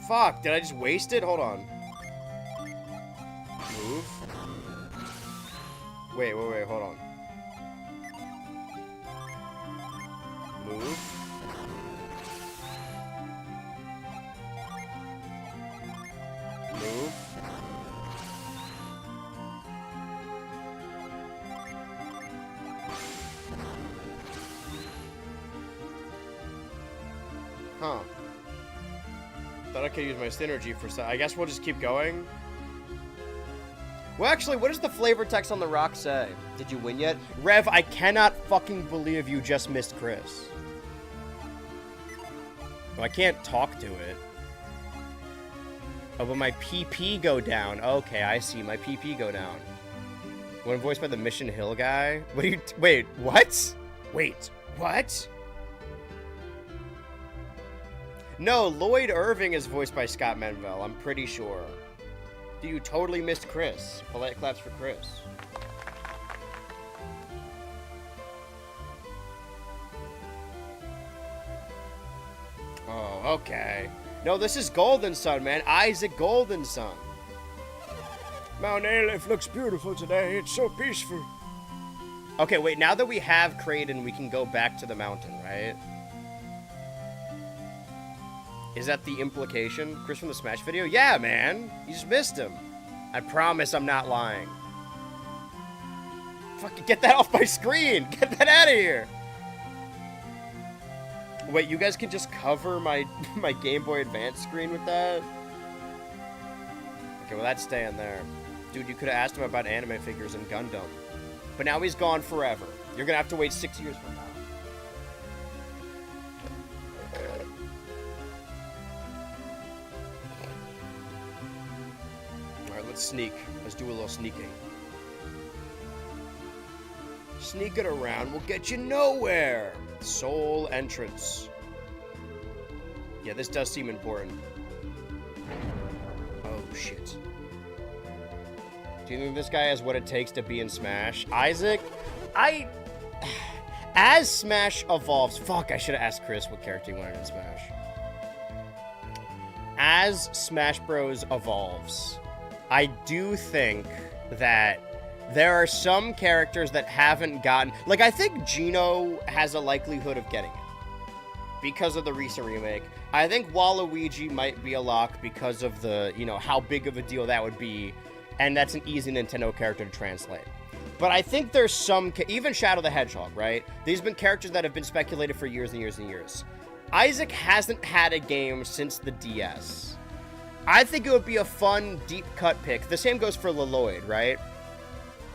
Fuck, did I just waste it? Hold on. Move. Wait, hold on. Move. Move. Huh. Thought I could use my synergy for some. I guess we'll just keep going. Well, actually, what does the flavor text on the rock say? Did you win yet? Rev, I cannot fucking believe you just missed Chris. Well, I can't talk to it. Oh, but my PP go down. Okay, I see. My PP go down. One voiced by the Mission Hill guy? What do you... Wait, what? Wait, what? No, Lloyd Irving is voiced by Scott Menville. I'm pretty sure. You totally missed Chris. Polite claps for Chris. Oh, okay. No, this is Golden Sun, man. Issac Golden Sun. Mount Aleph looks beautiful today. It's so peaceful. Okay, wait. Now that we have Kraden, we can go back to the mountain, right? Is that the implication? Chris from the Smash video? Yeah, man. You just missed him. I promise I'm not lying. Fucking get that off my screen. Get that out of here. Wait, you guys can just cover my GameBoy Advance screen with that? Okay, well, that's staying there. Dude, you could have asked him about anime figures and Gundam. But now he's gone forever. You're gonna have to wait 6 years from now. Let's sneak. Let's do a little sneaking. Sneaking around will get you nowhere. Soul entrance. Yeah, this does seem important. Oh, shit. Do you think this guy has what it takes to be in Smash? Isaac? As Smash evolves... Fuck, I should have asked Chris what character he wanted in Smash. As Smash Bros. Evolves... I do think that there are some characters that haven't gotten... Like, I think Geno has a likelihood of getting it because of the recent remake. I think Waluigi might be a lock because of the, you know, how big of a deal that would be, and that's an easy Nintendo character to translate. But I think there's some... Even Shadow the Hedgehog, right? These have been characters that have been speculated for years and years and years. Isaac hasn't had a game since the DS. I think it would be a fun, deep cut pick. The same goes for Lloyd, right?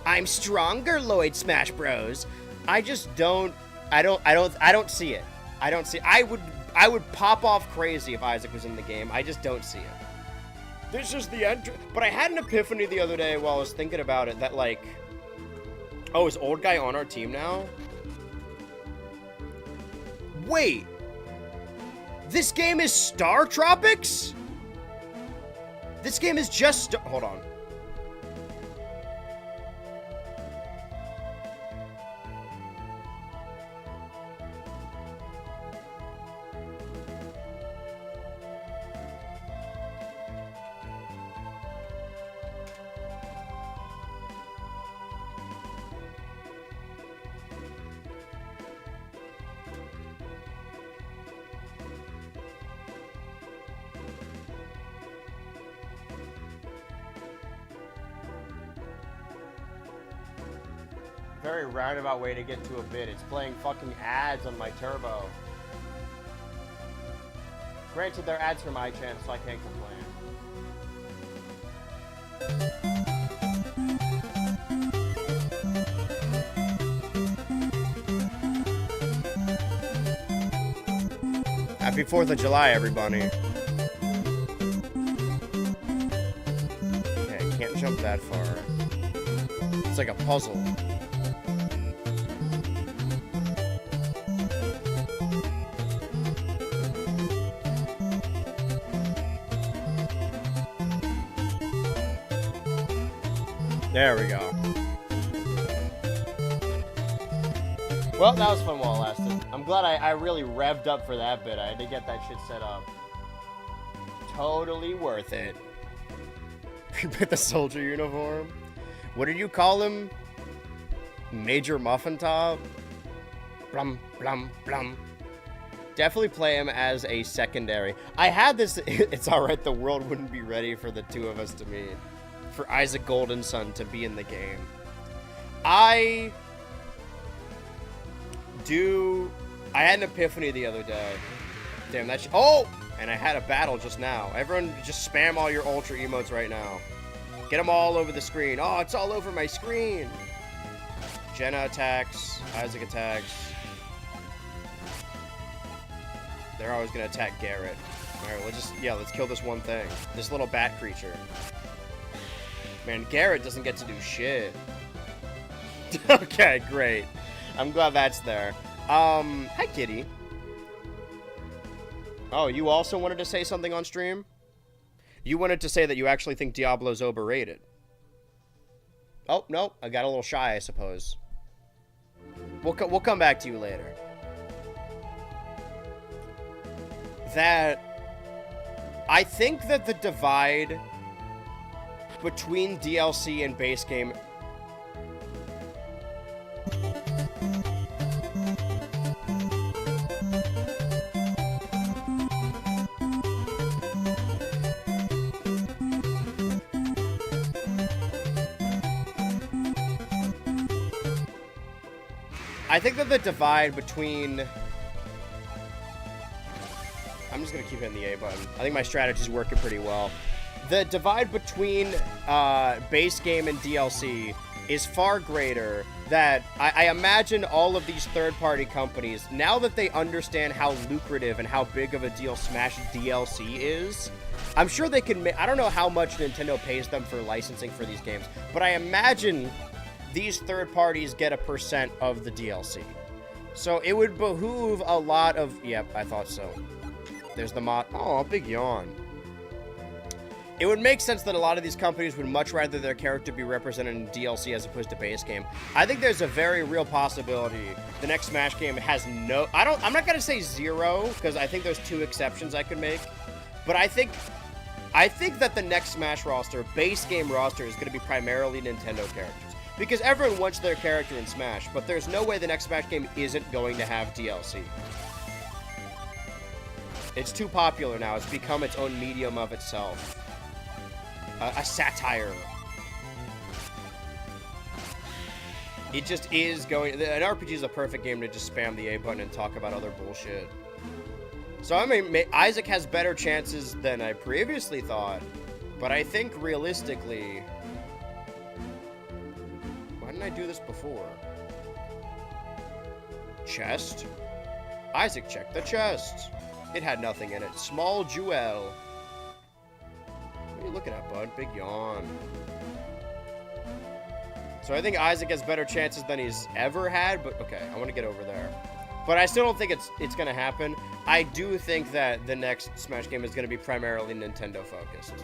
I'm stronger, Lloyd Smash Bros. I just don't. I don't see it. I don't see. I would pop off crazy if Isaac was in the game. I just don't see it. This is the entrance. But I had an epiphany the other day while I was thinking about it that, like, oh, is old guy on our team now? Wait, this game is Star Tropics? This game is just... Hold on. very roundabout way to get to a bid. It's playing fucking ads on my turbo. Granted, they're ads for my channel, so I can't complain. Happy 4th of July, everybody. Okay, I can't jump that far. It's like a puzzle. There we go. Well, that was fun while it lasted. I'm glad I really revved up for that bit. I had to get that shit set up. Totally worth it. With the soldier uniform. What did you call him? Major Muffin Top? Blum, blum, blum. Definitely play him as a secondary. I had this... It's alright, the world wouldn't be ready for the two of us to meet. For Issac Golden Sun to be in the game. I had an epiphany the other day. Damn, that oh! And I had a battle just now. Everyone just spam all your ultra emotes right now. Get them all over the screen. Oh, it's all over my screen. Jenna attacks. Isaac attacks. They're always gonna attack Garrett. Alright, let's kill this one thing. This little bat creature. Man, Garrett doesn't get to do shit. Okay, great. I'm glad that's there. Hi, Kitty. Oh, you also wanted to say something on stream? You wanted to say that you actually think Diablo's overrated. Oh, no, I got a little shy, I suppose. We'll come back to you later. I think that the divide between DLC and base game... I think that the divide between... I'm just going to keep hitting the A button. I think my strategy's working pretty well. The divide between base game and DLC is far greater. That I imagine all of these third-party companies, now that they understand how lucrative and how big of a deal Smash DLC is, I'm sure they can I don't know how much Nintendo pays them for licensing for these games, but I imagine these third parties get a % of the DLC. So it would behoove a lot of... Yep, I thought so. There's the mod... Oh, big yawn. It would make sense that a lot of these companies would much rather their character be represented in DLC as opposed to base game. I think there's a very real possibility the next Smash game has no... I'm not going to say zero, because I think there's 2 exceptions I could make. But I think that the next Smash roster, base game roster, is going to be primarily Nintendo characters. Because everyone wants their character in Smash, but there's no way the next Smash game isn't going to have DLC. It's too popular now. It's become its own medium of itself. A satire. It just is going... An RPG is a perfect game to just spam the A button and talk about other bullshit. So, I mean, Isaac has better chances than I previously thought. But I think, realistically... Why didn't I do this before? Chest? Isaac checked the chest. It had nothing in it. Small jewel. What are you looking at, bud? Big yawn. So I think Isaac has better chances than he's ever had, but okay, I want to get over there. But I still don't think it's going to happen. I do think that the next Smash game is going to be primarily Nintendo focused.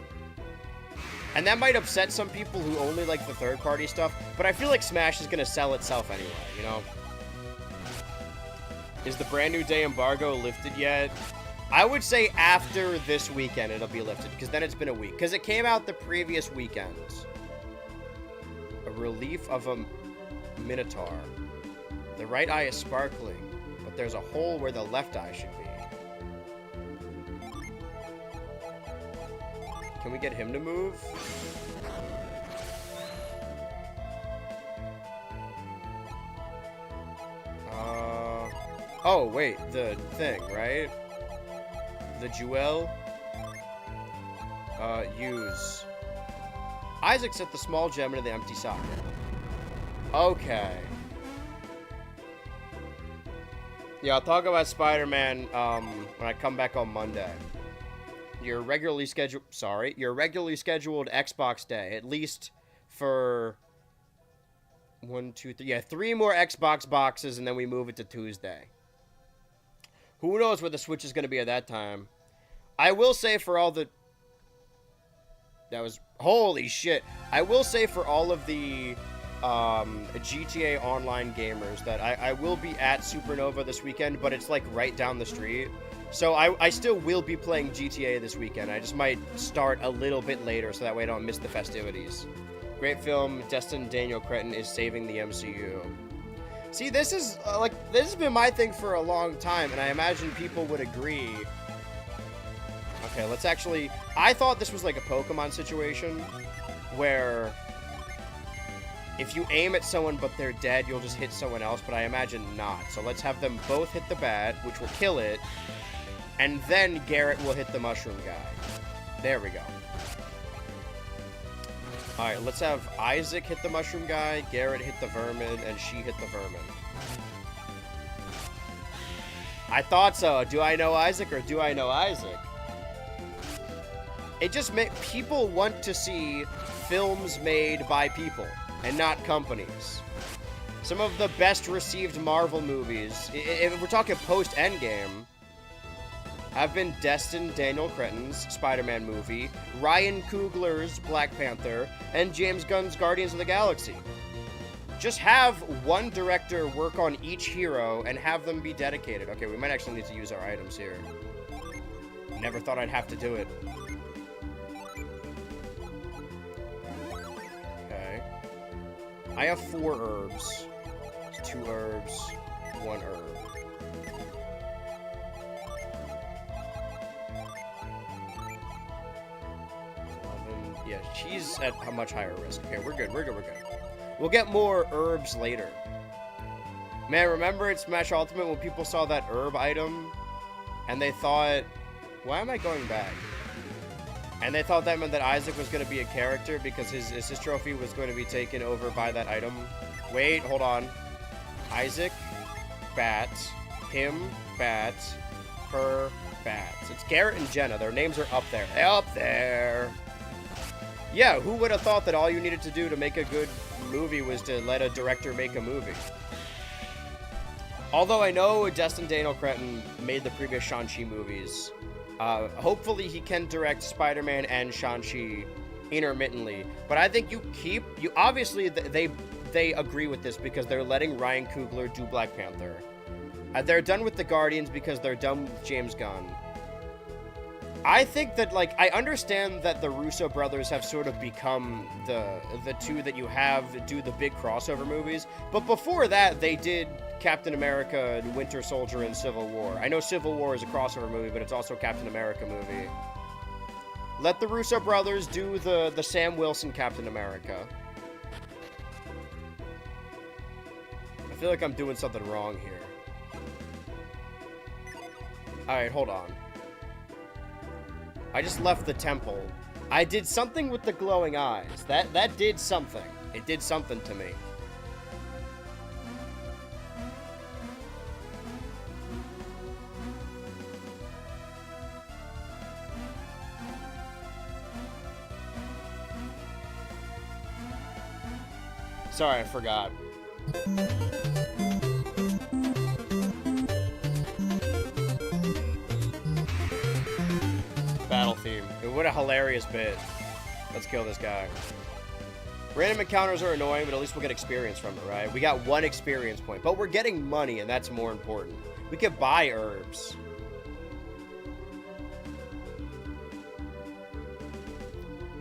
And that might upset some people who only like the third-party stuff, but I feel like Smash is going to sell itself anyway, you know? Is the brand new day embargo lifted yet? I would say after this weekend it'll be lifted, because then it's been a week. Because it came out the previous weekend. A relief of a Minotaur. The right eye is sparkling, but there's a hole where the left eye should be. Can we get him to move? Oh, wait, the thing, right? The jewel. Use. Isaac set the small gem into the empty socket. Okay. Yeah, I'll talk about Spider-Man, when I come back on Monday. Your regularly scheduled Xbox day, at least for 1, 2, 3. Yeah, 3 more Xbox boxes, and then we move it to Tuesday. Who knows where the Switch is going to be at that time? I will say for all the... Holy shit. I will say for all of the GTA Online gamers that I will be at Supernova this weekend, but it's like right down the street. So I still will be playing GTA this weekend. I just might start a little bit later so that way I don't miss the festivities. Great film. Destin Daniel Cretton is saving the MCU. See, this is this has been my thing for a long time, and I imagine people would agree. Okay, let's actually... I thought this was like a Pokemon situation where if you aim at someone but they're dead, you'll just hit someone else, but I imagine not. So let's have them both hit the bat, which will kill it, and then Garrett will hit the mushroom guy. There we go. Alright, let's have Isaac hit the mushroom guy, Garrett hit the vermin, and she hit the vermin. I thought so. Do I know Isaac or do I know Isaac? It just makes people want to see films made by people and not companies. Some of the best received Marvel movies, if we're talking post-Endgame, have been Destin Daniel Cretton's Spider-Man movie, Ryan Coogler's Black Panther, and James Gunn's Guardians of the Galaxy. Just have one director work on each hero and have them be dedicated. Okay, we might actually need to use our items here. Never thought I'd have to do it. Okay. I have 4 herbs. 2 herbs, 1 herb. Yeah, she's at a much higher risk. Okay, we're good, we're good, we're good. We'll get more herbs later. Man, remember in Smash Ultimate when people saw that herb item and they thought, why am I going back? And they thought that meant that Isaac was going to be a character because his trophy was going to be taken over by that item. Wait, hold on. Isaac, bat, him, bat, her, bat. It's Garrett and Jenna. Their names are up there. Up there. Yeah, who would have thought that all you needed to do to make a good movie was to let a director make a movie? Although I know Destin Daniel Cretton made the previous Shang-Chi movies. Hopefully he can direct Spider-Man and Shang-Chi intermittently. But I think obviously they agree with this because they're letting Ryan Coogler do Black Panther. They're done with the Guardians because they're done with James Gunn. I think that, I understand that the Russo brothers have sort of become the two that you have do the big crossover movies, but before that, they did Captain America and Winter Soldier and Civil War. I know Civil War is a crossover movie, but it's also a Captain America movie. Let the Russo brothers do the Sam Wilson Captain America. I feel like I'm doing something wrong here. Alright, hold on. I just left the temple. I did something with the glowing eyes. That did something. It did something to me. Sorry, I forgot. Battle theme. What a hilarious bit. Let's kill this guy. Random encounters are annoying, but at least we'll get experience from it, right? We got 1 experience point, but we're getting money, and that's more important. We could buy herbs.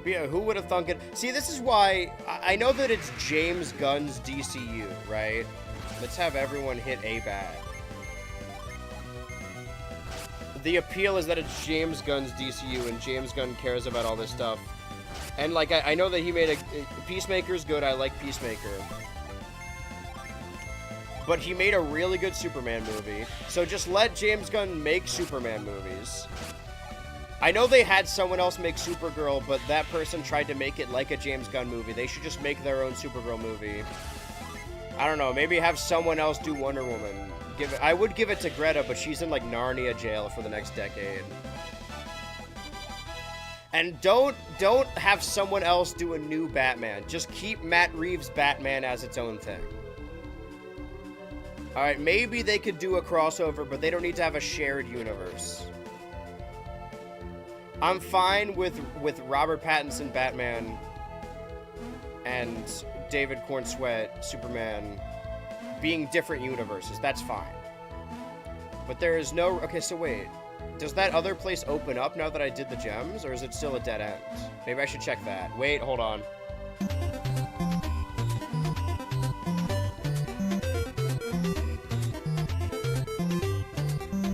But yeah, who would have thunk it? See, this is why I know that it's James Gunn's DCU, right? Let's have everyone hit a bat. The appeal is that it's James Gunn's DCU, and James Gunn cares about all this stuff. And, I know that he made Peacemaker's good. I like Peacemaker. but he made a really good Superman movie. So just let James Gunn make Superman movies. I know they had someone else make Supergirl, but that person tried to make it like a James Gunn movie. They should just make their own Supergirl movie. I don't know, maybe have someone else do Wonder Woman. I would give it to Greta, but she's in like Narnia jail for the next decade. And don't have someone else do a new Batman. Just keep Matt Reeves' Batman as its own thing. Alright, maybe they could do a crossover, but they don't need to have a shared universe. I'm fine with Robert Pattinson Batman and David Cornsweet Superman being different universes. That's fine. But there is no... Okay, so wait. Does that other place open up now that I did the gems? Or is it still a dead end? Maybe I should check that. Wait, hold on.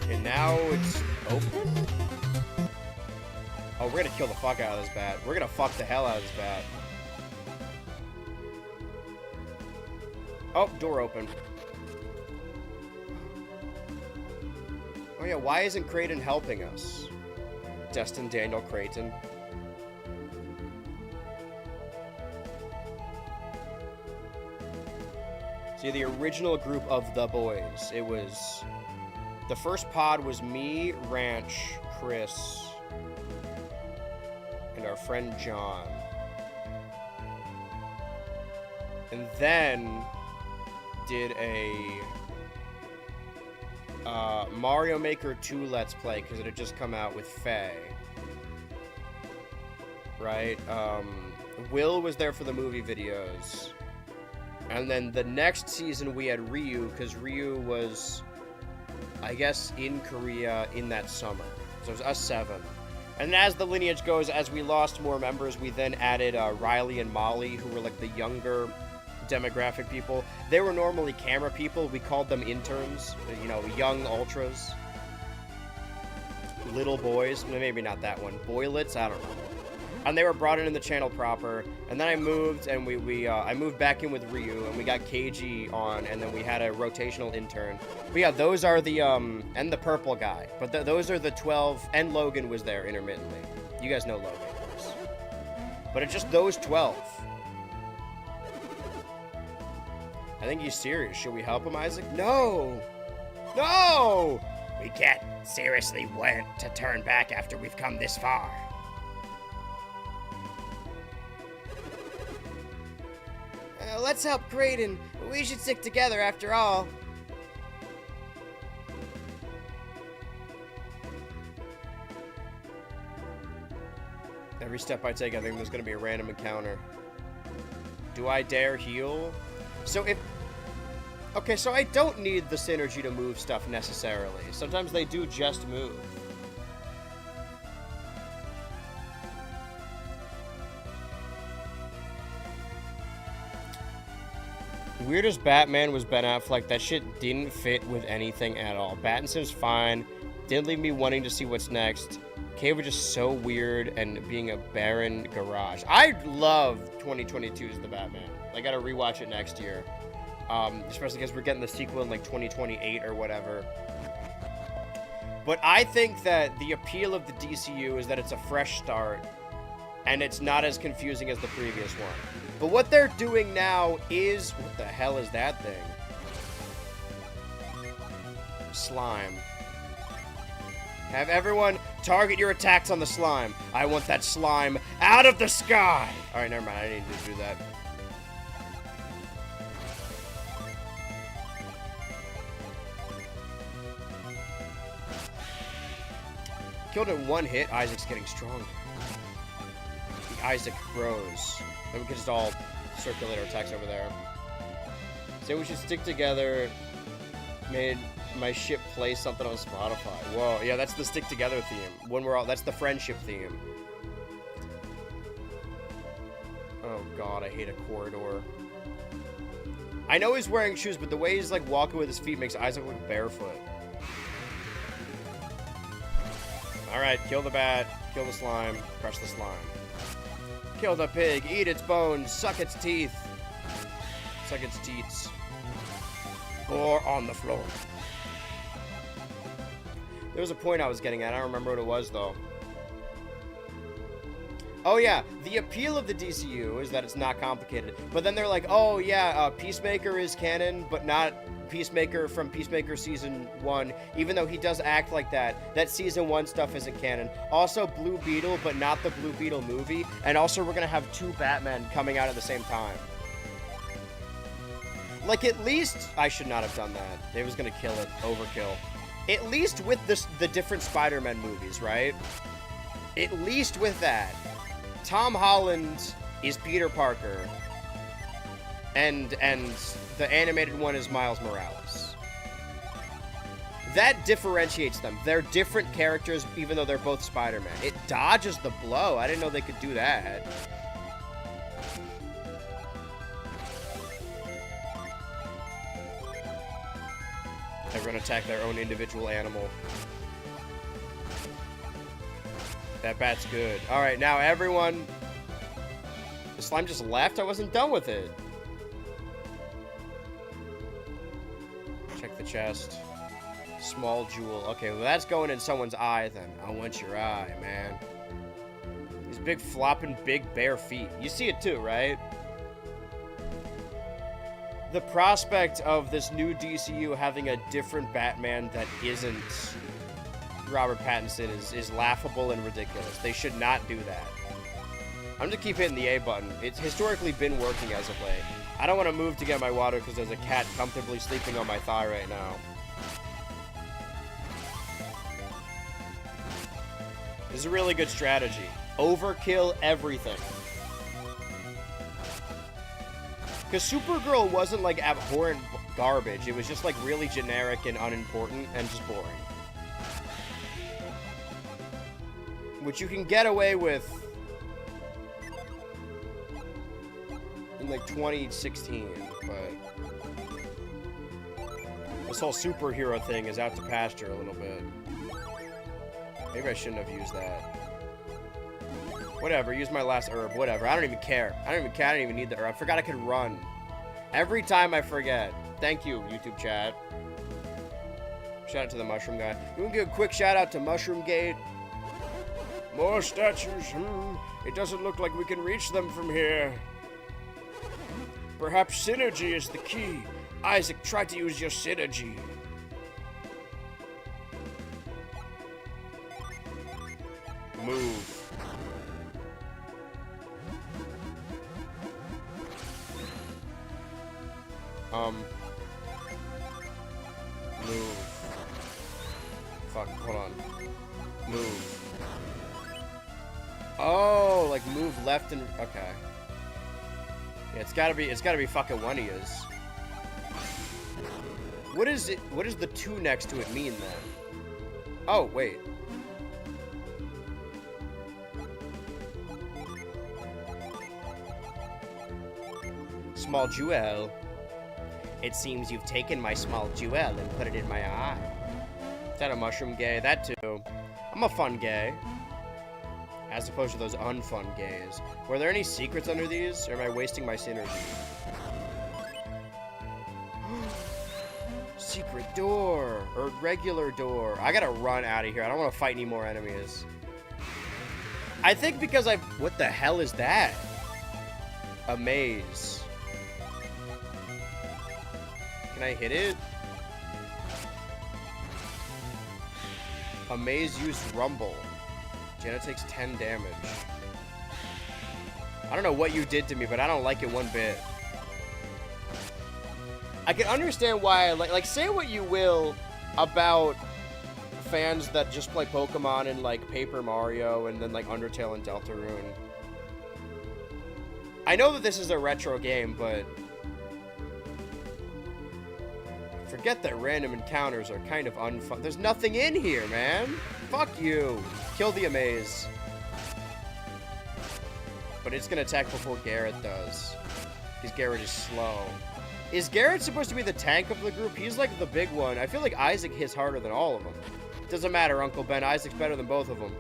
And now it's open? Oh, we're gonna kill the fuck out of this bat. We're gonna fuck the hell out of this bat. Oh, door open. Oh yeah, why isn't Creighton helping us? Destin Daniel Creighton. See, the original group of the boys. It was... The first pod was me, Ranch, Chris... and our friend John. And then did a Mario Maker 2 Let's Play because it had just come out with Faye. Right? Will was there for the movie videos. And then the next season we had Ryu because Ryu was, I guess, in Korea in that summer. So it was us 7. And as the lineage goes, as we lost more members, we then added Riley and Molly, who were like the younger demographic people. They were normally camera people. We called them interns, you know, young ultras. Little boys. Maybe not that one. Boylets? I don't know. And they were brought in the channel proper. And then I moved, and I moved back in with Ryu, and we got KG on, and then we had a rotational intern. But yeah, those are the, and the purple guy. But those are the 12, and Logan was there intermittently. You guys know Logan, of course. But it's just those 12. I think he's serious. Should we help him, Isaac? No! No! We can't seriously wait to turn back after we've come this far. Let's help Creighton. We should stick together after all. Every step I take, I think there's going to be a random encounter. Do I dare heal? So if... Okay, so I don't need the synergy to move stuff necessarily. Sometimes they do just move. Weirdest Batman was Ben Affleck. That shit didn't fit with anything at all. Pattinson's fine. Didn't leave me wanting to see what's next. Cave was just so weird and being a barren garage. I love 2022's The Batman. I gotta rewatch it next year. Especially because we're getting the sequel in like 2028 or whatever. But I think that the appeal of the DCU is that it's a fresh start and it's not as confusing as the previous one. But what they're doing now is... What the hell is that thing? Slime. Have everyone target your attacks on the slime. I want that slime out of the sky! Alright, never mind. I didn't need to do that. Killed in one hit. Isaac's getting stronger. The Isaac grows. Then we can just all circulate our attacks over there. Say we should stick together. Made my ship play something on Spotify. Whoa, yeah, that's the stick together theme. When we're all, that's the friendship theme. Oh god, I hate a corridor. I know he's wearing shoes, but the way he's like walking with his feet makes Isaac look barefoot. Alright, kill the bat, kill the slime, crush the slime. Kill the pig, eat its bones, suck its teeth. Suck its teats. or on the floor. There was a point I was getting at. I don't remember what it was, though. Oh, yeah. The appeal of the DCU is that it's not complicated. But then they're like, oh, yeah, Peacemaker is canon, but not Peacemaker from Peacemaker Season 1. Even though he does act like that. That Season 1 stuff isn't canon. Also, Blue Beetle, but not the Blue Beetle movie. And also, we're going to have 2 Batmen coming out at the same time. Like, at least... I should not have done that. They was going to kill it. Overkill. At least with the different Spider-Man movies, right? At least with that. Tom Holland is Peter Parker. And the animated one is Miles Morales. That differentiates them. They're different characters, even though they're both Spider-Man. It dodges the blow. I didn't know they could do that. Everyone attack their own individual animal. That bat's good. Alright, now everyone... The slime just left? I wasn't done with it. Check the chest. Small jewel. Okay, well that's going in someone's eye then. I want your eye, man. These big flopping big bare feet. You see it too, right? The prospect of this new DCU having a different Batman that isn't Robert Pattinson is laughable and ridiculous. They should not do that. I'm gonna keep hitting the A button. It's historically been working as of late. I don't want to move to get my water because there's a cat comfortably sleeping on my thigh right now. This is a really good strategy. Overkill everything. Because Supergirl wasn't like abhorrent garbage. It was just like really generic and unimportant and just boring. Which you can get away with in like 2016, but this whole superhero thing is out to pasture a little bit. Maybe I shouldn't have used that. Whatever, use my last herb, whatever. I don't even care. I don't even need the herb. I forgot I could run. Every time I forget. Thank you, YouTube chat. Shout out to the mushroom guy. You want to give a quick shout out to Mushroom Gate? More statues. It doesn't look like we can reach them from here. Perhaps synergy is the key. Isaac, try to use your synergy. Move. Move. Fuck, hold on. Move. Oh, like move left and... Okay. Yeah, it's gotta be fucking one of yous. What is it? What does the 2 next to it mean then? Oh, wait. Small jewel. It seems you've taken my small jewel and put it in my eye. Is that a mushroom gay? That too. I'm a fun gay. As opposed to those unfun gays. Were there any secrets under these? Or am I wasting my synergy? Secret door. Or regular door. I gotta run out of here. I don't want to fight any more enemies. I think because I... What the hell is that? A maze. Can I hit it? A maze used rumble. Jenna takes 10 damage. I don't know what you did to me, but I don't like it one bit. I can understand why, like say what you will about fans that just play Pokemon and like Paper Mario and then like Undertale and Deltarune. I know that this is a retro game, but forget that random encounters are kind of unfun. There's nothing in here, man. Fuck you. Kill the Amaze. But it's gonna attack before Garrett does. Because Garrett is slow. Is Garrett supposed to be the tank of the group? He's like the big one. I feel like Isaac hits harder than all of them. Doesn't matter, Uncle Ben. Isaac's better than both of them.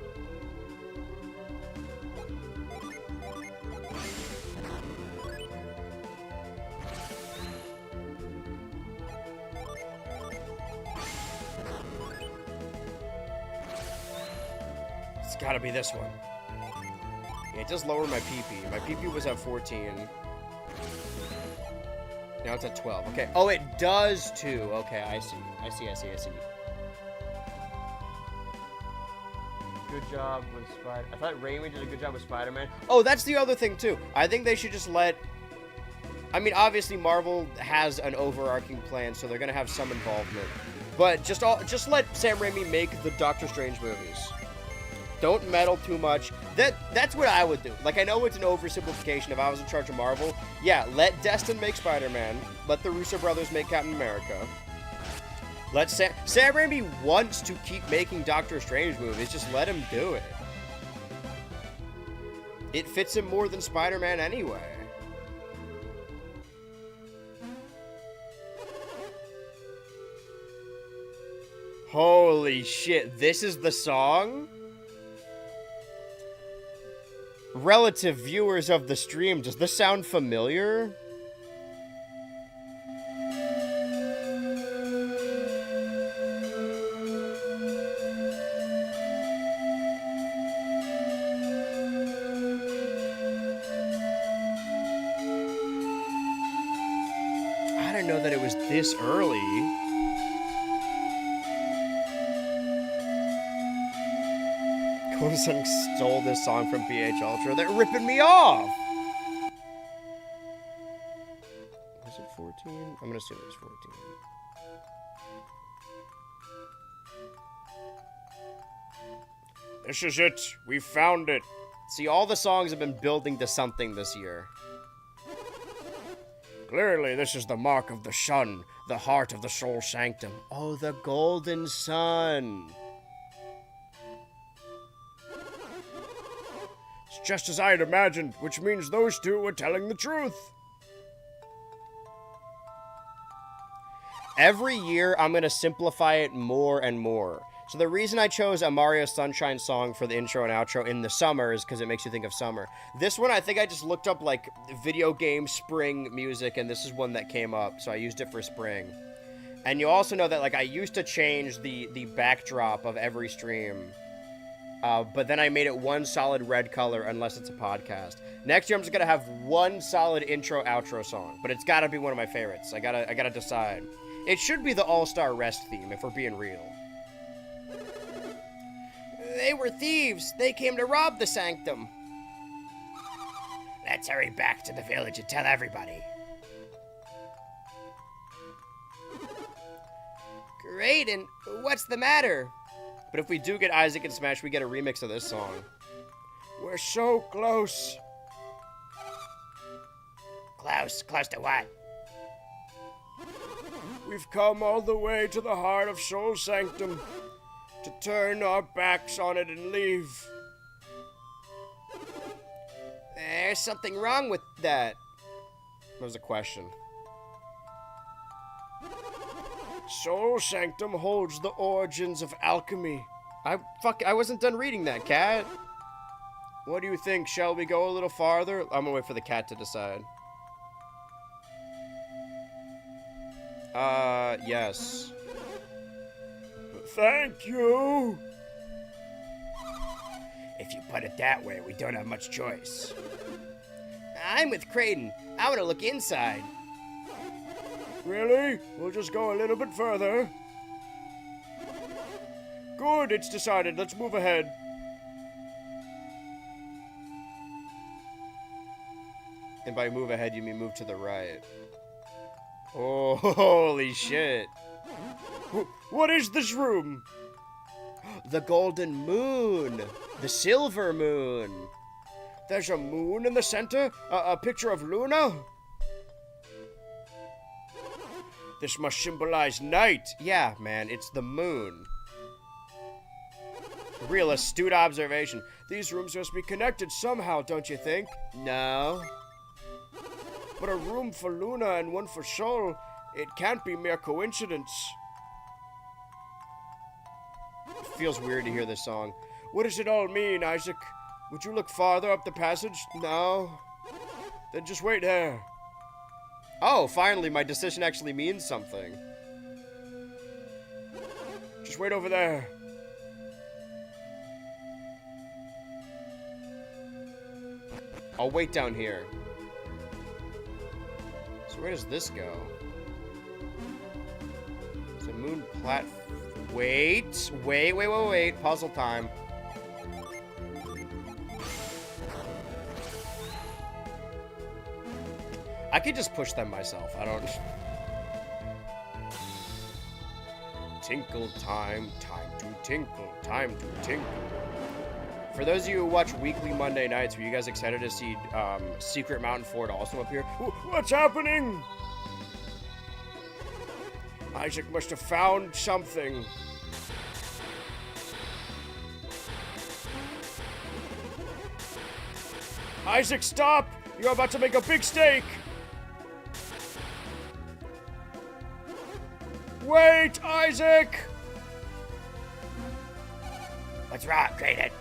gotta be this one. Yeah, it does lower my PP. My PP was at 14. Now it's at 12. Okay. Oh, it does too. Okay, I see. Good job with Spider. I thought Raimi did a good job with Spider-Man. Oh, that's the other thing too. I think they should just let. I mean, obviously Marvel has an overarching plan, so they're gonna have some involvement. But just let Sam Raimi make the Doctor Strange movies. Don't meddle too much. That's what I would do. Like, I know it's an oversimplification. If I was in charge of Marvel, yeah, let Destin make Spider-Man. Let the Russo brothers make Captain America. Let Sam Raimi wants to keep making Doctor Strange movies. Just let him do it. It fits him more than Spider-Man anyway. Holy shit, this is the song? Relative viewers of the stream, does this sound familiar? I didn't know that it was this early. Golden Sun stole this song from BH Ultra. They're ripping me off! Was it 14? I'm gonna assume it was 14. This is it. We found it. See, all the songs have been building to something this year. Clearly, this is the mark of the sun, the heart of the soul sanctum. Oh, the Golden Sun. It's just as I had imagined, which means those two were telling the truth. Every year, I'm going to simplify it more and more. So the reason I chose a Mario Sunshine song for the intro and outro in the summer is because it makes you think of summer. This one, I think I just looked up, like, video game spring music, and this is one that came up, so I used it for spring. And you also know that, like, I used to change the backdrop of every stream, but then I made it one solid red color unless it's a podcast. Next year, I'm just going to have one solid intro-outro song, but it's got to be one of my favorites. I gotta decide. It should be the All-Star Rest theme, if we're being real. They were thieves. They came to rob the sanctum. Let's hurry back to the village and tell everybody. Great, and what's the matter? But if we do get Isaac and Smash, we get a remix of this song. We're so close. Close to what? We've come all the way to the heart of Soul Sanctum to turn our backs on it and leave. There's something wrong with that. That was a question. Soul Sanctum holds the origins of alchemy. I wasn't done reading that, cat. What do you think? Shall we go a little farther? I'm gonna wait for the cat to decide. Yes. Thank you. If you put it that way, we don't have much choice. I'm with Creighton. I want to look inside. Really? We'll just go a little bit further. Good, it's decided. Let's move ahead. And by move ahead, you mean move to the right. Oh, holy shit. What is this room? The golden moon. The silver moon. There's a moon in the center? A picture of Luna? This must symbolize night. Yeah, man, it's the moon. Real astute observation. These rooms must be connected somehow, don't you think? No. But a room for Luna and one for Sol, it can't be mere coincidence. It feels weird to hear this song. What does it all mean, Isaac? Would you look farther up the passage? No. Then just wait there. Oh, finally, my decision actually means something. Just wait over there. I'll wait down here. So where does this go? It's a moon wait. Puzzle time. I could just push them myself. I don't... Tinkle time, time to tinkle, time to tinkle. For those of you who watch weekly Monday nights, were you guys excited to see Secret Mountain Fort also appear? What's happening? Isaac must have found something. Isaac, stop! You're about to make a big mistake! Wait, Isaac! What's wrong, Creighton?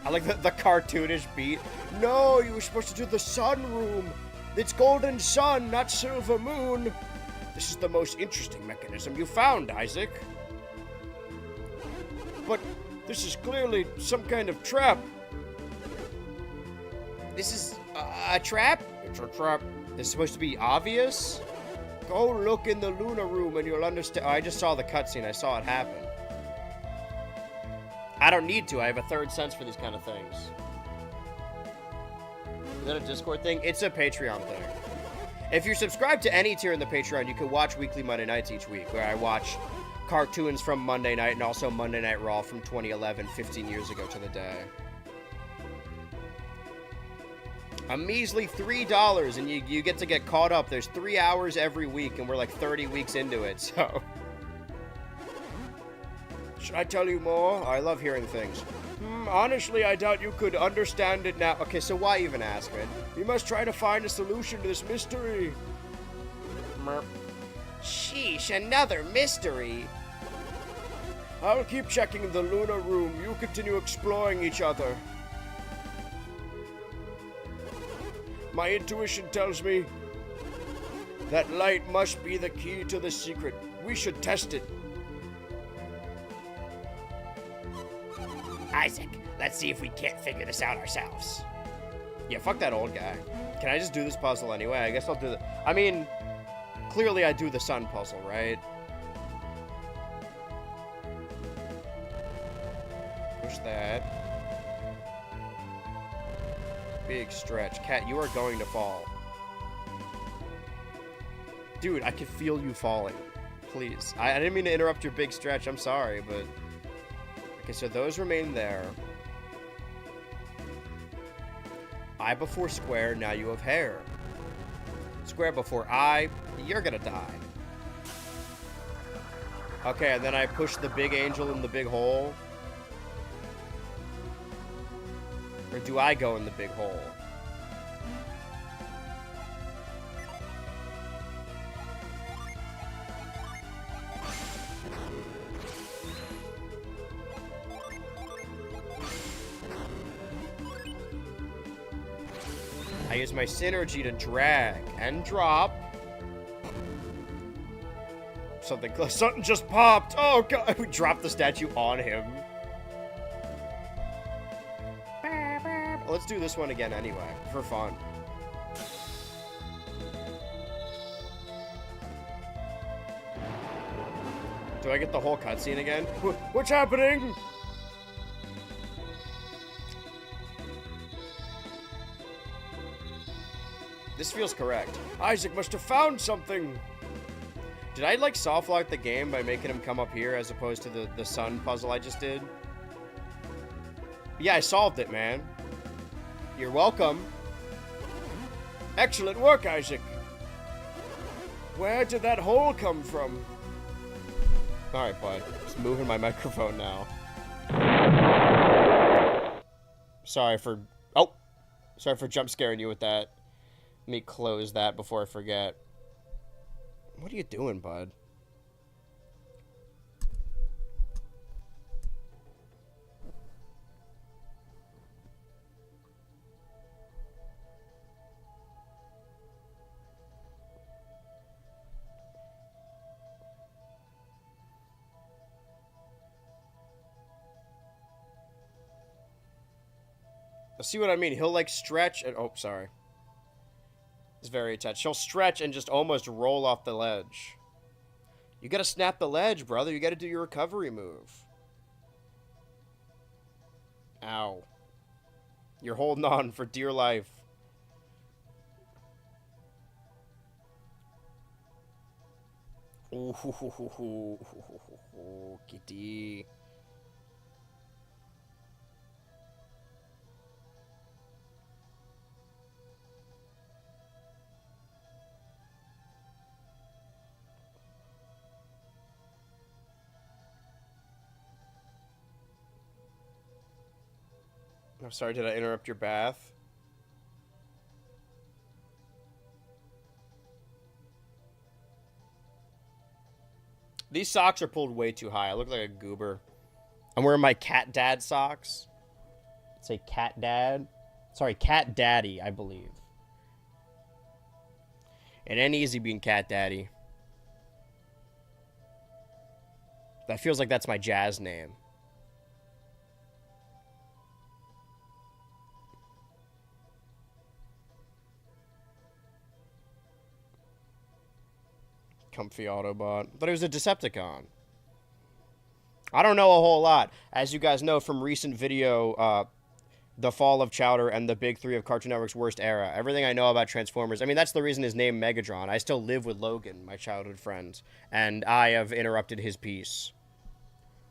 I like the cartoonish beat. No, you were supposed to do the sun room. It's Golden Sun, not Silver Moon. This is the most interesting mechanism you found, Isaac. But this is clearly some kind of trap. This is a trap? It's a trap. This is supposed to be obvious? Go look in the Luna room and you'll understand. Oh, I just saw the cutscene. I saw it happen. I don't need to. I have a third sense for these kind of things. Is that a Discord thing? It's a Patreon thing. If you're subscribed to any tier in the Patreon, you can watch weekly Monday nights each week, where I watch cartoons from Monday night and also Monday Night Raw from 2011, 15 years ago to the day. A measly $3, and you get to get caught up. There's 3 hours every week, and we're like 30 weeks into it, so... Should I tell you more? I love hearing things. Honestly, I doubt you could understand it now. Okay, so why even ask, man? We must try to find a solution to this mystery. Merp. Sheesh, another mystery. I'll keep checking the Luna room. You continue exploring each other. My intuition tells me that light must be the key to the secret. We should test it. Isaac, let's see if we can't figure this out ourselves. Yeah, fuck that old guy. Can I just do this puzzle anyway? I guess I'll do the... I mean, clearly I do the sun puzzle, right? Push that. Big stretch. Cat, you are going to fall. Dude, I can feel you falling. Please. I didn't mean to interrupt your big stretch. I'm sorry, but... Okay, so those remain there. Eye before square, now you have hair. Square before eye, you're gonna die. Okay, and then I push the big angel in the big hole. Or do I go in the big hole? I use my synergy to drag and drop. Something just popped. Oh god, we dropped the statue on him. Let's do this one again anyway, for fun. Do I get the whole cutscene again? What's happening? This feels correct. Isaac must have found something. Did I, like, soft-lock the game by making him come up here as opposed to the sun puzzle I just did? Yeah, I solved it, man. You're welcome. Excellent work, Isaac. Where did that hole come from? Alright, bud. Just moving my microphone now. Sorry for jump scaring you with that. Let me close that before I forget. What are you doing, bud? See what I mean? He'll like stretch and oh, sorry. It's very attached. He'll stretch and just almost roll off the ledge. You gotta snap the ledge, brother. You gotta do your recovery move. Ow. You're holding on for dear life. Ooh, kitty. I'm sorry, did I interrupt your bath? These socks are pulled way too high. I look like a goober. I'm wearing my cat dad socks. Say cat dad. Sorry, cat daddy, I believe. It ain't easy being cat daddy. That feels like that's my jazz name. Comfy Autobot. But it was a Decepticon. I don't know a whole lot. As you guys know from recent video, The Fall of Chowder and the Big Three of Cartoon Network's worst era. Everything I know about Transformers. I mean, that's the reason his name Megatron. I still live with Logan, my childhood friend. And I have interrupted his peace.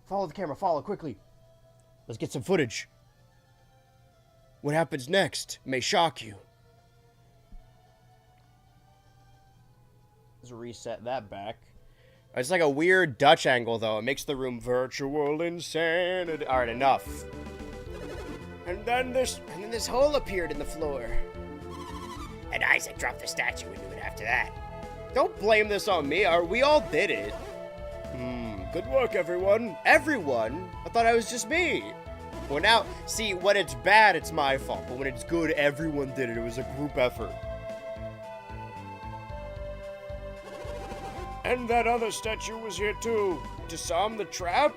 Follow the camera. Follow quickly. Let's get some footage. What happens next may shock you. Let's reset that back. It's like a weird Dutch angle, though. It makes the room virtual insanity. All right, enough. And then this hole appeared in the floor. And Isaac dropped the statue into it after that. Don't blame this on me. We all did it. Good work, everyone. Everyone? I thought it was just me. Well, now, see, when it's bad, it's my fault. But when it's good, everyone did it. It was a group effort. And that other statue was here too. Disarm the trap?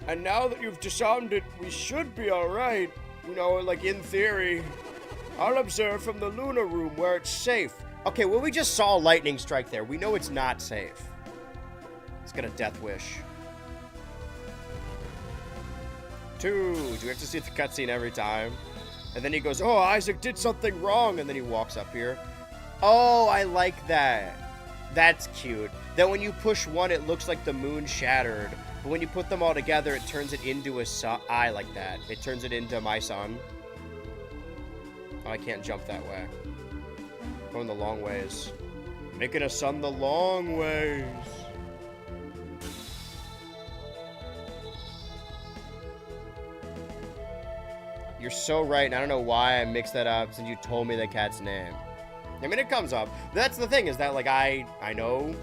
And now that you've disarmed it, we should be alright. You know, like in theory. I'll observe from the Luna room where it's safe. Okay, well, we just saw a lightning strike there. We know it's not safe. Let's get a death wish. 2. Do we have to see the cutscene every time? And then he goes, oh, Isaac did something wrong. And then he walks up here. Oh, I like that. That's cute. That when you push one, it looks like the moon shattered. But when you put them all together, it turns it into a sun. I like that. It turns it into my sun. Oh, I can't jump that way. Going the long ways. Making a sun the long ways. You're so right, and I don't know why I mixed that up since you told me the cat's name. I mean, it comes up. That's the thing, is that, like, I know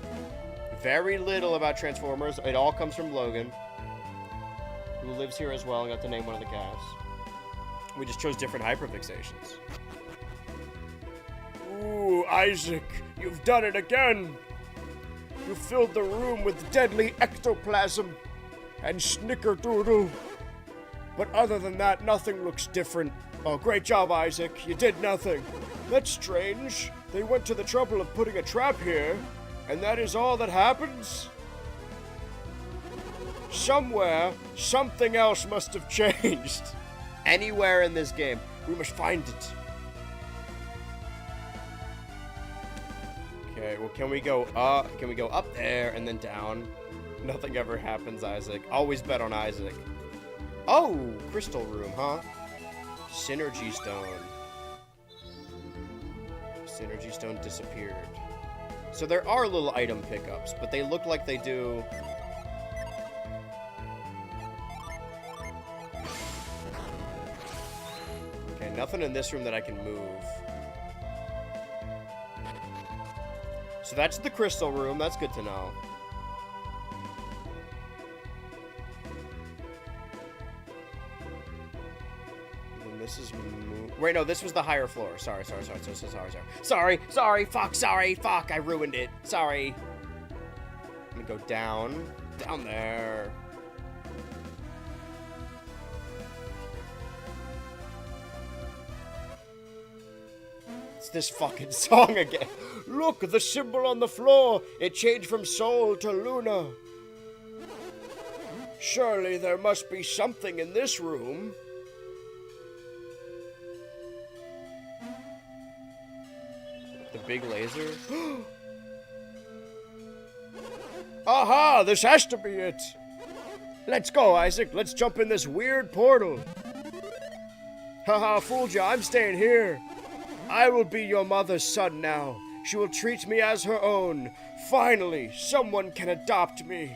very little about Transformers. It all comes from Logan, who lives here as well and got to name one of the cats. We just chose different hyperfixations. Ooh, Isaac, you've done it again. You filled the room with deadly ectoplasm and snickerdoodle. But other than that, nothing looks different. Oh, great job, Isaac. You did nothing. That's strange. They went to the trouble of putting a trap here, and that is all that happens? Somewhere, something else must have changed. Anywhere in this game. We must find it. Okay, well, can we go up? Can we go up there and then down? Nothing ever happens, Isaac. Always bet on Isaac. Oh, crystal room, huh? Synergy stone. Synergy stone disappeared. So there are little item pickups, but they look like they do... Okay, nothing in this room that I can move. So that's the crystal room. That's good to know. And this is... Wait, no, this was the higher floor. Sorry. Sorry, fuck, I ruined it. Sorry. I'm gonna go down. Down there. this fucking song again. Look, the symbol on the floor. It changed from Sol to Luna. Surely there must be something in this room. The big laser. Aha! This has to be it. Let's go, Isaac. Let's jump in this weird portal. Haha, fooled you. I'm staying here. I will be your mother's son now. She will treat me as her own. Finally, someone can adopt me.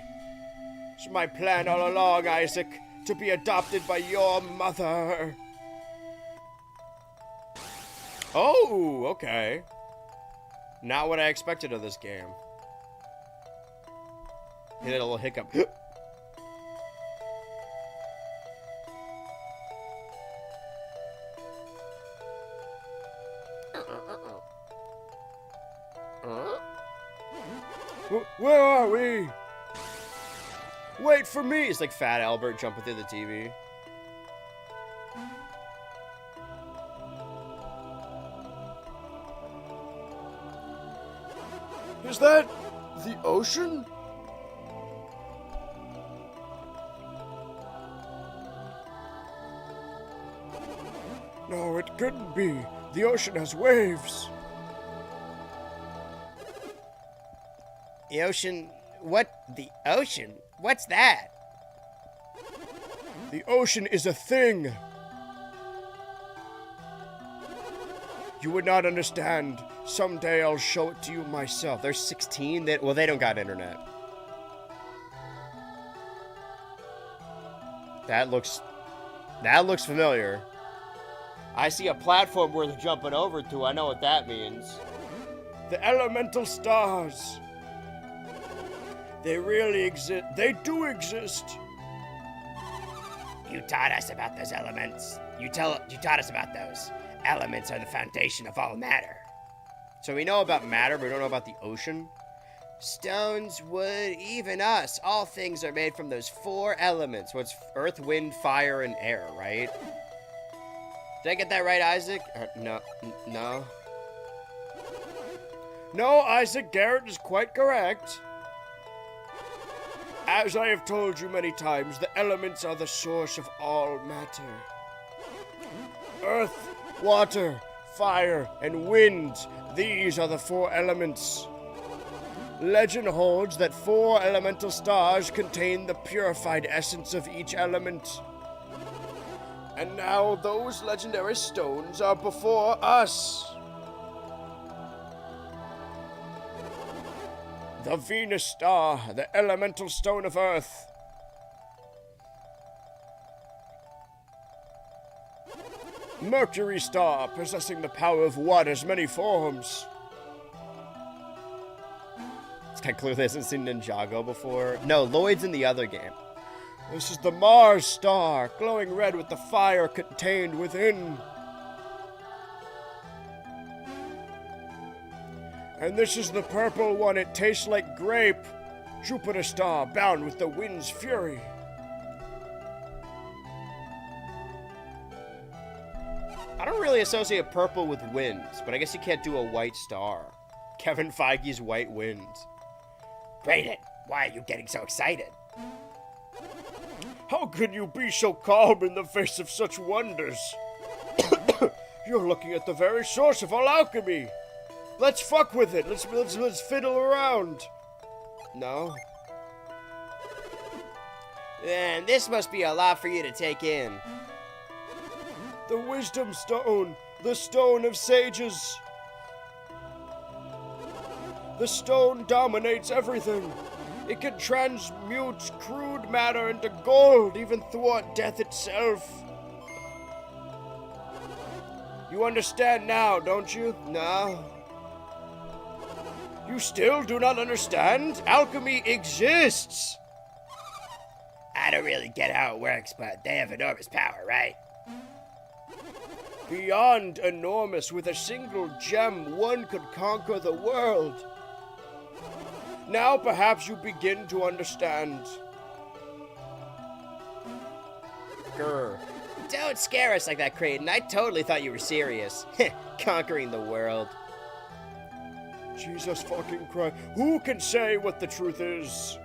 It's my plan all along, Isaac, to be adopted by your mother. Oh, okay. Not what I expected of this game. Hit a little hiccup. Where are we? Wait for me. It's like Fat Albert jumping through the TV. Is that the ocean? No, it couldn't be. The ocean has waves. The ocean? What? The ocean? What's that? The ocean is a thing. You would not understand. Someday I'll show it to you myself. They're 16. They don't got internet. That looks familiar. I see a platform where they're jumping over to. I know what that means. The elemental stars. They really exist. They do exist. You taught us about those elements. You taught us about those. Elements are the foundation of all matter. So we know about matter, but we don't know about the ocean. Stones, wood, even us. All things are made from those 4 elements. So it's earth, wind, fire, and air, right? Did I get that right, Isaac? No. No, Isaac, Garrett is quite correct. As I have told you many times, the elements are the source of all matter. Earth, water, fire, and wind. These are the 4 elements. Legend holds that 4 elemental stars contain the purified essence of each element. And now those legendary stones are before us. The Venus star, the elemental stone of Earth. Mercury star, possessing the power of water's many forms. This guy clearly hasn't seen Ninjago before. No, Lloyd's in the other game. This is the Mars star, glowing red with the fire contained within. And this is the purple one. It tastes like grape. Jupiter star, bound with the wind's fury. I don't really associate purple with winds, but I guess you can't do a white star. Kevin Feige's white wind. Brayden, why are you getting so excited? How can you be so calm in the face of such wonders? You're looking at the very source of all alchemy. Let's fuck with it. Let's fiddle around. No? Man, this must be a lot for you to take in. The wisdom stone, the stone of sages. The stone dominates everything. It can transmute crude matter into gold, even thwart death itself. You understand now, don't you? No? You still do not understand? Alchemy exists! I don't really get how it works, but they have enormous power, right? Beyond enormous. With a single gem, one could conquer the world. Now perhaps you begin to understand. Grr. Don't scare us like that, Creighton. I totally thought you were serious. Conquering the world. Jesus fucking Christ. Who can say what the truth is?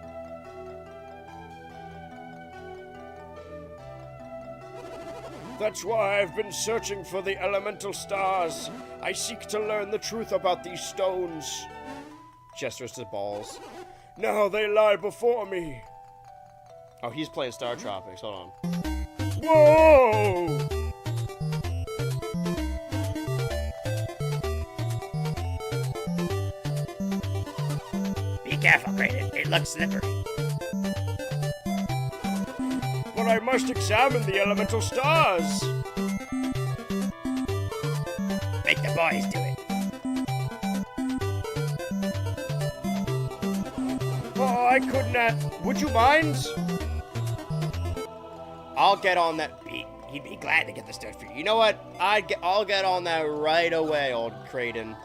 That's why I've been searching for the elemental stars. I seek to learn the truth about these stones. Gestures to balls. Now they lie before me. Oh, he's playing Star Tropics. Hold on. Whoa! Be careful, Creighton. It looks slippery. But I must examine the elemental stars. Make the boys do it. Oh, I could not. Would you mind? I'll get on that. He'd be glad to get the stuff for you. You know what? I'll get on that right away, old Creighton.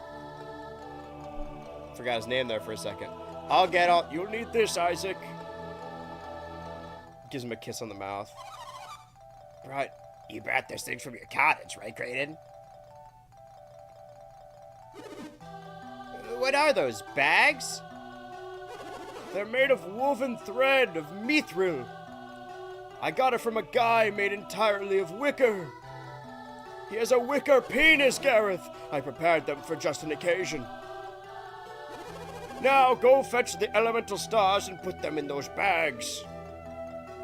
Forgot his name there for a second. I'll get on. You'll need this, Isaac. Gives him a kiss on the mouth. Right. You brought those things from your cottage, right, Creighton? What are those, bags? They're made of woven thread of mithril. I got it from a guy made entirely of wicker. He has a wicker penis, Gareth. I prepared them for just an occasion. Now go fetch the elemental stars and put them in those bags.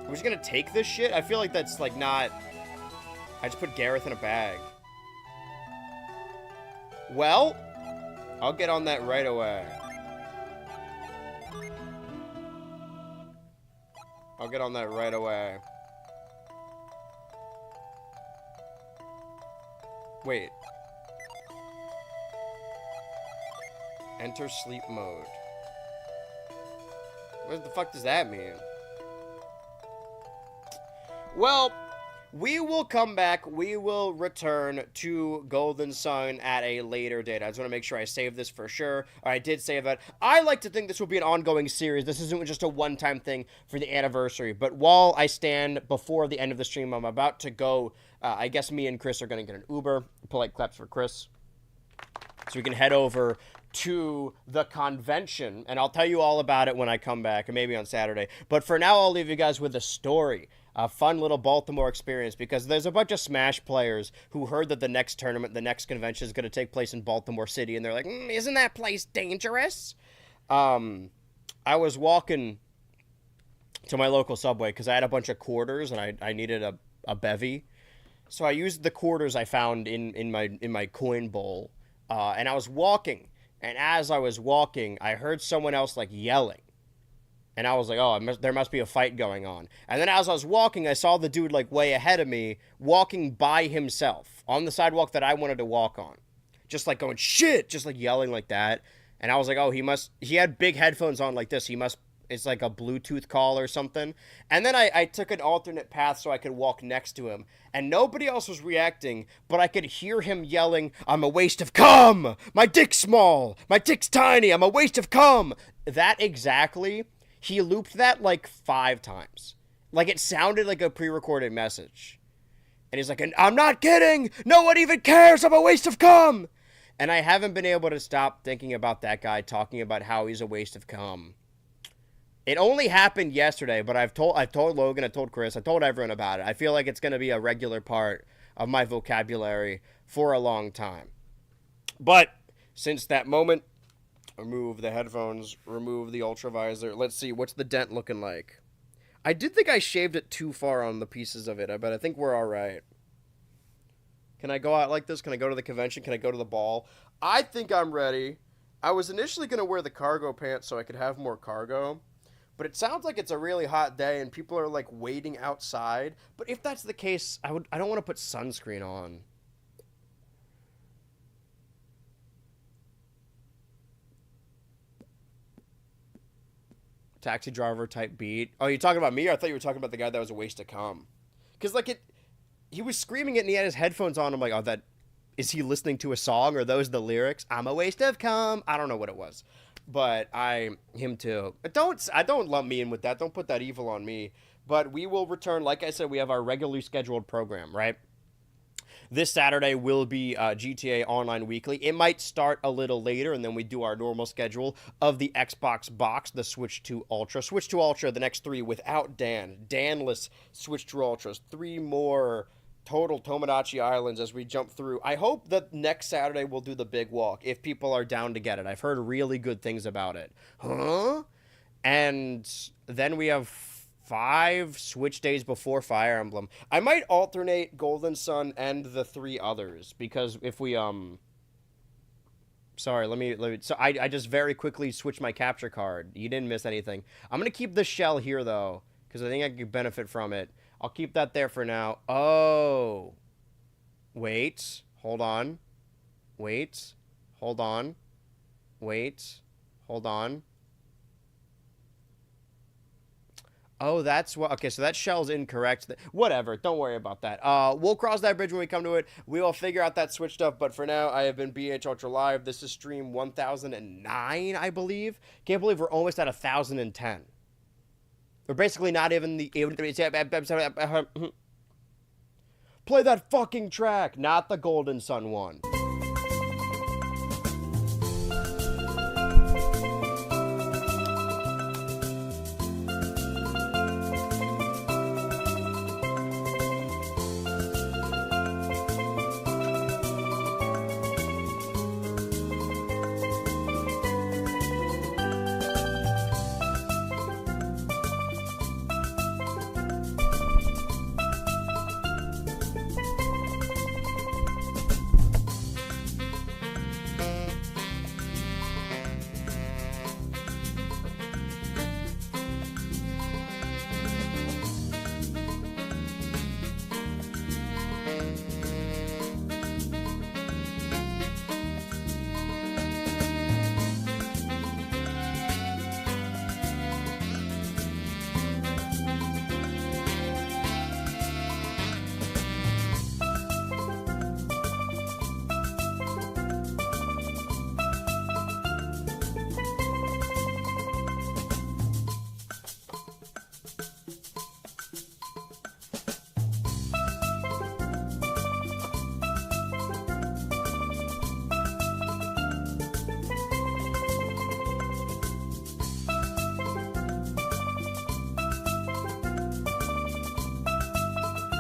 We're just gonna take this shit? I feel like that's like not... I just put Gareth in a bag. Well, I'll get on that right away. I'll get on that right away. Wait. Enter sleep mode. What the fuck does that mean? Well, we will come back. We will return to Golden Sun at a later date. I just want to make sure I save this for sure. I did save that. I like to think this will be an ongoing series. This isn't just a one-time thing for the anniversary. But while I stand before the end of the stream, I'm about to go. I guess me and Chris are going to get an Uber. Polite claps for Chris. So we can head over to the convention. And I'll tell you all about it when I come back, or maybe on Saturday. But for now, I'll leave you guys with a story. A fun little Baltimore experience, because there's a bunch of Smash players who heard that the next tournament, the next convention is going to take place in Baltimore City, and they're like, isn't that place dangerous? I was walking to my local Subway because I had a bunch of quarters, and I needed a bevy. So I used the quarters I found in my coin bowl, and I was walking, and as I was walking, I heard someone else, like, yelling. And I was like, oh, there must be a fight going on. And then as I was walking, I saw the dude, like, way ahead of me, walking by himself on the sidewalk that I wanted to walk on. Just, like, going, shit! Just, like, yelling like that. And I was like, oh, he had big headphones on like this. It's like a Bluetooth call or something. And then I took an alternate path so I could walk next to him. And nobody else was reacting, but I could hear him yelling, I'm a waste of cum! My dick's small! My dick's tiny! I'm a waste of cum! That exactly... He looped that like 5 times. Like it sounded like a pre-recorded message. And he's like, I'm not kidding! No one even cares! I'm a waste of cum! And I haven't been able to stop thinking about that guy talking about how he's a waste of cum. It only happened yesterday, but I've told Logan, I told Chris, I told everyone about it. I feel like it's going to be a regular part of my vocabulary for a long time. But since that moment... Remove the headphones, remove the ultra visor. Let's see, what's the dent looking like? I did think I shaved it too far on the pieces of it, but I think we're all right. Can I go out like this? Can I go to the convention? Can I go to the ball? I think I'm ready. I was initially going to wear the cargo pants so I could have more cargo, but it sounds like it's a really hot day and people are like waiting outside. But if that's the case, I don't want to put sunscreen on. Taxi driver type beat. Oh, you talking about me? Or I thought you were talking about the guy that was a waste of cum. Because like he was screaming it and he had his headphones on. I'm like, oh, is he listening to a song? Or are those the lyrics? I'm a waste of cum. I don't know what it was. but him too. I don't lump me in with that. Don't put that evil on me. But we will return. Like I said, we have our regularly scheduled program, right? This Saturday will be GTA Online Weekly. It might start a little later, and then we do our normal schedule of the Xbox box, the Switch 2 Ultra. Switch 2 Ultra, the next 3 without Dan. Danless Switch 2 Ultras. 3 more total Tomodachi Islands as we jump through. I hope that next Saturday we'll do the big walk, if people are down to get it. I've heard really good things about it. Huh? And then we have 5 Switch days before Fire Emblem. I might alternate Golden Sun and the 3 others, because if we sorry, let me so I just very quickly switched my capture card. You didn't miss anything. I'm gonna keep the shell here though, because I think I could benefit from it. I'll keep that there for now. Oh, wait, hold on, wait, hold on, wait, hold on. Oh, that's what. Okay, so that shell's incorrect. Whatever. Don't worry about that. We'll cross that bridge when we come to it. We will figure out that Switch stuff. But for now, I have been BH Ultra Live. This is stream 1009, I believe. Can't believe we're almost at 1010. We're basically not even the. Play that fucking track, not the Golden Sun one.